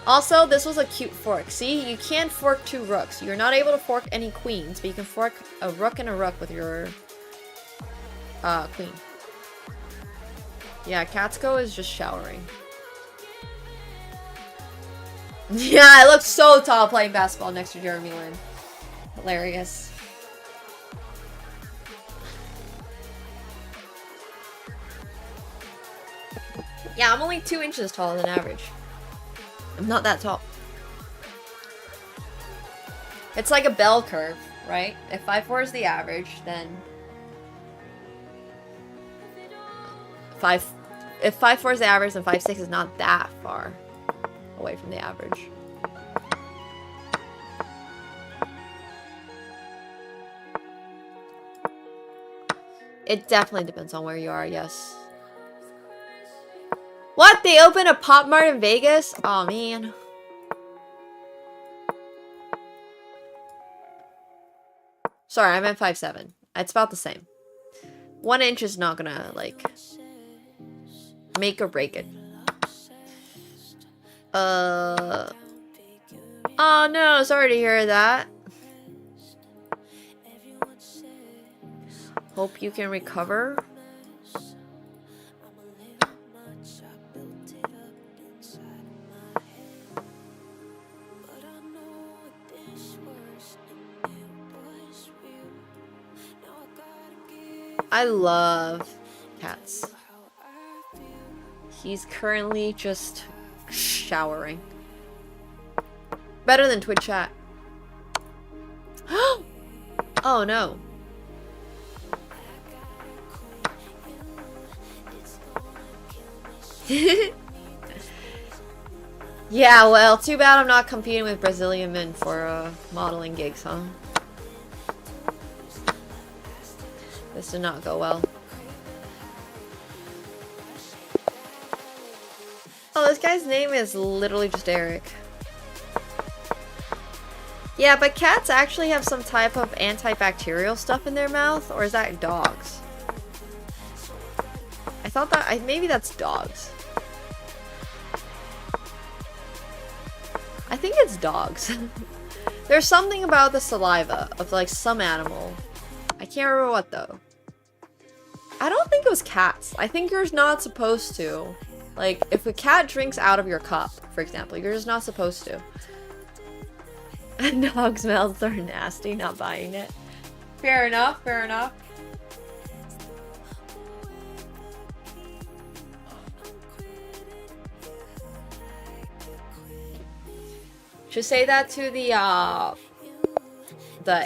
Also, this was a cute fork. See, you can't fork two rooks. You're not able to fork any queens, but you can fork a rook and a rook with your queen. Yeah, AkaNemsko is just showering. Yeah, I look so tall playing basketball next to Jeremy Lin. Hilarious. Yeah, I'm only 2 inches taller than average. I'm not that tall. It's like a bell curve, right? If 5'4" is the average, then if 5'4" is the average, then 5'6" is not that far away from the average. It definitely depends on where you are, yes. What? They opened a Pop Mart in Vegas? Oh man. Sorry, I meant 5'7". It's about the same. 1 inch is not gonna, like, make or break it. Oh no, sorry to hear that. Hope you can recover. I love cats. He's currently just showering. Better than Twitch chat. Oh no. Yeah, well, too bad I'm not competing with Brazilian men for modeling gigs, huh? This did not go well. Oh, this guy's name is literally just Eric. Yeah, but cats actually have some type of antibacterial stuff in their mouth, or is that dogs? I thought that maybe that's dogs. I think it's dogs. There's something about the saliva of like some animal. I can't remember what though. I don't think it was cats. I think you're not supposed to. Like, if a cat drinks out of your cup, for example, you're just not supposed to. Dog smells are nasty, not buying it. Fair enough, fair enough. Should say that to the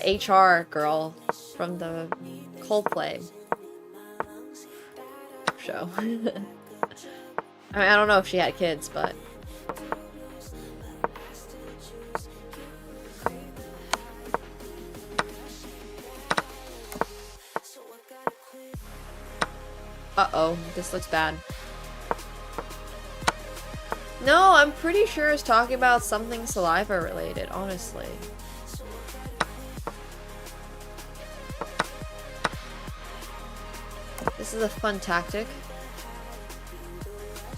HR girl from the Coldplay show. I mean, I don't know if she had kids, but Uh-oh, this looks bad. No, I'm pretty sure it's talking about something saliva related, honestly. This is a fun tactic.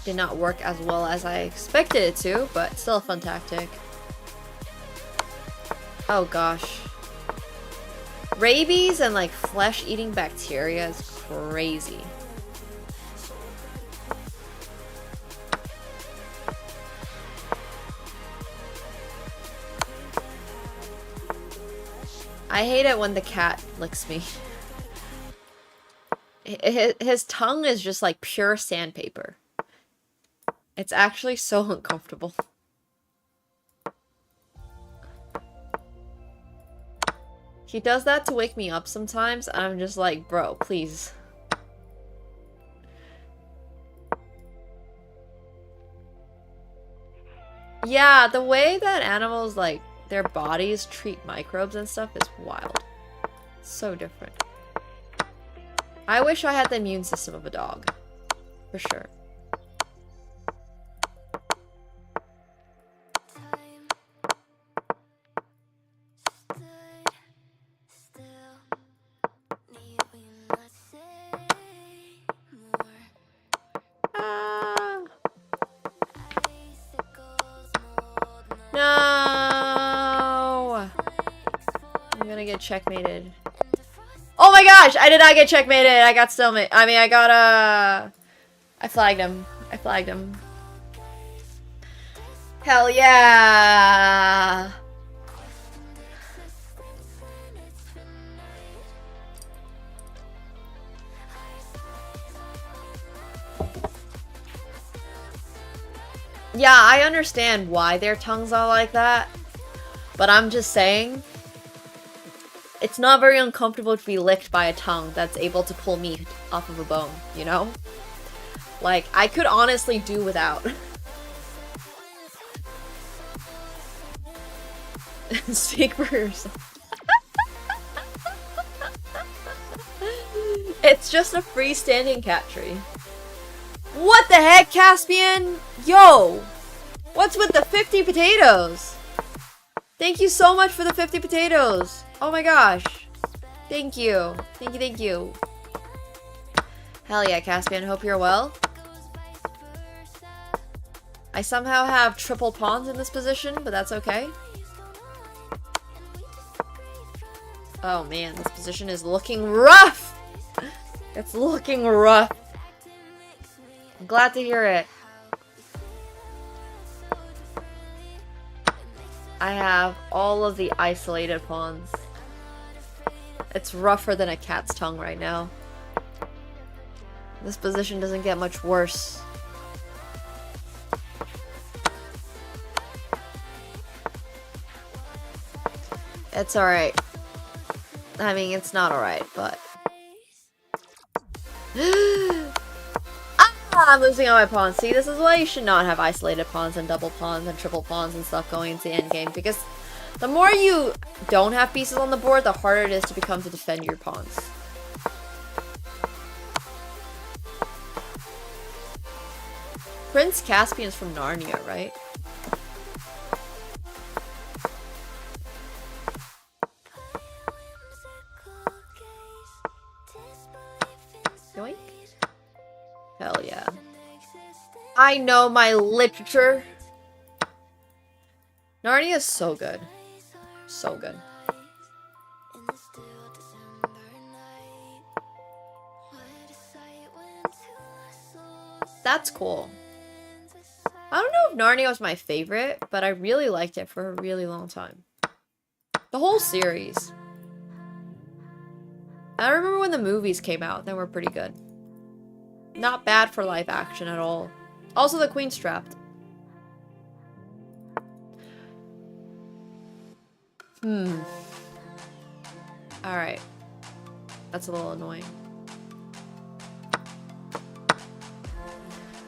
Did not work as well as I expected it to, but still a fun tactic. Oh gosh. Rabies and like flesh-eating bacteria is crazy. I hate it when the cat licks me. His tongue is just like pure sandpaper. It's actually so uncomfortable. He does that to wake me up sometimes, and I'm just like, bro, please. Yeah, the way that animals, like, their bodies treat microbes and stuff is wild. So different. I wish I had the immune system of a dog. For sure. No! I'm gonna get checkmated. Oh my gosh! I did not get checkmated! I got stalemate. I mean, I flagged him. I flagged him. Hell yeah! Yeah, I understand why their tongues are like that, but I'm just saying, it's not very uncomfortable to be licked by a tongue that's able to pull meat off of a bone, you know? Like, I could honestly do without. Speak for yourself. It's just a freestanding cat tree. What the heck, Caspian? Yo! What's with the 50 potatoes? Thank you so much for the 50 potatoes. Oh my gosh. Thank you. Thank you, thank you. Hell yeah, Caspian. Hope you're well. I somehow have triple pawns in this position, but that's okay. Oh man, this position is looking rough! It's looking rough. I'm glad to hear it. I have all of the isolated pawns. It's rougher than a cat's tongue right now. This position doesn't get much worse. It's alright. I mean, it's not alright, but... I'm losing all my pawns. See, this is why you should not have isolated pawns and double pawns and triple pawns and stuff going into the end game, because the more you don't have pieces on the board, the harder it is to become to defend your pawns. Prince Caspian is from Narnia, right? Yoink. Hell yeah. I know my literature. Narnia is so good. So good. That's cool. I don't know if Narnia was my favorite, but I really liked it for a really long time. The whole series. I remember when the movies came out, they were pretty good. Not bad for live action at all. Also, the Queen's trapped. Alright. That's a little annoying.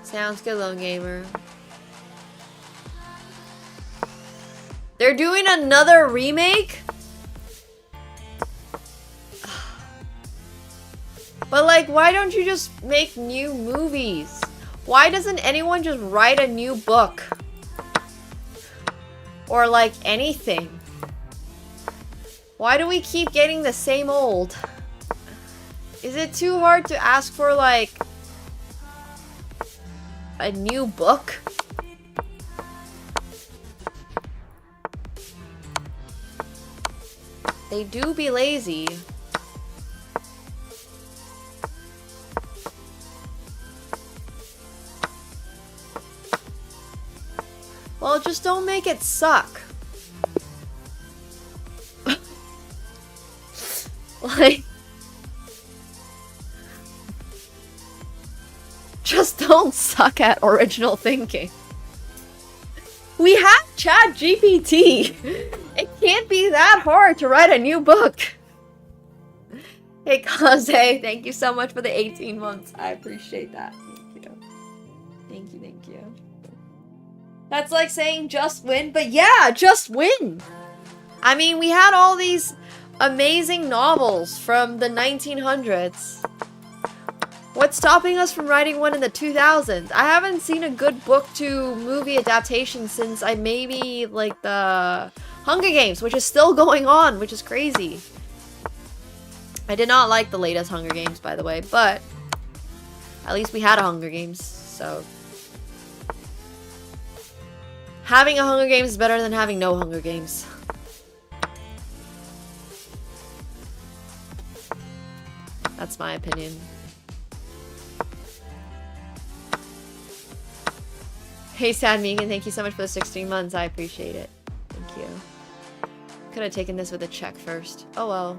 Sounds good, Lone Gamer. They're doing another remake? But like, why don't you just make new movies? Why doesn't anyone just write a new book? Or like anything? Why do we keep getting the same old? Is it too hard to ask for like a new book? They do be lazy. Well, just don't make it suck. Like, just don't suck at original thinking. We have Chat GPT. It can't be that hard to write a new book. Hey, Kaze, thank you so much for the 18 months. I appreciate that. Thank you. Thank you, thank you. That's like saying just win, but yeah, just win. I mean, we had all these amazing novels from the 1900s. What's stopping us from writing one in the 2000s? I haven't seen a good book to movie adaptation since maybe like the Hunger Games, which is still going on, which is crazy. I did not like the latest Hunger Games, by the way, but at least we had a Hunger Games, so having a Hunger Games is better than having no Hunger Games. That's my opinion. Hey, Sad Megan, thank you so much for the 16 months. I appreciate it. Thank you. Could have taken this with a check first. Oh well.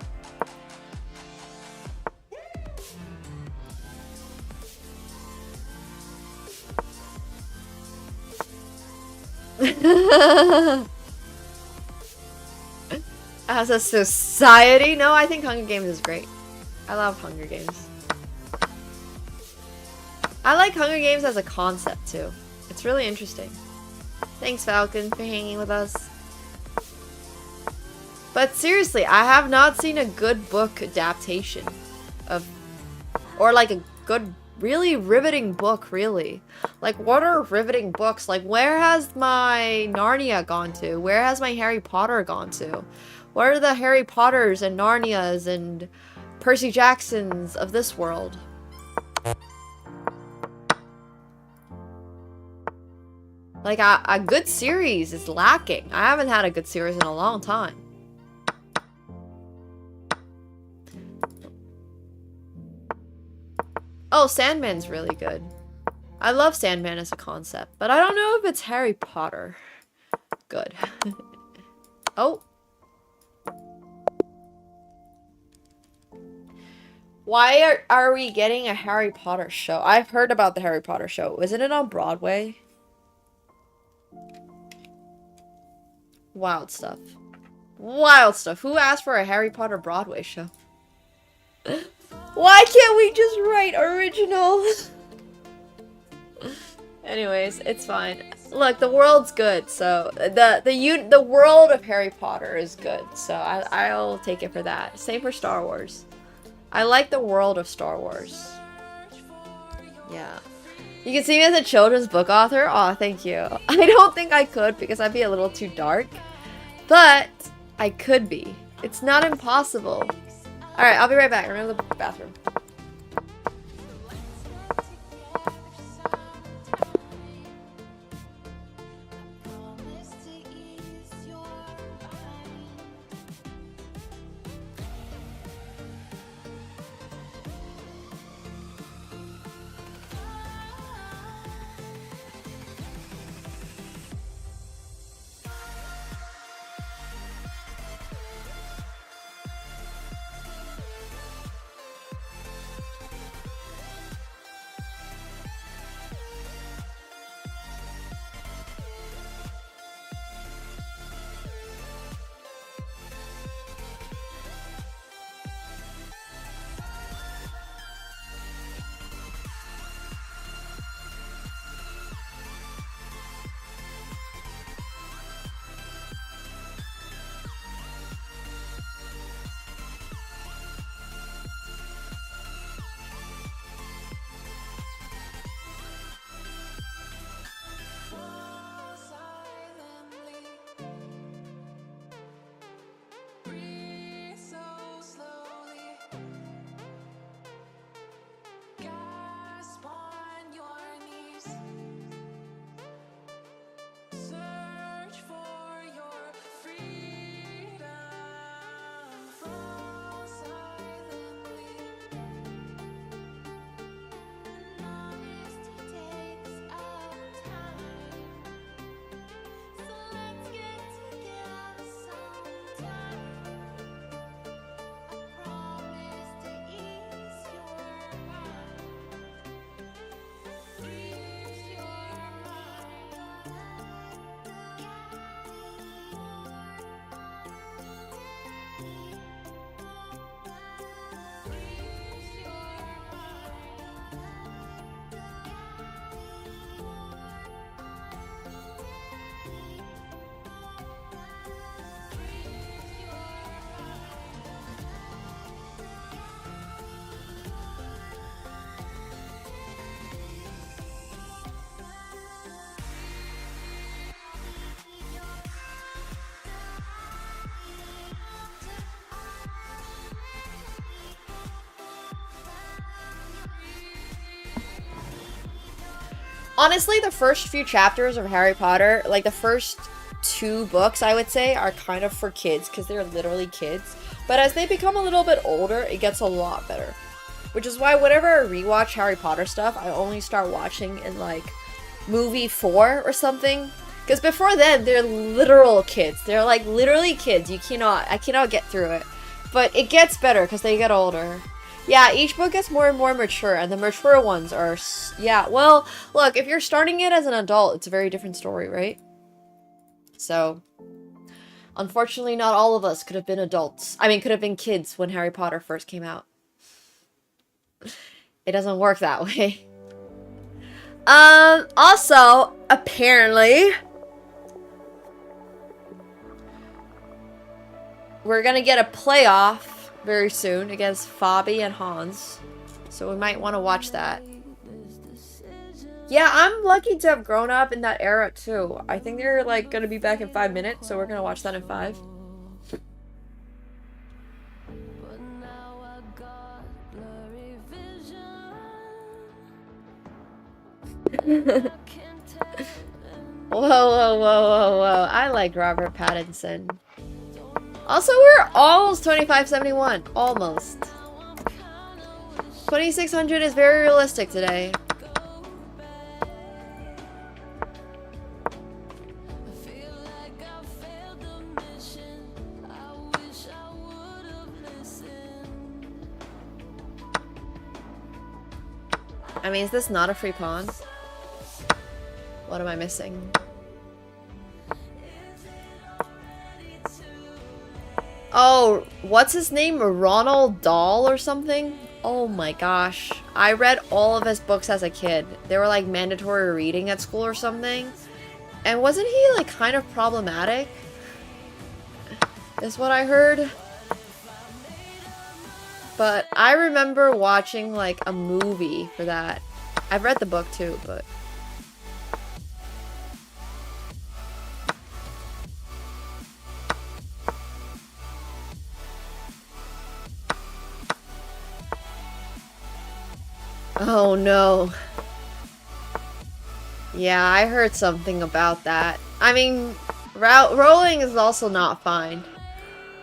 As a society? No, I think Hunger Games is great. I love Hunger Games. I like Hunger Games as a concept too. It's really interesting. Thanks, Falcon, for hanging with us. But seriously, I have not seen a good book adaptation of, or like a good, really riveting book, really. Like, what are riveting books? Like, where has my Narnia gone to? Where has my Harry Potter gone to? Where are the Harry Potters and Narnias and Percy Jacksons of this world? Like, a good series is lacking. I haven't had a good series in a long time. Oh, Sandman's really good. I love Sandman as a concept, but I don't know if it's Harry Potter. Good. Oh. Why are we getting a Harry Potter show? I've heard about the Harry Potter show. Isn't it on Broadway? Wild stuff. Wild stuff. Who asked for a Harry Potter Broadway show? Why can't we just write original? Anyways, it's fine. Look, the world's good, so the world of Harry Potter is good, so I'll take it for that. Same for Star Wars. I like the world of Star Wars. Yeah. You can see me as a children's book author? Aw, thank you. I don't think I could because I'd be a little too dark. But I could be. It's not impossible. Alright, I'll be right back. I'm gonna go to the bathroom. Honestly, the first few chapters of Harry Potter, like the first 2 books, I would say, are kind of for kids because they're literally kids. But as they become a little bit older, it gets a lot better. Which is why whenever I rewatch Harry Potter stuff, I only start watching in like movie 4 or something. Because before then, they're literal kids. They're like literally kids. I cannot get through it. But it gets better because they get older. Yeah, each book gets more and more mature, and the mature ones are... Yeah, well, look, if you're starting it as an adult, it's a very different story, right? So, unfortunately, not all of us could have been adults. I mean, could have been kids when Harry Potter first came out. It doesn't work that way. Also, apparently... we're gonna get a playoff very soon against Fabi and Hans. So we might want to watch that. Yeah, I'm lucky to have grown up in that era too. I think they're like gonna be back in 5 minutes, so we're gonna watch that in 5. Whoa. I like Robert Pattinson. Also, we're almost 2571. Almost. 2600 is very realistic today. I mean, is this not a free pawn? What am I missing? Oh, what's his name? Ronald Dahl or something? Oh my gosh. I read all of his books as a kid. They were like mandatory reading at school or something. And wasn't he like kind of problematic? Is what I heard. But I remember watching like a movie for that. I've read the book too, but... oh no. Yeah, I heard something about that. I mean, rolling is also not fine.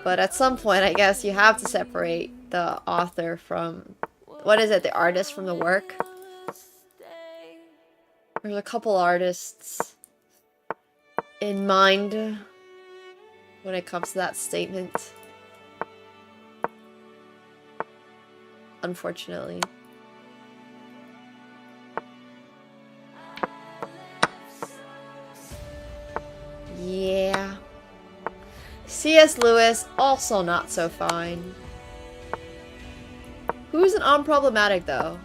But at some point, I guess you have to separate the author from... what is it? The artist from the work? There's a couple artists in mind when it comes to that statement. Unfortunately. Yeah. C.S. Lewis, also not so fine. Who's an unproblematic though?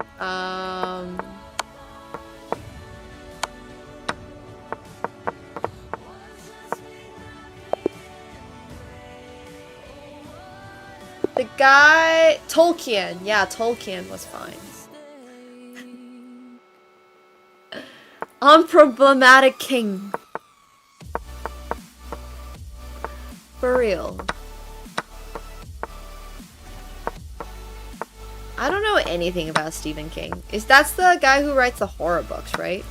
The guy... Tolkien. Yeah, Tolkien was fine. Unproblematic king. For real. I don't know anything about Stephen King. That's the guy who writes the horror books, right?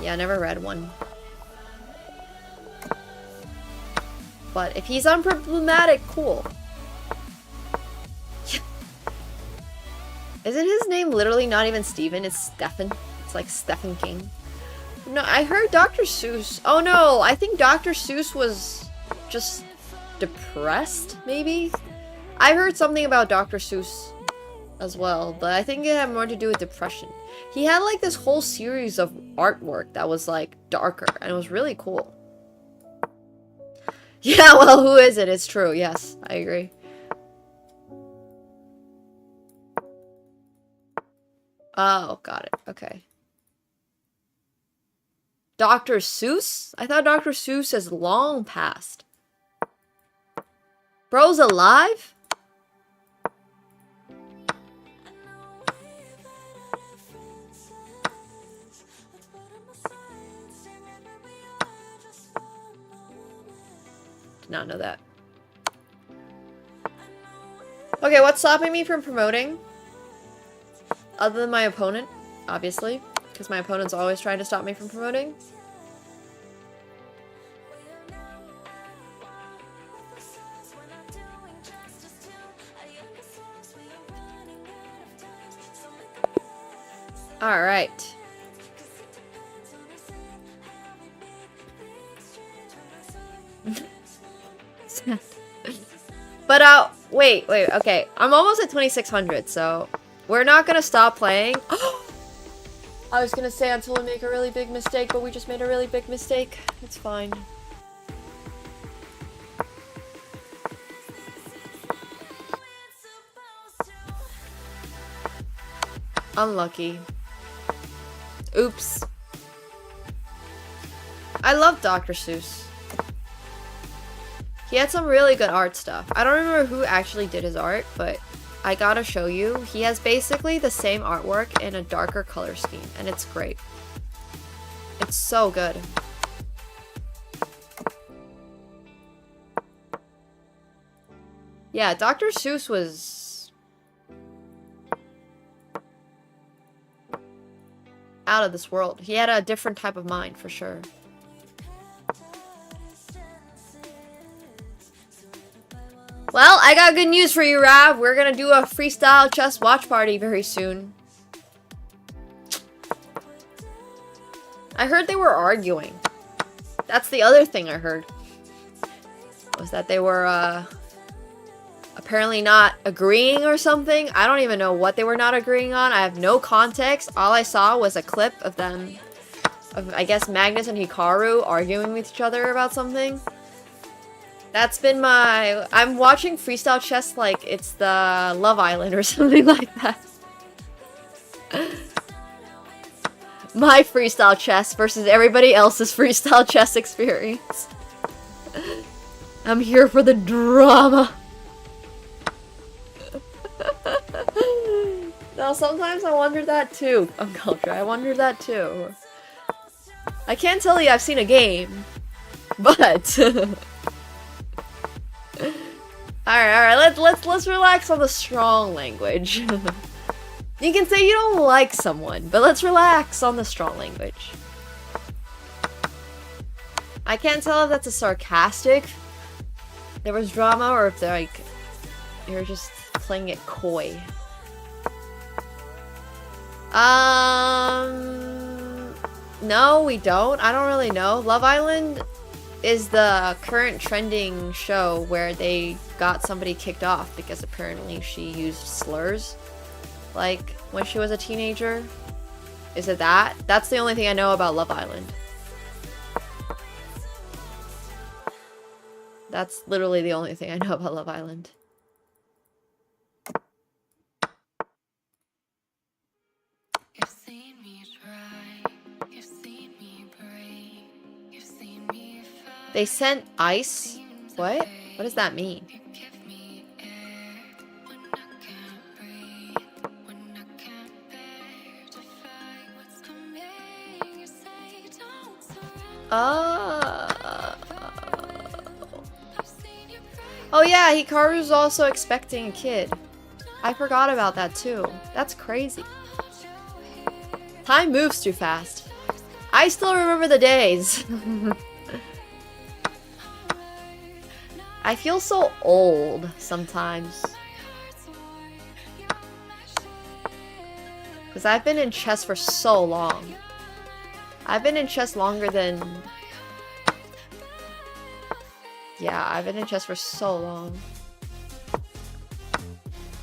Yeah, I never read one. But if he's unproblematic, cool. Isn't his name literally not even Stephen? It's Stephen. It's like Stephen King. No, I heard Dr. Seuss. Oh no, I think Dr. Seuss was just depressed, maybe? I heard something about Dr. Seuss as well, but I think it had more to do with depression. He had like this whole series of artwork that was like darker, and it was really cool. Yeah, well, who is it? It's true. Yes, I agree. Oh, got it. Okay. Dr. Seuss? I thought Dr. Seuss has long passed. Bro's alive? Did not know that. Okay, what's stopping me from promoting? Other than my opponent, obviously. Because my opponent's always trying to stop me from promoting. Alright. But, wait, okay. I'm almost at 2600, so we're not gonna stop playing. I was gonna say until we make a really big mistake, but we just made a really big mistake. It's fine. Unlucky. Oops. I love Dr. Seuss. He had some really good art stuff. I don't remember who actually did his art, but I gotta show you. He has basically the same artwork in a darker color scheme, and it's great. It's so good. Yeah, Dr. Seuss was out of this world. He had a different type of mind, for sure. Well, I got good news for you, Rav. We're gonna do a freestyle chess watch party very soon. I heard they were arguing. That's the other thing I heard. Was that they were, apparently not agreeing or something. I don't even know what they were not agreeing on. I have no context. All I saw was a clip of them, I guess, Magnus and Hikaru arguing with each other about something. That's been my... I'm watching freestyle chess like it's the Love Island or something like that. My freestyle chess versus everybody else's freestyle chess experience. I'm here for the drama. No, sometimes I wonder that too, Unculture. I wonder that too. I can't tell you I've seen a game, but... Alright, let's relax on the strong language. You can say you don't like someone, but let's relax on the strong language. I can't tell if that's a sarcastic, there was drama, or if they're like, you're just playing it coy. No, we don't. I don't really know. Love Island is the current trending show where they got somebody kicked off because apparently she used slurs, like, when she was a teenager. Is it that? That's the only thing I know about Love Island. That's literally the only thing I know about Love Island. They sent ice? What? What does that mean? Oh yeah, Hikaru's also expecting a kid. I forgot about that too. That's crazy. Time moves too fast. I still remember the days. I feel so old sometimes. Because I've been in chess for so long. I've been in chess longer than... Yeah, I've been in chess for so long.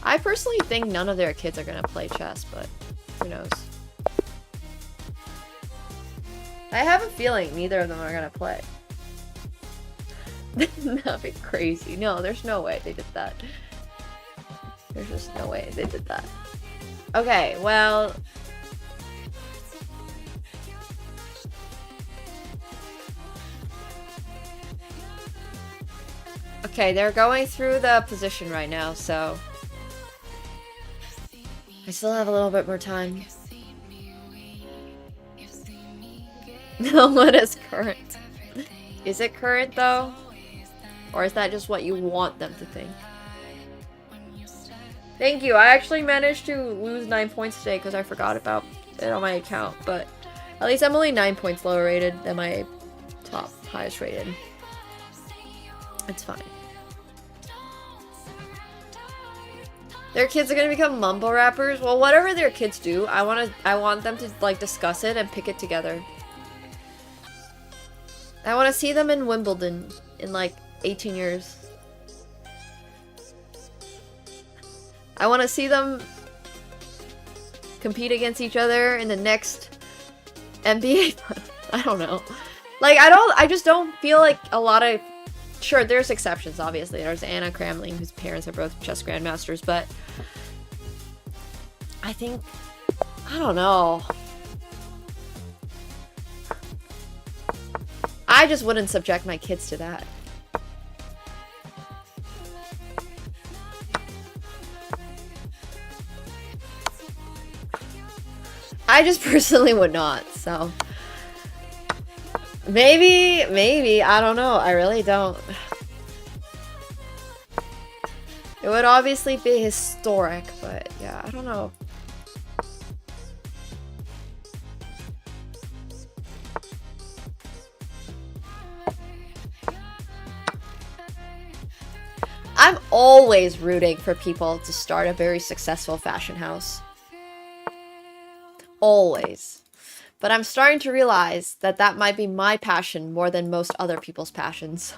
I personally think none of their kids are gonna play chess, but who knows. I have a feeling neither of them are gonna play. That'd be crazy. No, there's no way they did that. There's just no way they did that. Okay, well... Okay, they're going through the position right now, so... I still have a little bit more time. No, what is current? Is it current, though? Or is that just what you want them to think? Thank you. I actually managed to lose 9 points today because I forgot about it on my account, but at least I'm only 9 points lower rated than my top highest rated. It's fine. Their kids are gonna become mumble rappers. Well, whatever their kids do, I want them to like discuss it and pick it together. I want to see them in Wimbledon in like 18 years. I want to see them compete against each other in the next NBA. I don't know. Like, I just don't feel like a lot of... Sure, there's exceptions, obviously. There's Anna Kramling, whose parents are both chess grandmasters, but... I think... I don't know. I just wouldn't subject my kids to that. I just personally would not, so... Maybe, I don't know. I really don't. It would obviously be historic, but yeah, I don't know. I'm always rooting for people to start a very successful fashion house. Always. But I'm starting to realize that that might be my passion more than most other people's passions.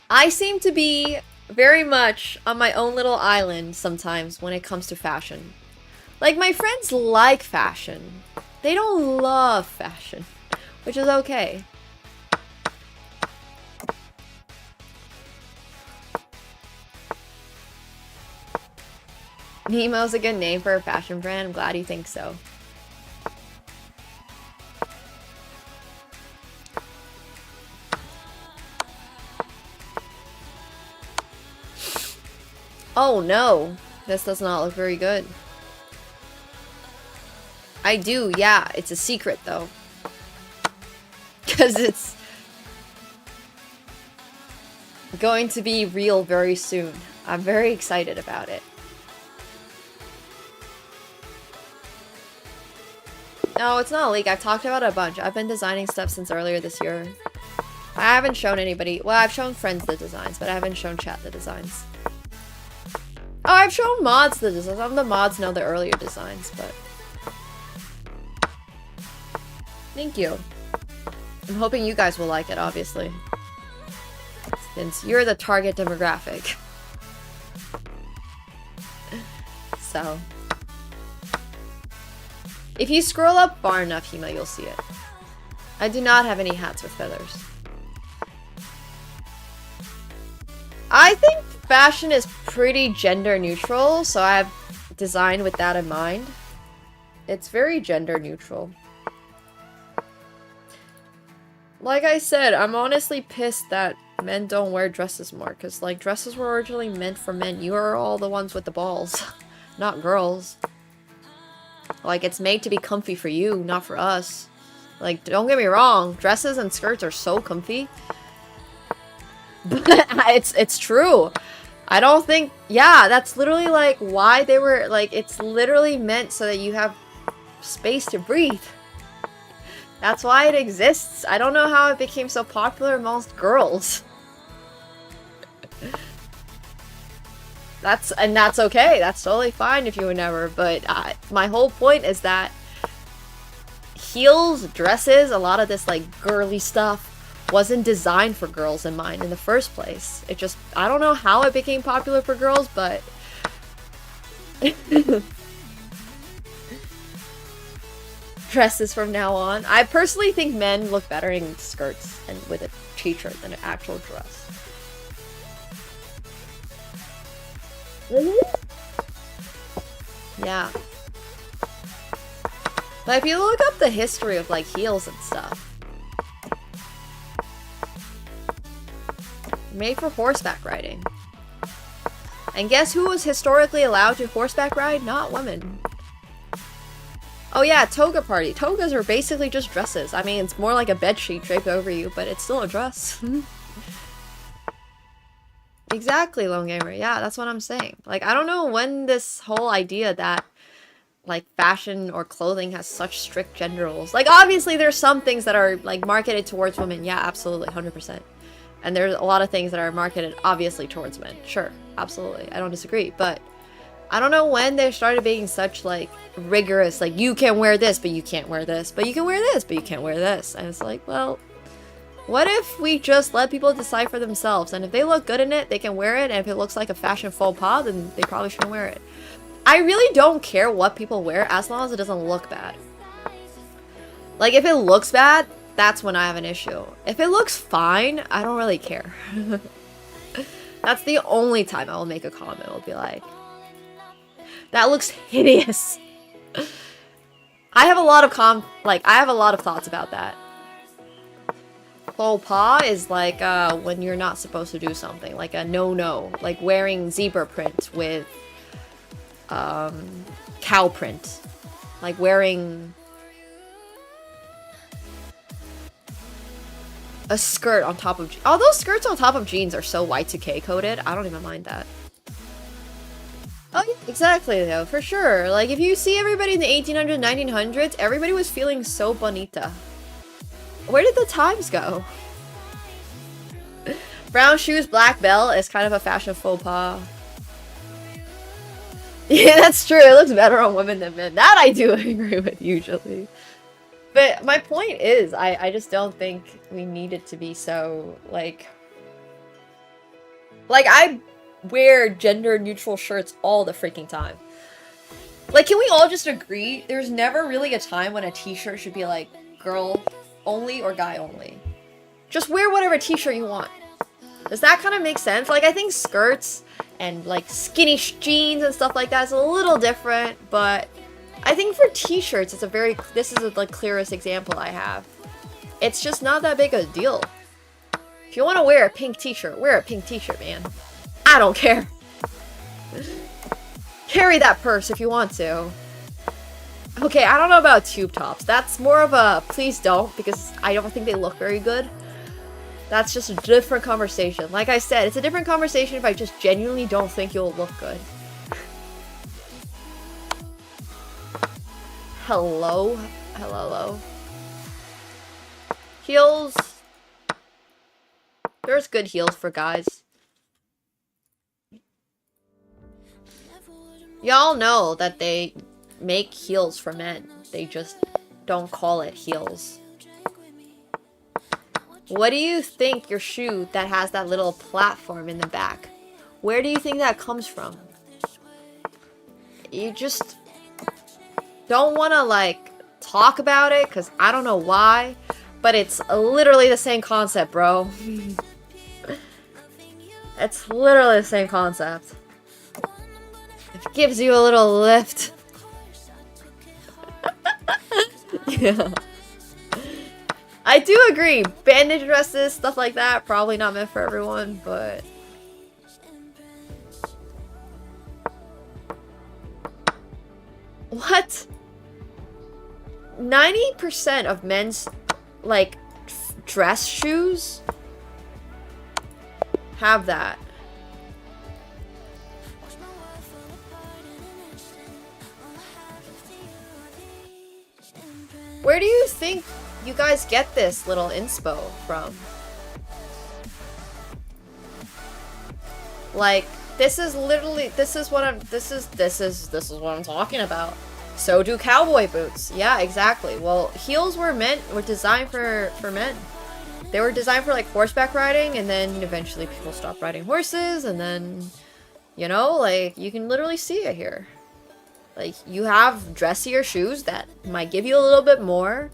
I seem to be very much on my own little island sometimes when it comes to fashion. Like, my friends like fashion. They don't love fashion, which is okay. Nemo's a good name for a fashion brand. I'm glad you think so. Oh no, this does not look very good. I do, yeah, it's a secret though. Because it's going to be real very soon. I'm very excited about it. No, it's not a leak. I've talked about it a bunch. I've been designing stuff since earlier this year. I haven't shown anybody. Well, I've shown friends the designs, but I haven't shown chat the designs. Oh, I've shown mods the designs. Some of the mods know the earlier designs, but... Thank you. I'm hoping you guys will like it, obviously. Since you're the target demographic. So... If you scroll up far enough, Hima, you'll see it. I do not have any hats with feathers. I think fashion is pretty gender neutral, so I've designed with that in mind. It's very gender neutral. Like I said, I'm honestly pissed that men don't wear dresses more, because like dresses were originally meant for men. You are all the ones with the balls, not girls. Like, it's made to be comfy for you, not for us. Like, don't get me wrong, dresses and skirts are so comfy. But it's true. I don't think... Yeah, that's literally, like, why they were... Like, it's literally meant so that you have space to breathe. That's why it exists. I don't know how it became so popular amongst girls. That's okay. That's totally fine if you were never. But my whole point is that heels, dresses, a lot of this like girly stuff wasn't designed for girls in mind in the first place. It just, I don't know how it became popular for girls, but dresses from now on. I personally think men look better in skirts and with a t-shirt than an actual dress. Yeah. But if you look up the history of like heels and stuff, made for horseback riding. And guess who was historically allowed to horseback ride? Not women. Oh yeah, toga party. Togas are basically just dresses. I mean, it's more like a bedsheet draped over you, but it's still a dress. Exactly, Lone Gamer. Yeah, that's what I'm saying. Like, I don't know when this whole idea that like fashion or clothing has such strict gender roles. Like, obviously there's some things that are like marketed towards women. Yeah, absolutely, 100%. And there's a lot of things that are marketed obviously towards men. Sure, absolutely. I don't disagree. But I don't know when they started being such like rigorous, like you can wear this, but you can't wear this, but you can wear this, but you can't wear this. And it's like, well, what if we just let people decide for themselves? And if they look good in it, they can wear it. And if it looks like a fashion faux pas, then they probably shouldn't wear it. I really don't care what people wear as long as it doesn't look bad. Like, if it looks bad, that's when I have an issue. If it looks fine, I don't really care. That's the only time I will make a comment. I'll be like, that looks hideous. I have a lot of thoughts about that. Faux pas is like when you're not supposed to do something, like a no-no, like wearing zebra print with cow print, like wearing a skirt on top of all those skirts on top of jeans are so Y2K coded. I don't even mind that. Oh yeah, exactly though, for sure. Like if you see everybody in the 1800s, 1900s, everybody was feeling so bonita. Where did the times go? Brown shoes, black belt is kind of a fashion faux pas. Yeah, that's true. It looks better on women than men. That I do agree with usually. But my point is, I just don't think we need it to be so, like I wear gender neutral shirts all the freaking time. Like, can we all just agree there's never really a time when a t-shirt should be like girl only or guy only? Just wear whatever t-shirt you want. Does that kind of make sense? Like, I think skirts and like skinny jeans and stuff like that is a little different, but I think for t-shirts it's this is the clearest example I have. It's just not that big a deal. If you want to wear a pink t-shirt, wear a pink t-shirt, man. I don't care. Carry that purse if you want to. Okay, I don't know about tube tops. That's more of a please don't, because I don't think they look very good. That's just a different conversation. Like I said, it's a different conversation if I just genuinely don't think you'll look good. Hello? Hello? Heels. There's good heels for guys. Y'all know that they make heels for men. They just don't call it heels. What do you think your shoe that has that little platform in the back? Where do you think that comes from? You just don't want to like talk about it because I don't know why, but it's literally the same concept, bro. It's literally the same concept. It gives you a little lift. Yeah. I do agree. Bandage dresses, stuff like that, probably not meant for everyone, but... What? 90% of men's, like, dress shoes have that. Where do you think you guys get this little inspo from? Like, this is literally, this is what I'm talking about. So do cowboy boots. Yeah, exactly. Well, heels were designed for men. They were designed for like horseback riding, and then eventually people stopped riding horses, and then, you know, like, you can literally see it here. Like, you have dressier shoes that might give you a little bit more,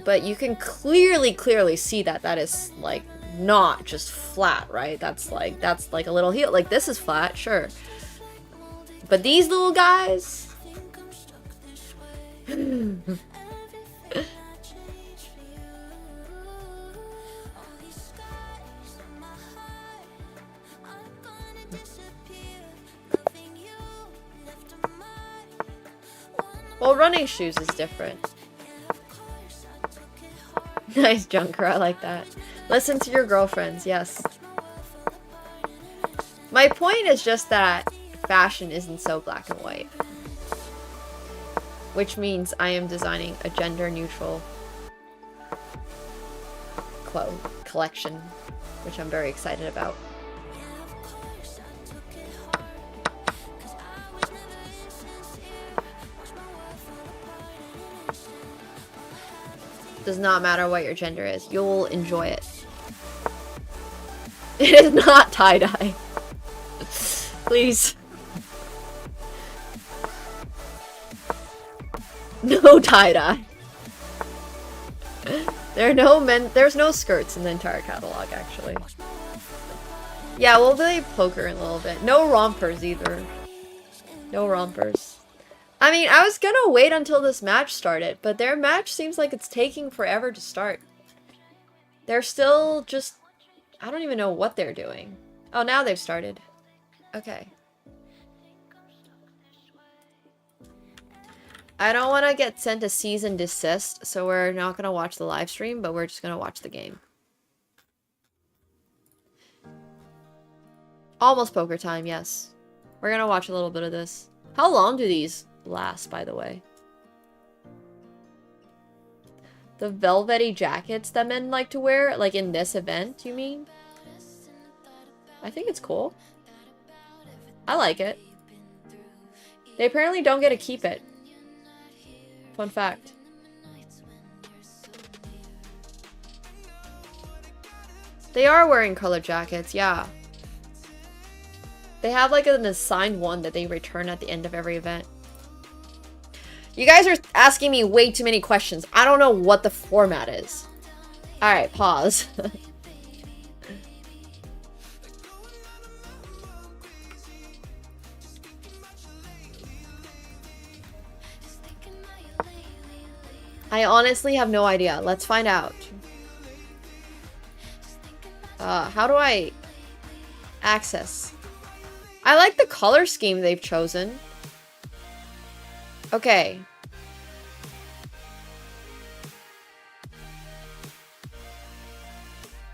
but you can clearly see that that is, like, not just flat, right? That's like a little heel. Like, this is flat, sure. But these little guys... Well, running shoes is different. Nice, Junker. I like that. Listen to your girlfriends, yes. My point is just that fashion isn't so black and white. Which means I am designing a gender-neutral collection, which I'm very excited about. Does not matter what your gender is. You'll enjoy it. It is not tie-dye. Please. No tie-dye. There's no skirts in the entire catalog, actually. Yeah, we'll play poker in a little bit. No rompers either. No rompers. I mean, I was gonna wait until this match started, but their match seems like it's taking forever to start. They're still just... I don't even know what they're doing. Oh, now they've started. Okay. I don't want to get sent a cease and desist, so we're not going to watch the live stream, but we're just going to watch the game. Almost poker time, yes. We're going to watch a little bit of this. How long do these last, by the way? The velvety jackets that men like to wear, like in this event, you mean? I think it's cool. I like it. They apparently don't get to keep it. Fun fact. They are wearing colored jackets, yeah. They have like an assigned one that they return at the end of every event. You guys are asking me way too many questions. I don't know what the format is. Alright, pause. I honestly have no idea. Let's find out. How do I access? I like the color scheme they've chosen. Okay.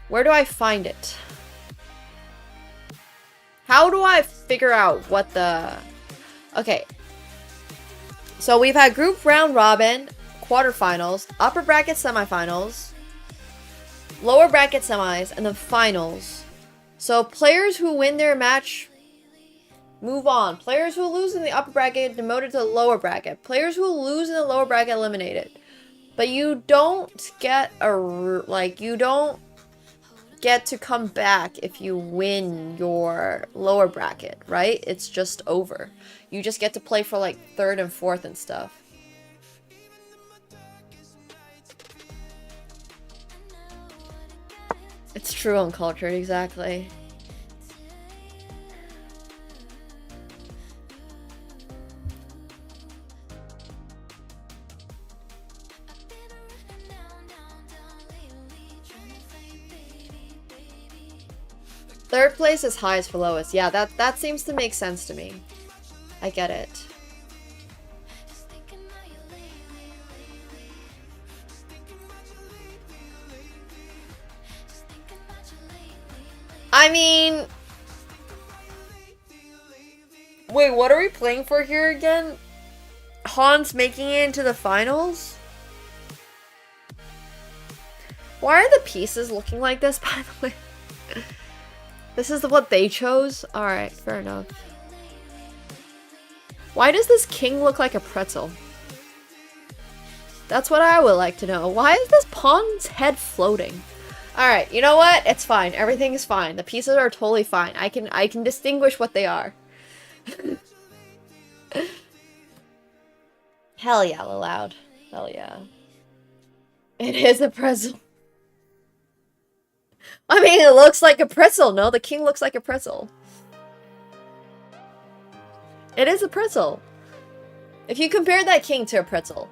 Where do I find it? How do I figure out what the... Okay. So we've had group round robin, quarterfinals, upper bracket semifinals, lower bracket semis, and the finals. So players who win their match move on. Players who lose in the upper bracket demoted to the lower bracket. Players who lose in the lower bracket eliminated. But you don't get you don't get to come back if you win your lower bracket, right? It's just over. You just get to play for like third and fourth and stuff. It's true uncultured, exactly. Third place is highest for lowest. Yeah, that seems to make sense to me. I get it. I mean... Wait, what are we playing for here again? Hans making it into the finals? Why are the pieces looking like this, by the way? This is what they chose? Alright, fair enough. Why does this king look like a pretzel? That's what I would like to know. Why is this pawn's head floating? Alright, you know what? It's fine. Everything is fine. The pieces are totally fine. I can distinguish what they are. Hell yeah, loud. Hell yeah. It is a pretzel. I mean, it looks like a pretzel. No, the king looks like a pretzel. It is a pretzel. If you compare that king to a pretzel,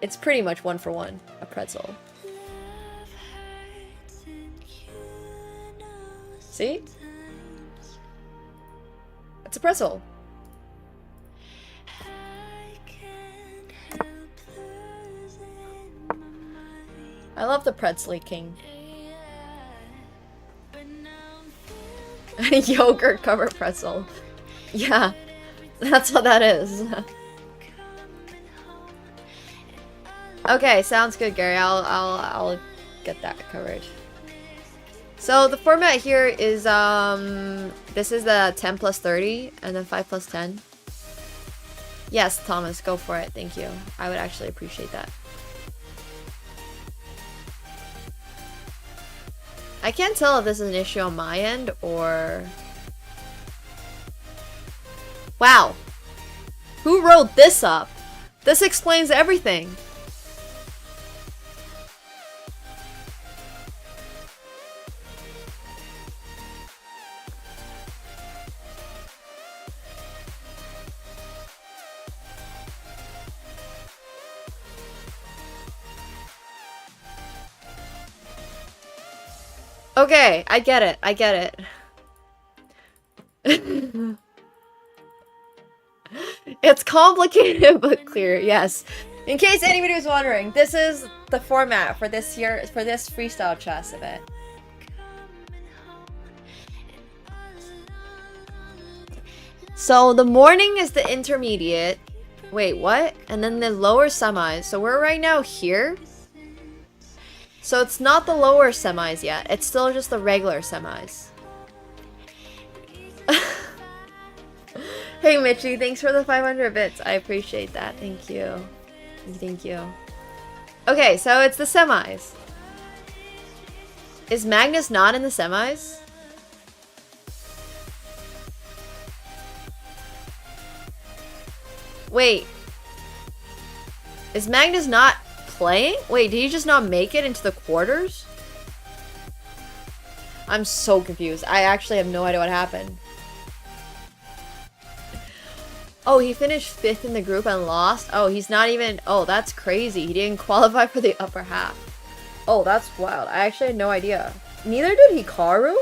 it's pretty much one for one a pretzel. See? It's a pretzel. I love the pretzely king. Yogurt covered pretzel. Yeah, that's what that is. Okay, sounds good, Gary. I'll get that covered. So the format here is this is the 10 plus 30 and then 5 plus 10. Yes, Thomas, go for it. Thank you. I would actually appreciate that. I can't tell if this is an issue on my end or... Wow. Who wrote this up? This explains everything. Okay, I get it. I get it. It's complicated but clear, yes. In case anybody was wondering, this is the format for this freestyle chess event. So the morning is the intermediate. Wait, what? And then the lower semis. So we're right now here. So it's not the lower semis yet. It's still just the regular semis. Hey Mitchie, thanks for the 500 bits. I appreciate that. Thank you. Thank you. Okay, so it's the semis. Is Magnus not in the semis? Wait. Is Magnus not playing? Wait, did he just not make it into the quarters? I'm so confused. I actually have no idea what happened. Oh, he finished 5th in the group and lost? Oh, he's not even... Oh, that's crazy. He didn't qualify for the upper half. Oh, that's wild. I actually had no idea. Neither did Hikaru?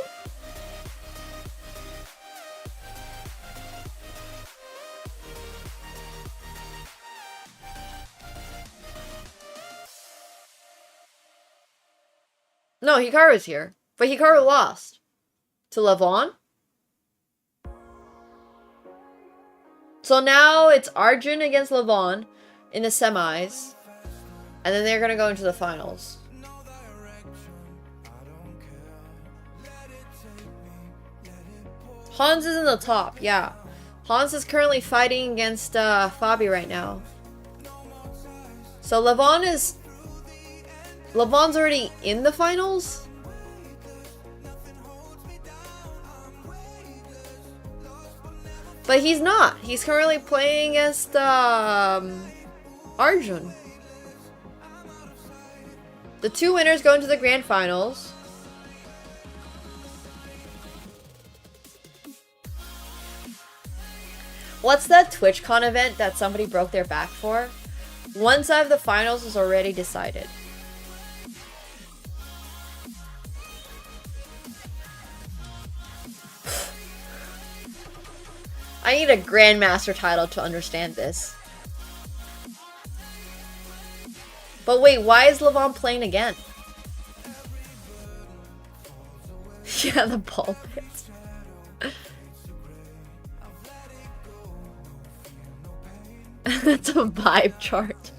No, Hikaru's here. But Hikaru lost. To Levon? So now it's Arjun against Levon in the semis. And then they're gonna go into the finals. Hans is in the top, yeah. Hans is currently fighting against Fabi right now. So Levon's already in the finals? But he's not. He's currently playing against Arjun. The two winners go into the grand finals. What's that TwitchCon event that somebody broke their back for? One side of the finals is already decided. I need a Grandmaster title to understand this. But wait, why is Levon playing again? Yeah, the ball pit. That's a vibe chart.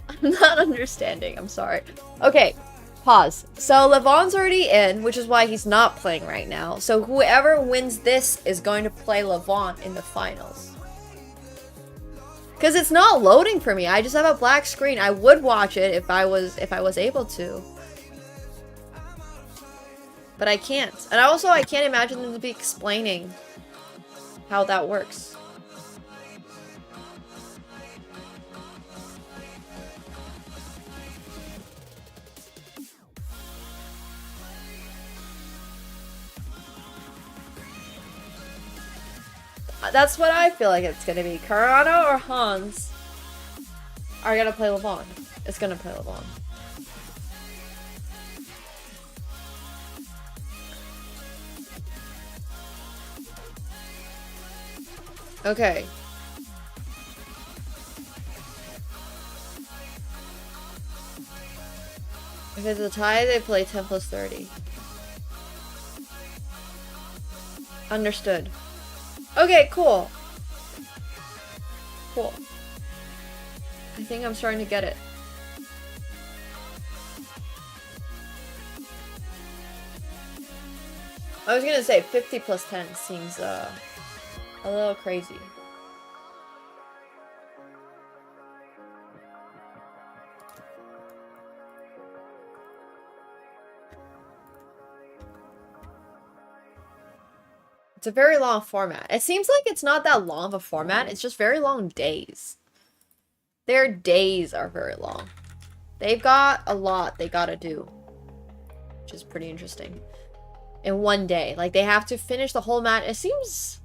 I'm not understanding, I'm sorry. Okay, pause. So Levon's already in, which is why he's not playing right now. So whoever wins this is going to play Levon in the finals. Because it's not loading for me. I just have a black screen. I would watch it if I was able to. But I can't. And I can't imagine them to be explaining how that works. That's what I feel like it's gonna be. Karano or Hans are gonna play Levon. It's gonna play Levon. Okay. If it's a tie, they play 10 plus 30. Understood. Okay, cool. Cool. I think I'm starting to get it. I was gonna say 50 plus 10 seems a little crazy. It's a very long format. It seems like it's not that long of a format. It's just very long days. Their days are very long. They've got a lot they gotta do, which is pretty interesting. In one day. Like, they have to finish the whole match. It seems...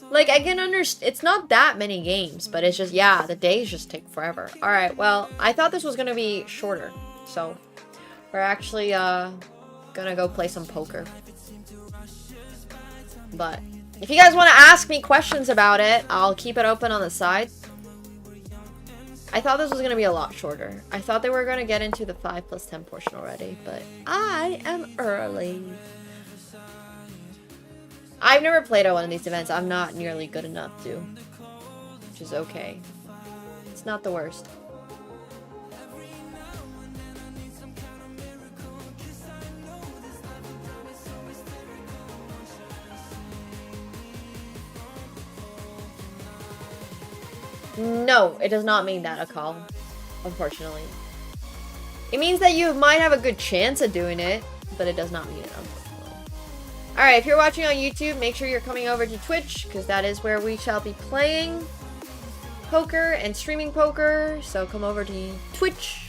Like, I can understand... It's not that many games, but it's just... Yeah, the days just take forever. Alright, well, I thought this was gonna be shorter. So, we're actually, gonna go play some poker. But, if you guys want to ask me questions about it, I'll keep it open on the side. I thought this was going to be a lot shorter. I thought they were going to get into the 5 plus 10 portion already, but I am early. I've never played at one of these events. I'm not nearly good enough to, which is okay. It's not the worst. No, it does not mean that, Akal. Unfortunately. It means that you might have a good chance of doing it, but it does not mean it, unfortunately. Alright, if you're watching on YouTube, make sure you're coming over to Twitch, because that is where we shall be playing poker and streaming poker. So come over to Twitch.